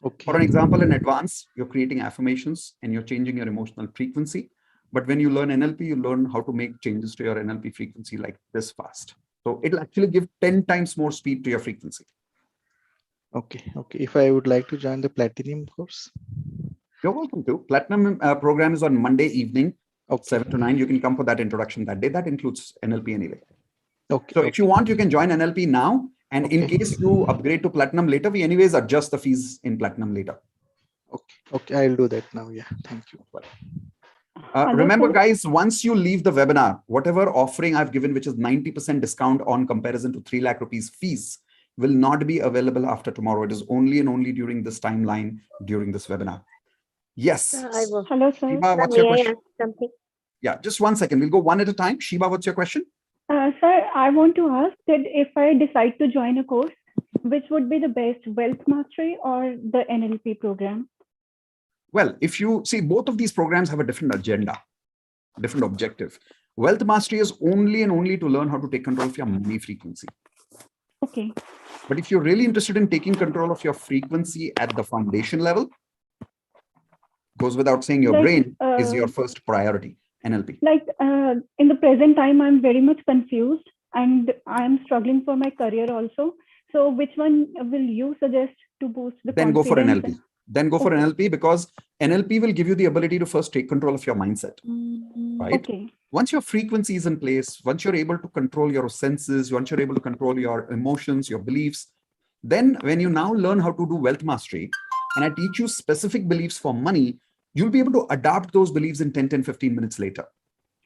Okay. For an example, in advance, you're creating affirmations and you're changing your emotional frequency. But when you learn NLP, you learn how to make changes to your NLP frequency like this fast. So it'll actually give 10 times more speed to your frequency. Okay. Okay. If I would like to join the Platinum course, you're welcome to. Platinum program is on Monday evening, okay, 7 to 9. You can come for that introduction that day. That includes NLP anyway. Okay. So if you want, you can join NLP now. And Okay. in case you upgrade to Platinum later, we anyways adjust the fees in Platinum later. Okay. Okay. I'll do that now. Yeah. Thank you. Remember, guys, once you leave the webinar, whatever offering I've given, which is 90% discount on comparison to 3 lakh rupees fees, will not be available after tomorrow. It is only and only during this timeline, during this webinar. Yes. Hello, sir. Shiba, what's your question? Something? Yeah, just one second. We'll go one at a time. Shiba, what's your question? Sir, I want to ask that if I decide to join a course, which would be the best, Wealth Mastery or the NLP program? Well, if you see, both of these programs have a different agenda, different objective. Wealth Mastery is only and only to learn how to take control of your money frequency. Okay. But if you're really interested in taking control of your frequency at the foundation level, goes without saying, your brain is your first priority, NLP. Like in the present time, I'm very much confused and I'm struggling for my career also. So which one will you suggest to boost the Then go for confidence? NLP. Then go for NLP, because NLP will give you the ability to first take control of your mindset, right? Okay. Once your frequency is in place, once you're able to control your senses, once you're able to control your emotions, your beliefs, then when you now learn how to do wealth mastery, and I teach you specific beliefs for money, you'll be able to adapt those beliefs in 10, 15 minutes later.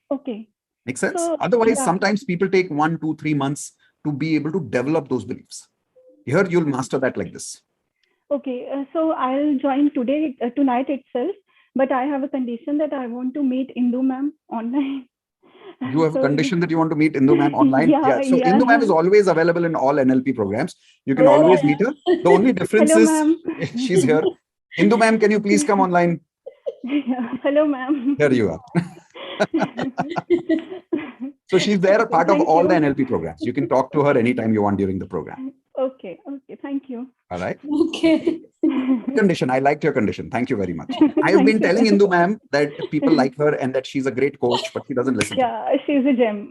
Okay. Make sense? So, Otherwise, yeah. sometimes people take 1, 2, 3 months to be able to develop those beliefs. Here, you'll master that like this. Okay. So I'll join tonight itself, but I have a condition that I want to meet Indu ma'am online. You have a condition that you want to meet Indu ma'am online? Yeah, So yeah. Indu ma'am is always available in all NLP programs. You can always meet her. The only difference Hello, is ma'am. she's here. Indu ma'am, can you please come online? Yeah. Hello, ma'am. Here you are. So she's there, a part of Thank all you. the NLP programs. You can talk to her anytime you want during the program. Okay. Okay. Thank you. All right. Okay. Condition. I liked your condition. Thank you very much. I have been Thank you. telling Indu ma'am that people like her and that she's a great coach, but she doesn't listen. Yeah, she's a gem.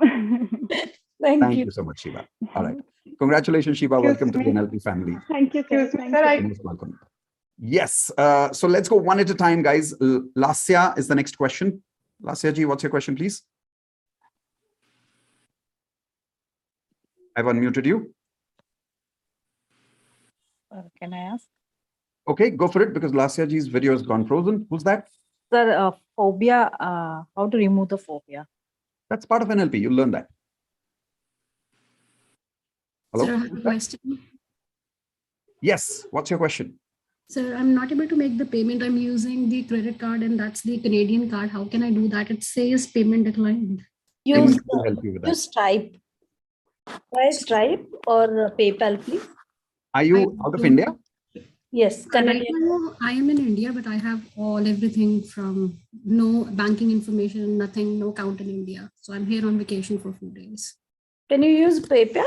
Thank you so much, Shiva. All right. Congratulations, Shiva. Welcome to the NLP family. Thank you, sir. Thank you. You're most welcome. Yes. So let's go one at a time, guys. Lasya is the next question. Lasya ji, what's your question, please? I've unmuted you. Can I ask? Okay, go for it, because Lasya ji's video has gone frozen. Who's that? Sir, phobia, how to remove the phobia? That's part of NLP. You'll learn that. Hello? Sir, I have a question. Yes. What's your question? Sir, I'm not able to make the payment. I'm using the credit card and that's the Canadian card. How can I do that? It says payment declined. Use We'll help you with that. Stripe. Try Stripe or PayPal, please. Are you out of India? Yes, Right Canadian. now, I am in India, but I have everything from no banking information, nothing, no account in India. So I'm here on vacation for a few days. Can you use PayPal?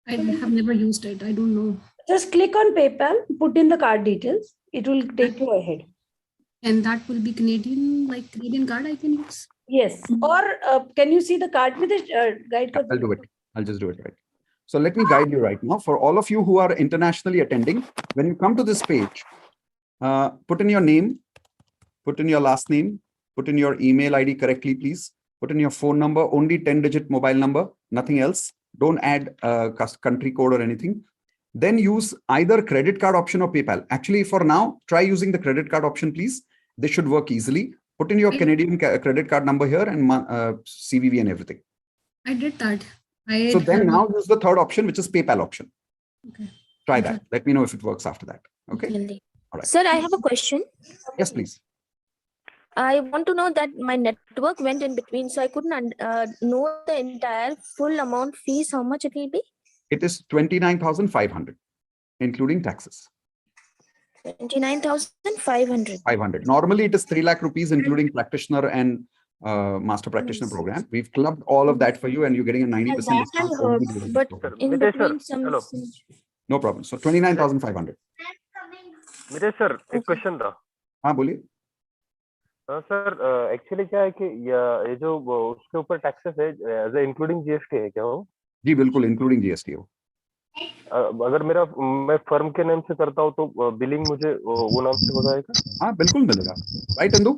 I have never used it. I don't know. Just click on PayPal, put in the card details. It will take you ahead. And that will be Canadian, like Canadian card I can use? Yes. Or can you see the card with the guide? Yeah, I'll do it. I'll just do it right. So let me guide you right now. For all of you who are internationally attending, when you come to this page, put in your name, put in your last name, put in your email ID correctly, please. Put in your phone number, only 10-digit mobile number, nothing else. Don't add country code or anything. Then use either credit card option or PayPal. Actually, for now, try using the credit card option, please. This should work easily. Put in your Canadian credit card number here and CVV and everything. I did that. So then now use the third option, which is PayPal option. Okay. Try that. Let me know if it works after that. Okay. All right. Sir, I have a question. Yes, please. I want to know that my network went in between, so I couldn't know the entire full amount fees, how much it will be? It is 29,500, including taxes. 29,500. 500. Normally, it is 3 lakh rupees, including practitioner and master practitioner program. We've clubbed all of that for you, and you're getting a 90% discount. I heard, but in between some. No problem. So 29,500. Mitesh sir, एक question था. हाँ बोलिए. Sir actually क्या है कि ये जो उसके ऊपर टैक्सेस है इंक्लूडिंग जीएसटी है क्या वो? जी बिल्कुल इंक्लूडिंग जीएसटी हो. अगर मैं फर्म के नाम से करता हूँ तो बिलिंग मुझे वो नाम से हो जाएगा? हाँ बिल्कुल मिलेगा. राइट इंदु?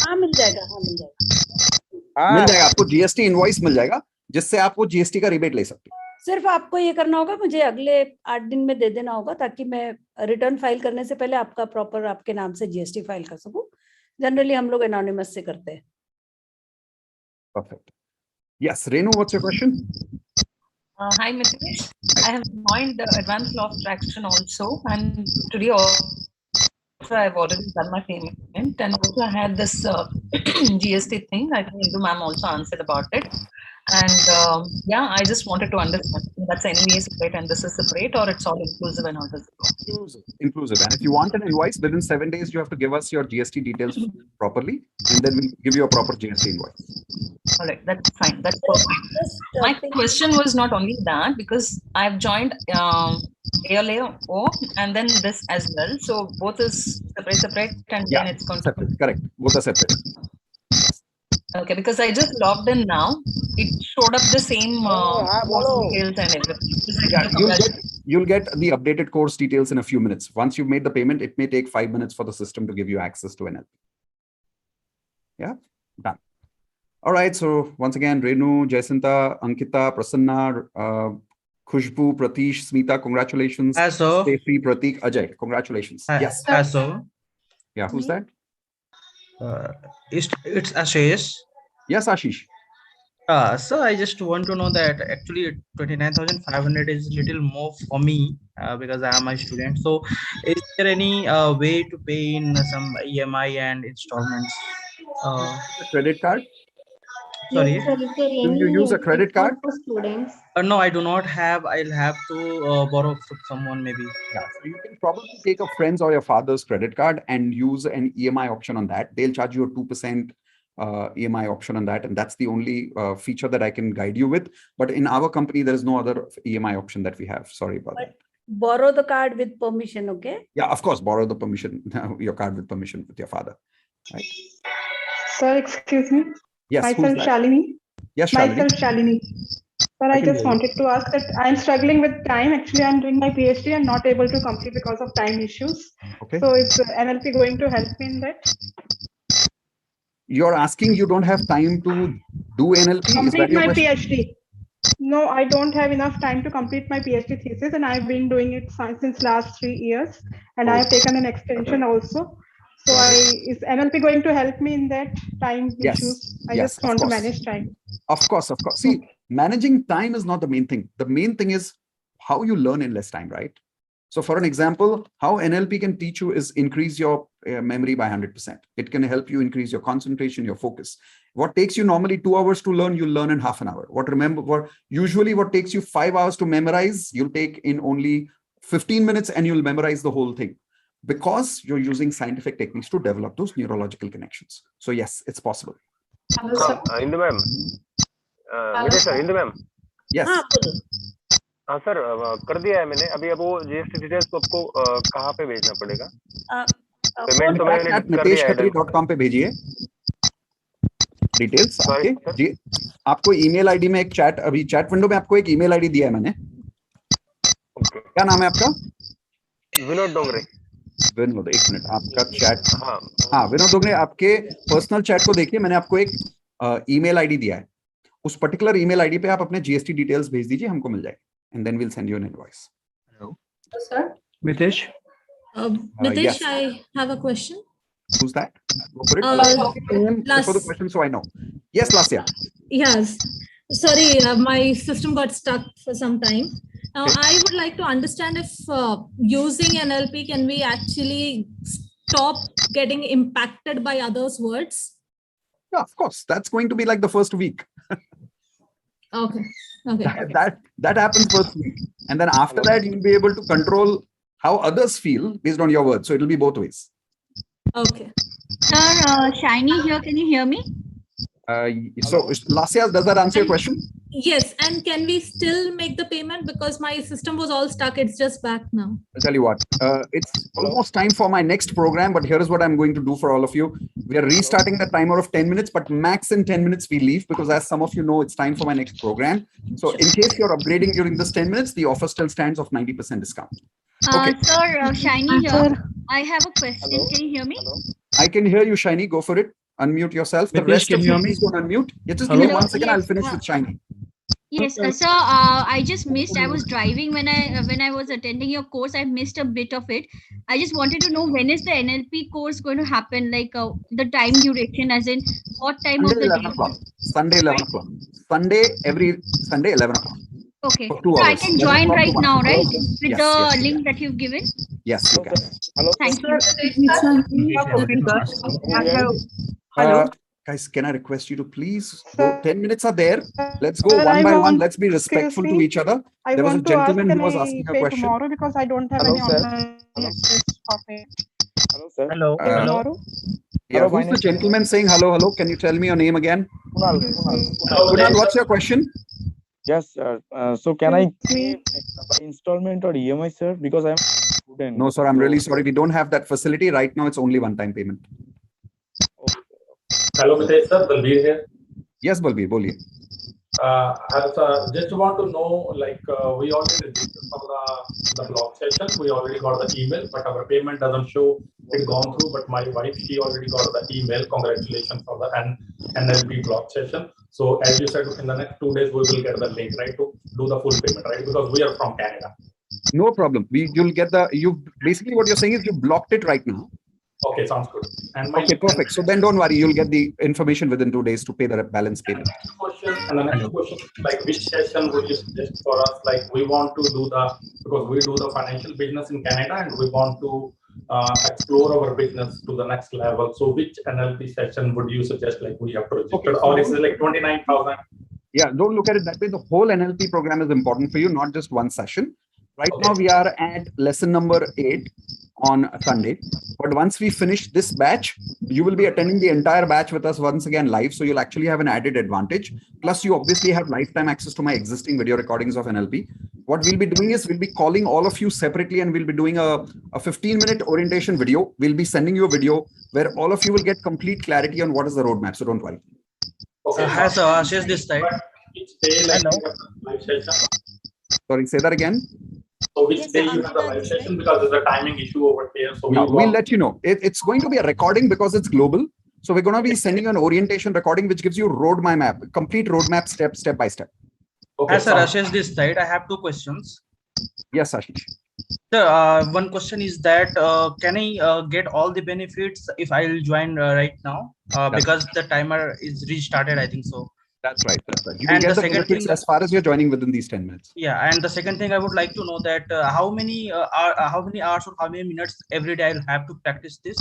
हाँ मिल जाएगा. हाँ मिल जाएगा. मिल जाएगा आपको जीएसटी इनवॉइस मिल जाएगा जिससे आप वो जीएसटी का रिबेट ले सकते हैं. सिर्फ आपको ये करना होगा, मुझे अगले 8 दिन में दे देना होगा ताकि मैं रिटर्न फाइल करने से पहले आपका प्रॉपर आपके नाम से जीएसटी फाइल कर सकूं. जनरली हम लोग एनोनिमस से करते हैं. Perfect. Yes, Renu, what's your question? Hi, Mitesh. I have joined the advanced law of attraction also, and today also I've already done my payment, and also I had this GST thing. I think Indu ma'am also answered about it. And yeah, I just wanted to understand that's anyway separate and this is separate, or it's all inclusive and all this. Inclusive. And if you want an invoice within 7 days, you have to give us your GST details properly, and then we give you a proper GST invoice. All right, that's fine. That's perfect. My question was not only that, because I've joined ALAO and then this as well. So both is separate, and then it's going to separate. Correct. Both are separate. Okay, because I just logged in now. It showed up the same course details and everything. Yeah, you'll get the updated course details in a few minutes. Once you've made the payment, it may take 5 minutes for the system to give you access to NLP. Yeah, done. All right. So once again, Renu, Jacinta, Ankita, Prasanna, Khushbu, Pratish, Smita, congratulations. Steffi, Pratik, Ajay, congratulations. Yes. Yeah, who's that? It's Ashish. Yes, Ashish. So I just want to know that actually 29,500 is little more for me because I am a student. So is there any way to pay in some EMI and installments? Credit card? Sorry? Yes, sir, is there Do you use a credit card? for students? No, I do not have. I'll have to borrow from someone maybe. Yeah, so you can probably take a friend's or your father's credit card and use an EMI option on that. They'll charge you a 2% EMI option on that, and that's the only feature that I can guide you with. But in our company, there is no other EMI option that we have. Sorry about that. Borrow the card with permission, okay? Yeah, of course, borrow the permission, your card with permission with your father. Right? Sir, excuse me. Yes, myself Shalini. Yes, Shalini. Myself Shalini. Sir, I just wanted to ask that I'm struggling with time. Actually, I'm doing my PhD and not able to complete because of time issues. Okay. So is NLP going to help me in that? You're asking you don't have time to do NLP? Complete my PhD. No, I don't have enough time to complete my PhD thesis, and I've been doing it since last 3 years, and I have taken an extension also. So is NLP going to help me in that time issues? I just want to manage time. Of course. See, managing time is not the main thing. The main thing is how you learn in less time, right? So for an example, how NLP can teach you is increase your memory by 100%. It can help you increase your concentration, your focus. What takes you normally 2 hours to learn, you'll learn in half an hour. Usually what takes you 5 hours to memorize, you'll take in only 15 minutes and you'll memorize the whole thing, because you're using scientific techniques to develop those neurological connections. So yes, it's possible. Indu ma'am, Mitesh sir, Indu ma'am. Yes. हाँ sir, कर दिया है मैंने अभी। अब वो GST details को आपको कहाँ पे भेजना पड़ेगा? पेमेंट तो मैंने कर दिया है। MiteshKhatri.com पे भेजिए डिटेल्स आपके जी। आपको ईमेल आईडी में एक चैट, अभी चैट विंडो में आपको एक ईमेल आईडी दिया है मैंने। क्या नाम है आपका? विनोद डोंगरे। विनोद, एक मिनट, आपका चैट, हाँ विनोद डोंगरे, आपके पर्सनल चैट को देखिए, मैंने आपको एक ईमेल आईडी दिया है। उस पर्टिकुलर ईमेल आईडी पे आप अपने जीएसटी डिटेल्स भेज दीजिए, हमको मिल जाएगी, and then we'll send you an invoice. Hello. Sir. Mitesh. Mitesh, yes. I have a question. Who's that? Go for it. Before the question, so I know. Yes, Lasya. Yes. Sorry, my system got stuck for some time. Now, I would like to understand if using NLP, can we actually stop getting impacted by others' words? Yeah, of course. That's going to be like the first week. Okay. Okay. That happens first week, and then after that you'll be able to control how others feel based on your words. So it'll be both ways. Okay. Sir, Shiny here. Can you hear me? So Lasya, does that answer your question? Yes. And can we still make the payment, because my system was all stuck? It's just back now. I'll tell you what, it's almost time for my next program, but here is what I'm going to do for all of you. We are restarting the timer of 10 minutes, but max in 10 minutes we leave, because as some of you know, it's time for my next program. So in case you're upgrading during this 10 minutes, the offer still stands of 90% discount. Okay. Sir, Shiny here. I have a question. Hello? Can you hear me? Hello? I can hear you, Shiny. Go for it. Unmute yourself. The rest of you, please don't unmute. Yeah, just give me 1 second. I'll finish with Shiny. Yes, sir. I just missed. I was driving when I was attending your course. I missed a bit of it. I just wanted to know, when is the NLP course going to happen? Like the time duration, as in what time Sunday, of the 11 day? o'clock. Sunday 11 o'clock. Sunday, every Sunday 11 o'clock. Okay. For 2 So I hours. can join right now, right? With Yes, the yes, link that you've given. Yes, you can. Hello. Thank you. Guys, can I request you to please go? 10 minutes are there. Let's go one by one. Let's be respectful to each other. There was a gentleman who was asking a question. Tomorrow, because I don't have any online access for me. Hello, sir. Hello. Tomorrow. Yeah, Hello, who's the gentleman saying hello, hello? Can you tell me your name again? Kunal, what's your question? Yes, sir. So can I pay by installment or EMI, sir? Because I'm a student. No, sir, I'm really sorry. We don't have that facility. Right now, it's only one-time payment. Hello, Mitesh sir, Balbir here. Yes, Balbir, boliye. Just want to know, like, we already registered for the blog session. We already got the email, but our payment doesn't show it gone through. But my wife, she already got the email. Congratulations for the NLP blog session. So as you said, in the next 2 days, we will get the link, right, to do the full payment, right? Because we are from Canada. No problem. You'll get basically what you're saying is you blocked it right now. Okay, sounds good. And okay, perfect. So then don't worry, you'll get the information within 2 days to pay the balance payment. And the next question, like, which session would you suggest for us? Like, we want to do because we do the financial business in Canada, and we want to explore our business to the next level. So which NLP session would you suggest, like, we have to register? Okay, or is it like 29,000? Yeah, don't look at it that way. The whole NLP program is important for you, not just one session. Right now we are at lesson number 8 on Sunday, but once we finish this batch, you will be attending the entire batch with us once again live, so you'll actually have an added advantage. Plus you obviously have lifetime access to my existing video recordings of NLP. What we'll be doing is we'll be calling all of you separately, and we'll be doing a 15-minute orientation video. We'll be sending you a video where all of you will get complete clarity on what is the roadmap, so don't worry. Okay, has Ashish this side? Sorry, say that again. So which day you have the live session, because there's a timing issue over here. So we'll let you know. It's going to be a recording because it's global. So we're going to be sending you an orientation recording, which gives you roadmap, complete roadmap step by step. Okay, as Ashish this side, I have 2 questions. Yes, Ashish. Sir, one question is that can I get all the benefits if I'll join right now? Because the timer is restarted, I think so. That's right. That's right. You can get the benefits as far as you're joining within these 10 minutes. Yeah, and the second thing I would like to know that how many hours or how many minutes every day I'll have to practice this?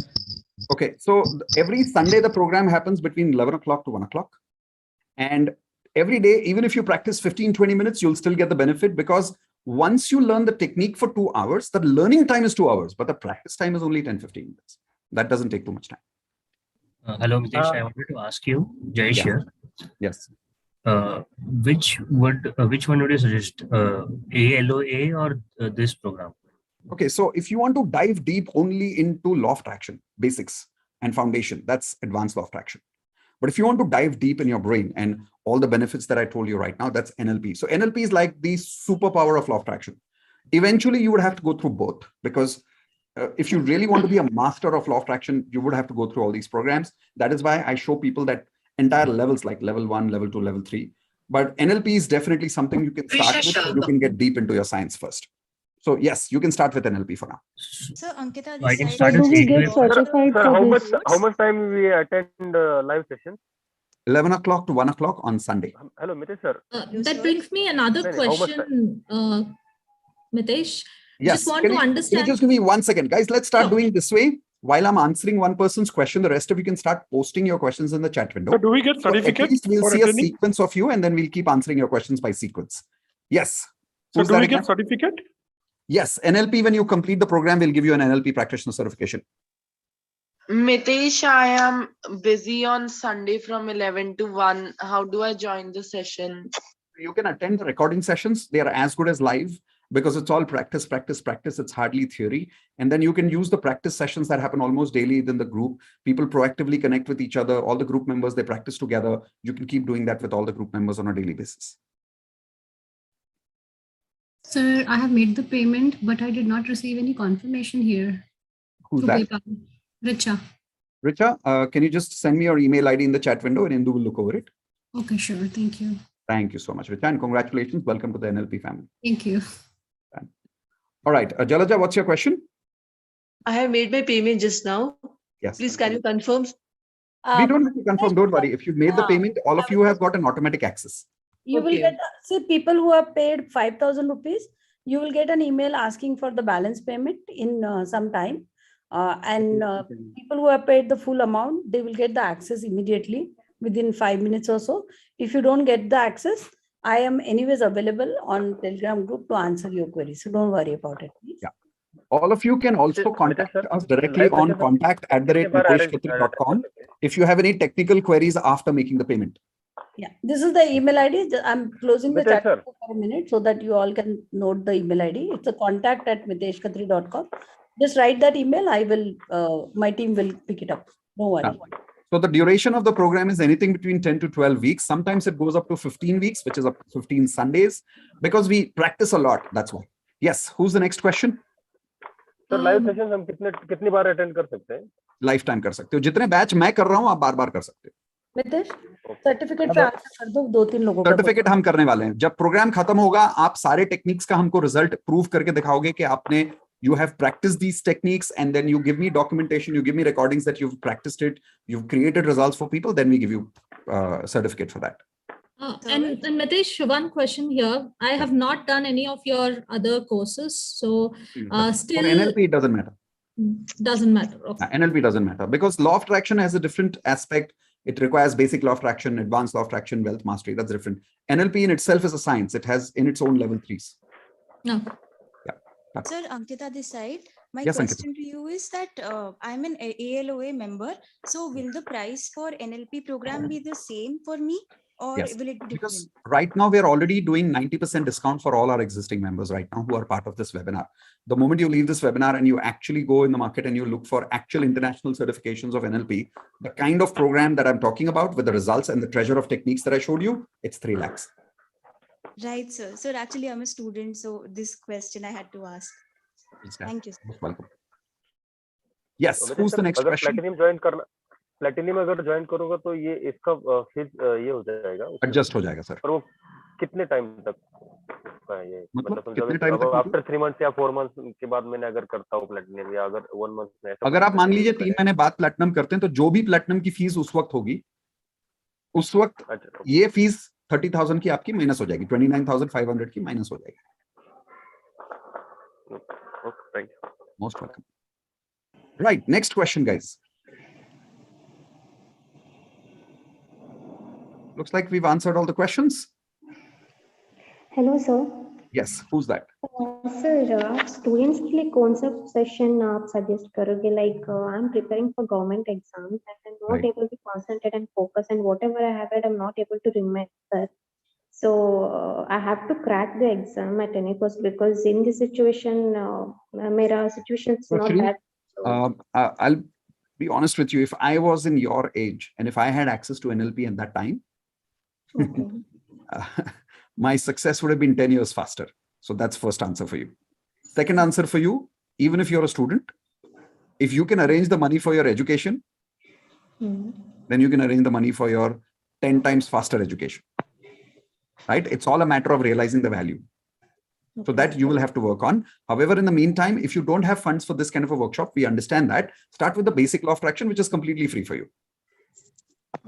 Okay, so every Sunday the program happens between 11 o'clock to 1 o'clock, and every day, even if you practice 15-20 minutes, you'll still get the benefit, because Once you learn the technique for 2 hours, the learning time is 2 hours, but the practice time is only 10-15 minutes. That doesn't take too much time. Hello, Mitesh. I wanted to ask you, Jayesh here. Yes. Which one would you suggest, ALOA or this program? Okay, so if you want to dive deep only into law of attraction, basics and foundation, that's advanced law of attraction. But if you want to dive deep in your brain and all the benefits that I told you right now, that's NLP. So NLP is like the superpower of law of attraction. Eventually, you would have to go through both, because if you really want to be a master of law of attraction, you would have to go through all these programs. That is why I show people that entire levels, like level 1, level 2, level 3. But NLP is definitely something you can start with, so you can get deep into your science first. So yes, you can start with NLP for now. So Ankita, I can this start side with we get ALOA. certified Sir, for how much time we attend live sessions? 11 o'clock to 1 o'clock on Sunday. Hello, Mitesh sir. That brings me another How much question, Mitesh. Yes. Just want Can to you understand. just give me 1 second, guys? Let's start doing this way. While I'm answering one person's question, the rest of you can start posting your questions in the chat window. So do we get So certificate at least we'll for see attending? a sequence of you, and then we'll keep answering your questions by sequence. Yes. So Who's do that we again? get certificate? Yes. NLP, when you complete the program, we'll give you an NLP practitioner certification. Mitesh, I am busy on Sunday from 11 to 1. How do I join the session? You can attend the recording sessions. They are as good as live, because it's all practice, practice, practice. It's hardly theory. And then you can use the practice sessions that happen almost daily within the group. People proactively connect with each other. All the group members, they practice together. You can keep doing that with all the group members on a daily basis. Sir, I have made the payment, but I did not receive any confirmation here. Who's through that? PayPal. Richa. Richa, can you just send me your email ID in the chat window, and Indu will look over it. Okay, sure. Thank you. Thank you so much, Richa, and congratulations. Welcome to the NLP family. Thank you. All right, Jalaja, what's your question? I have made my payment just now. Yes. Please, can you confirm? We don't have to confirm. Don't worry. If you've made the payment, all of you have got an automatic access. You will get, see, people who have paid 5,000 rupees, you will get an email asking for the balance payment in some time. People who have paid the full amount, they will get the access immediately within 5 minutes or so. If you don't get the access, I am anyways available on Telegram group to answer your queries. So don't worry about it, please. Yeah. All of you can also contact us directly on contact@miteshkhatri.com if you have any technical queries after making the payment. Yeah, this is the email ID. I'm closing the Mitesh, chat sir. for a minute so that you all can note the email ID. It's a contact@miteshkhatri.com. Just write that email. I will, my team will pick it up. Don't worry. Yeah. So the duration of the program is anything between 10 to 12 weeks. Sometimes it goes up to 15 weeks, which is up to 15 Sundays, because we practice a lot. That's why. Yes. Who's the next question? Sir live sessions हम कितनी बार attend कर सकते हैं? Life time कर सकते हो. जितने batch मैं कर रहा हूं, आप बार-बार कर सकते हो. मितेश, सर्टिफिकेट पे आंसर कर दो, 2-3 लोगों का. सर्टिफिकेट हम करने वाले हैं. जब प्रोग्राम खत्म होगा, आप सारे टेक्निक्स का हमको रिजल्ट प्रूव करके दिखाओगे कि आपने you have practiced these techniques, and then you give me documentation, you give me recordings that you've practiced it, you've created results for people, then we give you a certificate for that. And Mitesh, one question here. I have not done any of your other courses, so still. For NLP, it doesn't matter. Doesn't matter. Okay. NLP doesn't matter because law of attraction has a different aspect. It requires basic law of attraction, advanced law of attraction, wealth mastery. That's different. NLP in itself is a science. It has in its own level 3s. No. Sir, Ankita this side. My Yes, question to you is that I'm an ALOA member. So will the price for NLP program be the same for me, or Yes, will it be different? because right now we are already doing 90% discount for all our existing members right now who are part of this webinar. The moment you leave this webinar and you actually go in the market and you look for actual international certifications of NLP, the kind of program that I'm talking about with the results and the treasure of techniques that I showed you, it's 3 lakhs. Right, sir. So actually, I'm a student, so this question I had to ask. Thank you, sir. Most welcome. Yes, who's the next अगर question? Platinum अगर join करूंगा तो ये इसका fees ये हो जाएगा, adjust हो जाएगा सर. पर वो कितने टाइम तक का है ये? मतलब कितने टाइम तक? आफ्टर 3 मंथ्स या 4 मंथ्स के बाद मैंने अगर करता हूँ प्लैटिनम, या अगर 1 मंथ में ऐसा, अगर आप मान लीजिए 3 महीने बाद प्लैटिनम करते हैं तो जो भी प्लैटिनम की फीस उस वक्त होगी, उस वक्त ये फीस 30,000 की आपकी माइनस हो जाएगी, 29,500 की माइनस हो जाएगी. Okay, thank you. Most welcome. Right, next question, guys. Looks like we've answered all the questions. Hello, sir. Yes, who's that? Sir आप स्टूडेंट्स के लिए कौन सा सेशन आप सजेस्ट करोगे like I am preparing for government exams and I am not able to concentrate and focus and whatever I have read I'm not able to remember, so I have to crack the exam at any cost because in this situation mera situation is not that I'll be honest with you. If I was in your age and if I had access to NLP at that time, my success would have been 10 years faster. So that's first answer for you. Second answer for you, even if you're a student, if you can arrange the money for your education, then you can arrange the money for your 10 times faster education. Right? It's all a matter of realizing the value. So that you will have to work on. However, in the meantime, if you don't have funds for this kind of a workshop, we understand that. Start with the basic law of attraction, which is completely free for you.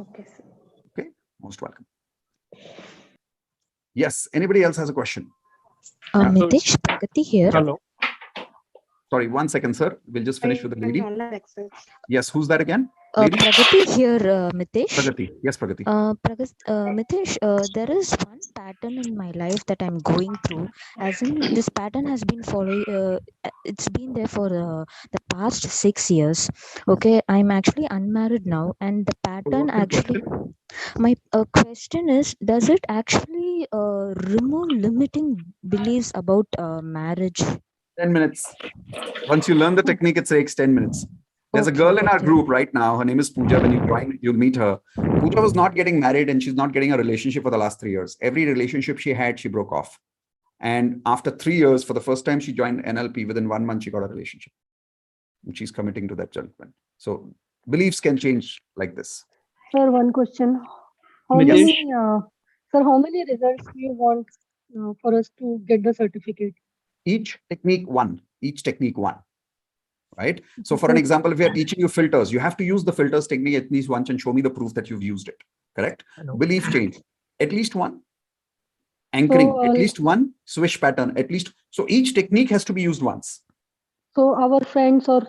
Okay, sir. Okay, most welcome. Yes, anybody else has a question? Mitesh Khatri here. Hello. Sorry, 1 second, sir. We'll just finish with the lady. Yes, who's that again? Pragati here, Mitesh. Pragati. Yes, Pragati. Mitesh, there is one pattern in my life that I'm going through. As in, this pattern has been following. It's been there for the past 6 years. Okay, I'm actually unmarried now, and the pattern actually. My question is: does it actually remove limiting beliefs about marriage? 10 minutes. Once you learn the technique, it takes 10 minutes. There's a girl in our group right now. Her name is Pooja. When you join, you'll meet her. Pooja was not getting married and she's not getting a relationship for the last 3 years. Every relationship she had, she broke off. And after 3 years, for the first time, she joined NLP. Within 1 month, she got a relationship. And she's committing to that gentleman. So beliefs can change like this. Sir, one question. How many results do you want for us to get the certificate? Each technique one. Right? So for an example, if we are teaching you filters, you have to use the filters technique at least once and show me the proof that you've used it. Correct? Belief change, at least one. Anchoring, at least one. Swish pattern, at least. So each technique has to be used once. So our friends or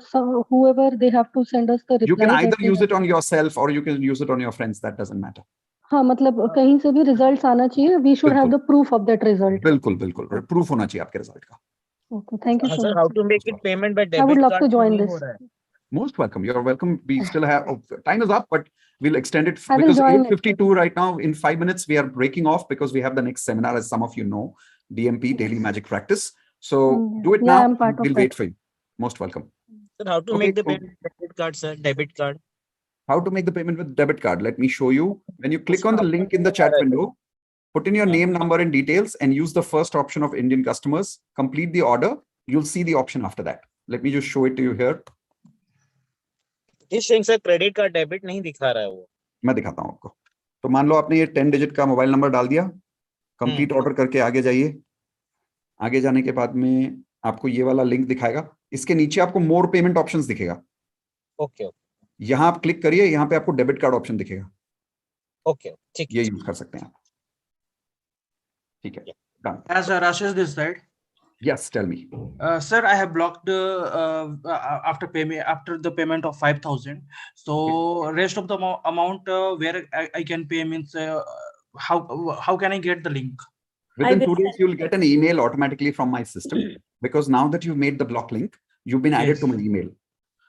whoever, they have to send us the reply. You can either use it on yourself or you can use it on your friends. That doesn't matter. हाँ मतलब कहीं से भी results आना चाहिए. We should have the proof of that result. बिल्कुल बिल्कुल. Proof होना चाहिए आपके result का. Okay, thank you so much. How to make it payment by debit I would love card to join this. Most welcome. You're welcome. We still have time is up, but we'll extend it I will because join 8:52 right now. In 5 minutes, we are breaking off because we have the next seminar, as some of you know, DMP, Daily Magic Practice. So do it now. I'm part of we'll it. wait for you. Most welcome. Sir, how to make the payment with debit card, sir? Debit card. How to make the payment with debit card? Let me show you. When you click on the link in the chat window, put in your name, number, and details, and use the first option of Indian customers. Complete the order. You'll see the option after that. Let me just show it to you here. This saying sir credit card debit नहीं दिखा रहा है वो. मैं दिखाता हूँ आपको. तो मान लो आपने ये 10 डिजिट का मोबाइल नंबर डाल दिया. कंप्लीट ऑर्डर करके आगे जाइए. आगे जाने के बाद में आपको ये वाला लिंक दिखाएगा. इसके नीचे आपको मोर पेमेंट ऑप्शंस दिखेगा. ओके. यहाँ आप क्लिक करिए. यहाँ पे आपको डेबिट कार्ड ऑप्शन दिखेगा. ओके. ठीक. ये यूज कर सकते हैं आप. ठीक है. Done. As Rashesh this side. Yes, tell me. Sir, I have blocked after the payment of 5,000. So rest of the amount where I can pay means how can I get the link? Within 2 days, you'll get an email automatically from my system because now that you've made the block link, you've been added to my email.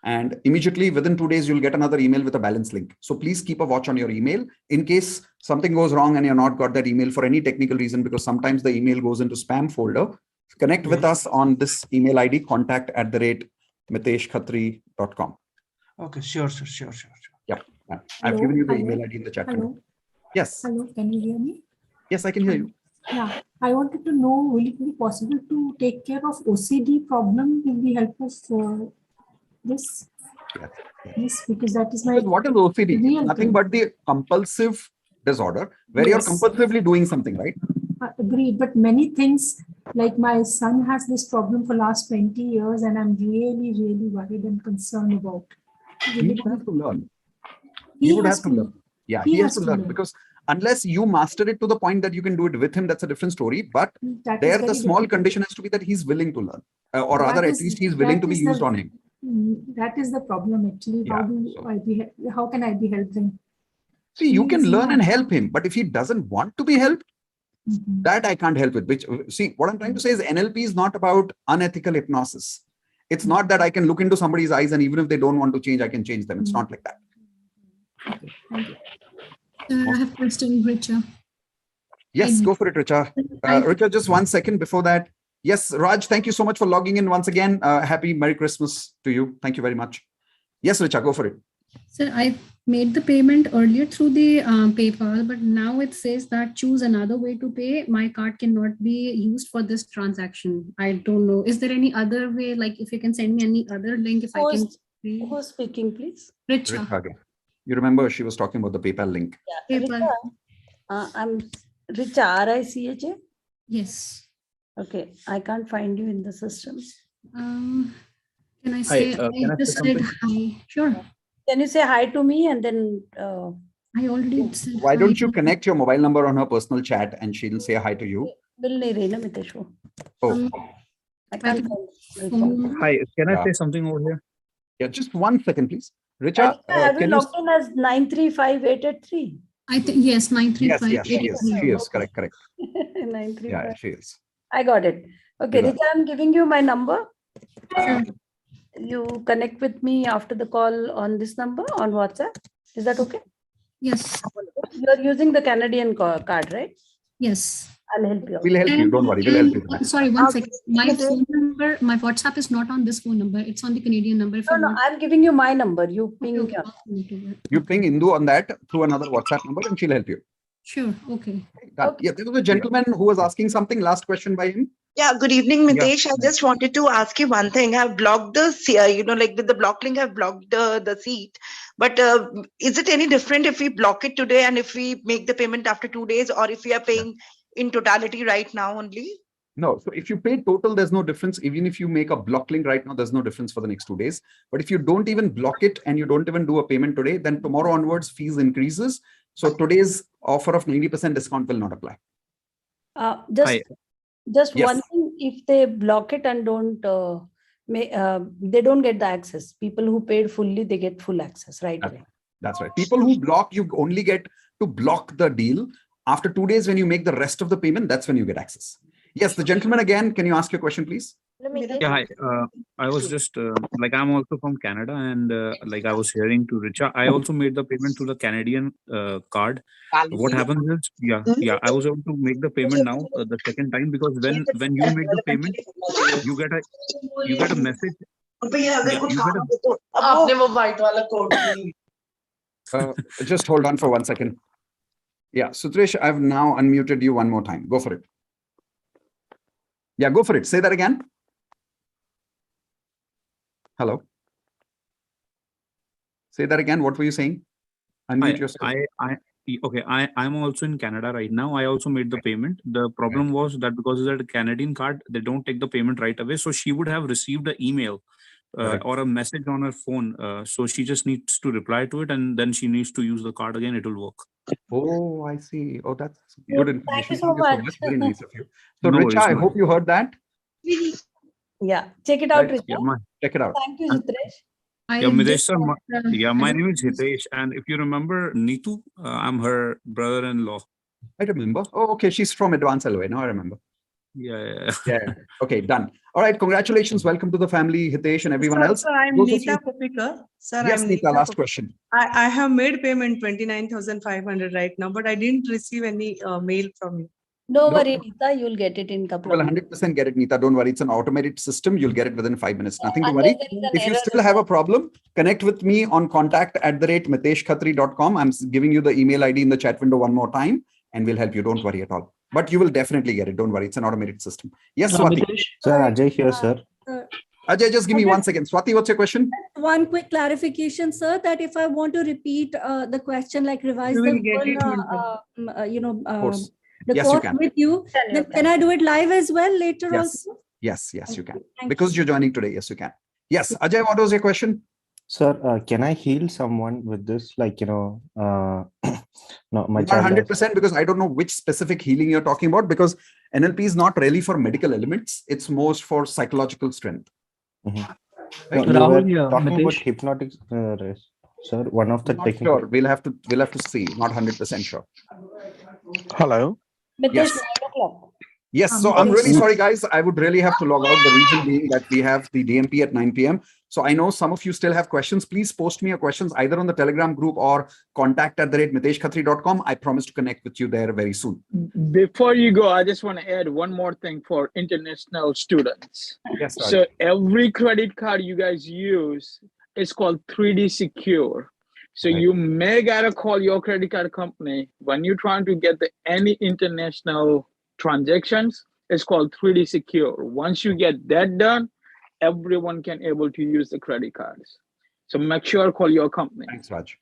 And immediately within 2 days, you'll get another email with a balance link. So please keep a watch on your email in case something goes wrong and you're not got that email for any technical reason, because sometimes the email goes into spam folder. Connect with us on this email ID, contact@miteshkhatri.com. Okay, sure, sir. Sure. Yeah. I've given you the email ID in the chat. Hello. Yes. Hello, can you hear me? Yes, I can hear you. Yeah, I wanted to know, will it be possible to take care of OCD problem with the help of this? Yes, because that is my. What is OCD? Nothing but the compulsive disorder where you're compulsively doing something, right? Agreed, but many things, like my son has this problem for last 20 years and I'm really worried and concerned about. He would have to learn. He would have to learn. Yeah, he has to learn because unless you master it to the point that you can do it with him, that's a different story. But there, the small condition has to be that he's willing to learn, or rather, at least he's willing to be used on him. That is the problem, actually. How can I be helping? See, you can learn and help him, but if he doesn't want to be helped, That I can't help with. Which, see, what I'm trying to say is NLP is not about unethical hypnosis. It's not that I can look into somebody's eyes and even if they don't want to change, I can change them. It's not like that. Thank you. I have a question, Richa. Yes, go for it, Richa. Richa, just 1 second before that. Yes, Raj, thank you so much for logging in once again. Happy Merry Christmas to you. Thank you very much. Yes, Richa, go for it. Sir, I made the payment earlier through the PayPal, but now it says that choose another way to pay. My card cannot be used for this transaction. I don't know. Is there any other way? Like if you can send me any other link, if I can. Who's speaking, please? Richa. Richa again. You remember she was talking about the PayPal link. Yeah, Richa. I'm Richa, R-I-C-H-A? Yes. Okay, I can't find you in the system. Can I say, can I just say said hi? Sure. Can you say hi to me and then... I already said Why hi. don't you connect your mobile number on her personal chat and she'll say hi to you? Oh. I can't find Hi, can I say something over here? Yeah, just 1 second, please. Richa, have you can you... logged in as 935883? I think, yes, 935. Yes, she is. She is. Correct. 935. Yeah, she is. I got it. Okay, Richa, I'm giving you my number. Sure. You connect with me after the call on this number on WhatsApp. Is that okay? Yes. You're using the Canadian card, right? Yes. I'll help you. We'll help you. Don't worry. We'll help you. Sorry, 1 second. My phone number, my WhatsApp is not on this phone number. It's on the Canadian number. If No, I'm giving you my number. You ping. You ping Indu on that through another WhatsApp number and she'll help you. Sure. Okay. Yeah, there was a gentleman who was asking something. Last question by him. Yeah, good evening, Mitesh. I just wanted to ask you one thing. I've blocked the, like with the block link, I've blocked the seat. But is it any different if we block it today and if we make the payment after 2 days, or if we are paying in totality right now only? No, so if you pay total, there's no difference. Even if you make a block link right now, there's no difference for the next 2 days. But if you don't even block it and you don't even do a payment today, then tomorrow onwards fees increases. So today's offer of 90% discount will not apply. Just one thing, if they block it and don't, they don't get the access. People who paid fully, they get full access, right? That's right. People who block, you only get to block the deal. After 2 days, when you make the rest of the payment, that's when you get access. Yes, the gentleman again, can you ask your question, please? Yeah, hi. I was just like, I'm also from Canada, and like I was hearing to Richa, I also made the payment to the Canadian card. What happens is, I was able to make the payment now the second time, because when you make the payment, you get a message. Just hold on for 1 second. Yeah, Sutresh, I've now unmuted you one more time. Go for it. Yeah, go for it. Say that again. Hello. Say that again. What were you saying? Unmute yourself. Okay, I'm also in Canada right now. I also made the payment. The problem was that because it's a Canadian card, they don't take the payment right away. So she would have received an email or a message on her phone. So she just needs to reply to it, and then she needs to use the card again. It will work. Oh, I see. Oh, that's good information. Thank you so much. That's very nice of you. So, No Richa, worries, I no hope you heard that. Yeah, check it out, Right, Richa. Check it out. Thank you, Sutresh. Yeah, Mitesh sir, my name is Hitesh, and if you remember Neetu, I'm her brother-in-law. I remember. Oh, okay. She's from Advanced LOA. Now I remember. Yeah. Okay, done. All right. Congratulations. Welcome to the family, Hitesh and everyone else. Sir, I'm Those of Neeta you- Kopikar. Sir, Yes, I'm Neeta, last question. I have made payment 29,500 right now, but I didn't receive any mail from you. No worry, Neeta, you'll get it in a couple You will of minutes. 100% get it, Neeta. Don't worry. It's an automated system. You'll get it within 5 minutes. Nothing to Unless worry. there is an If you error still have a problem, connect with me on contact@meteshkhatri.com. I'm giving you the email ID in the chat window one more time, and we'll help you. Don't worry at all. But you will definitely get it. Don't worry. It's an automated system. Yes, Swati. Sir, Ajay here, sir. Ajay, just give me 1 second. Swati, what's your question? One quick clarification, sir, that if I want to repeat the question, like revise You the will get full, course. the Yes, you course can. with you, then can I do it live as well later Yes. also? Yes, you can. Thank Because you're joining today. Yes, you can. Yes, Ajay, what was your question? Sir, can I heal someone with this? Like, no, my Not child. 100% because I don't know which specific healing you're talking about, because NLP is not really for medical elements. It's most for psychological strength. Mm-hmm. Right? No, you were talking about hypnotic, sir. One of the Not techniques. sure. We'll have to see. Not 100% sure. Hello. Mitesh, Yes. Yes, so I'm really sorry, guys. I would really have to log out. The reason being that we have the DMP at 9 p.m. So I know some of you still have questions. Please post me your questions either on the Telegram group or contact@miteshkhatri.com. I promise to connect with you there very soon. Before you go, I just want to add one more thing for international students. Yes, Raj. So every credit card you guys use is called 3D Secure. So you may gotta call your credit card company when you're trying to get any international transactions. It's called 3D Secure. Once you get that done, everyone can able to use the credit cards. So make sure call your company. Thanks, Raj.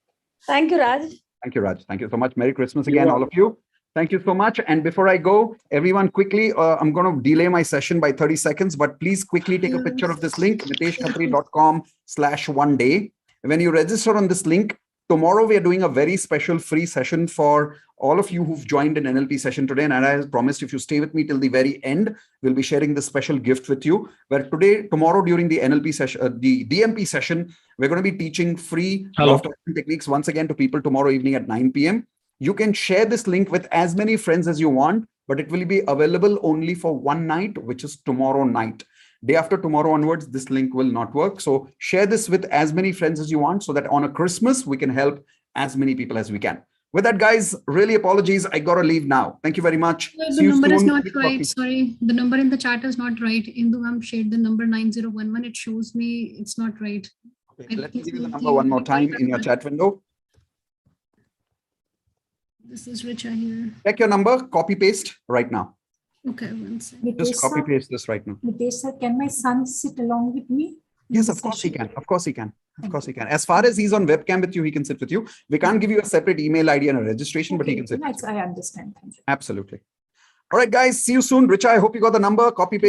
Thank you, Raj. Thank you, Raj. Thank you so much. Merry Christmas again, all of you. Thank you so much. And before I go, everyone quickly, I'm going to delay my session by 30 seconds, but please quickly take a picture of this link, miteshkhatri.com/1day. When you register on this link, tomorrow we are doing a very special free session for all of you who've joined an NLP session today. And I promised if you stay with me till the very end, we'll be sharing this special gift with you. Where tomorrow during the NLP session, the DMP session, we're going to be teaching free laughter techniques once again to people tomorrow evening at 9 p.m. You can share this link with as many friends as you want, but it will be available only for one night, which is tomorrow night. Day after tomorrow onwards, this link will not work. So share this with as many friends as you want so that on a Christmas, we can help as many people as we can. With that, guys, really apologies. I got to leave now. Thank you very much. The number is not right. Sorry, the number in the chat is not right. Indu shared the number 9011. It shows me it's not right. Okay, let me give you the number one more time in your chat window. This is Richa here. Check your number, copy paste right now. Okay, one second. Just copy paste this right now. Mitesh sir, can my son sit along with me? Yes, of course he can. Of course he can. Of course he can. As far as he's on webcam with you, he can sit with you. We can't give you a separate email ID and a registration, but he can sit. I understand. Thank you. Absolutely. All right, guys. See you soon. Richa, I hope you got the number. Copy paste.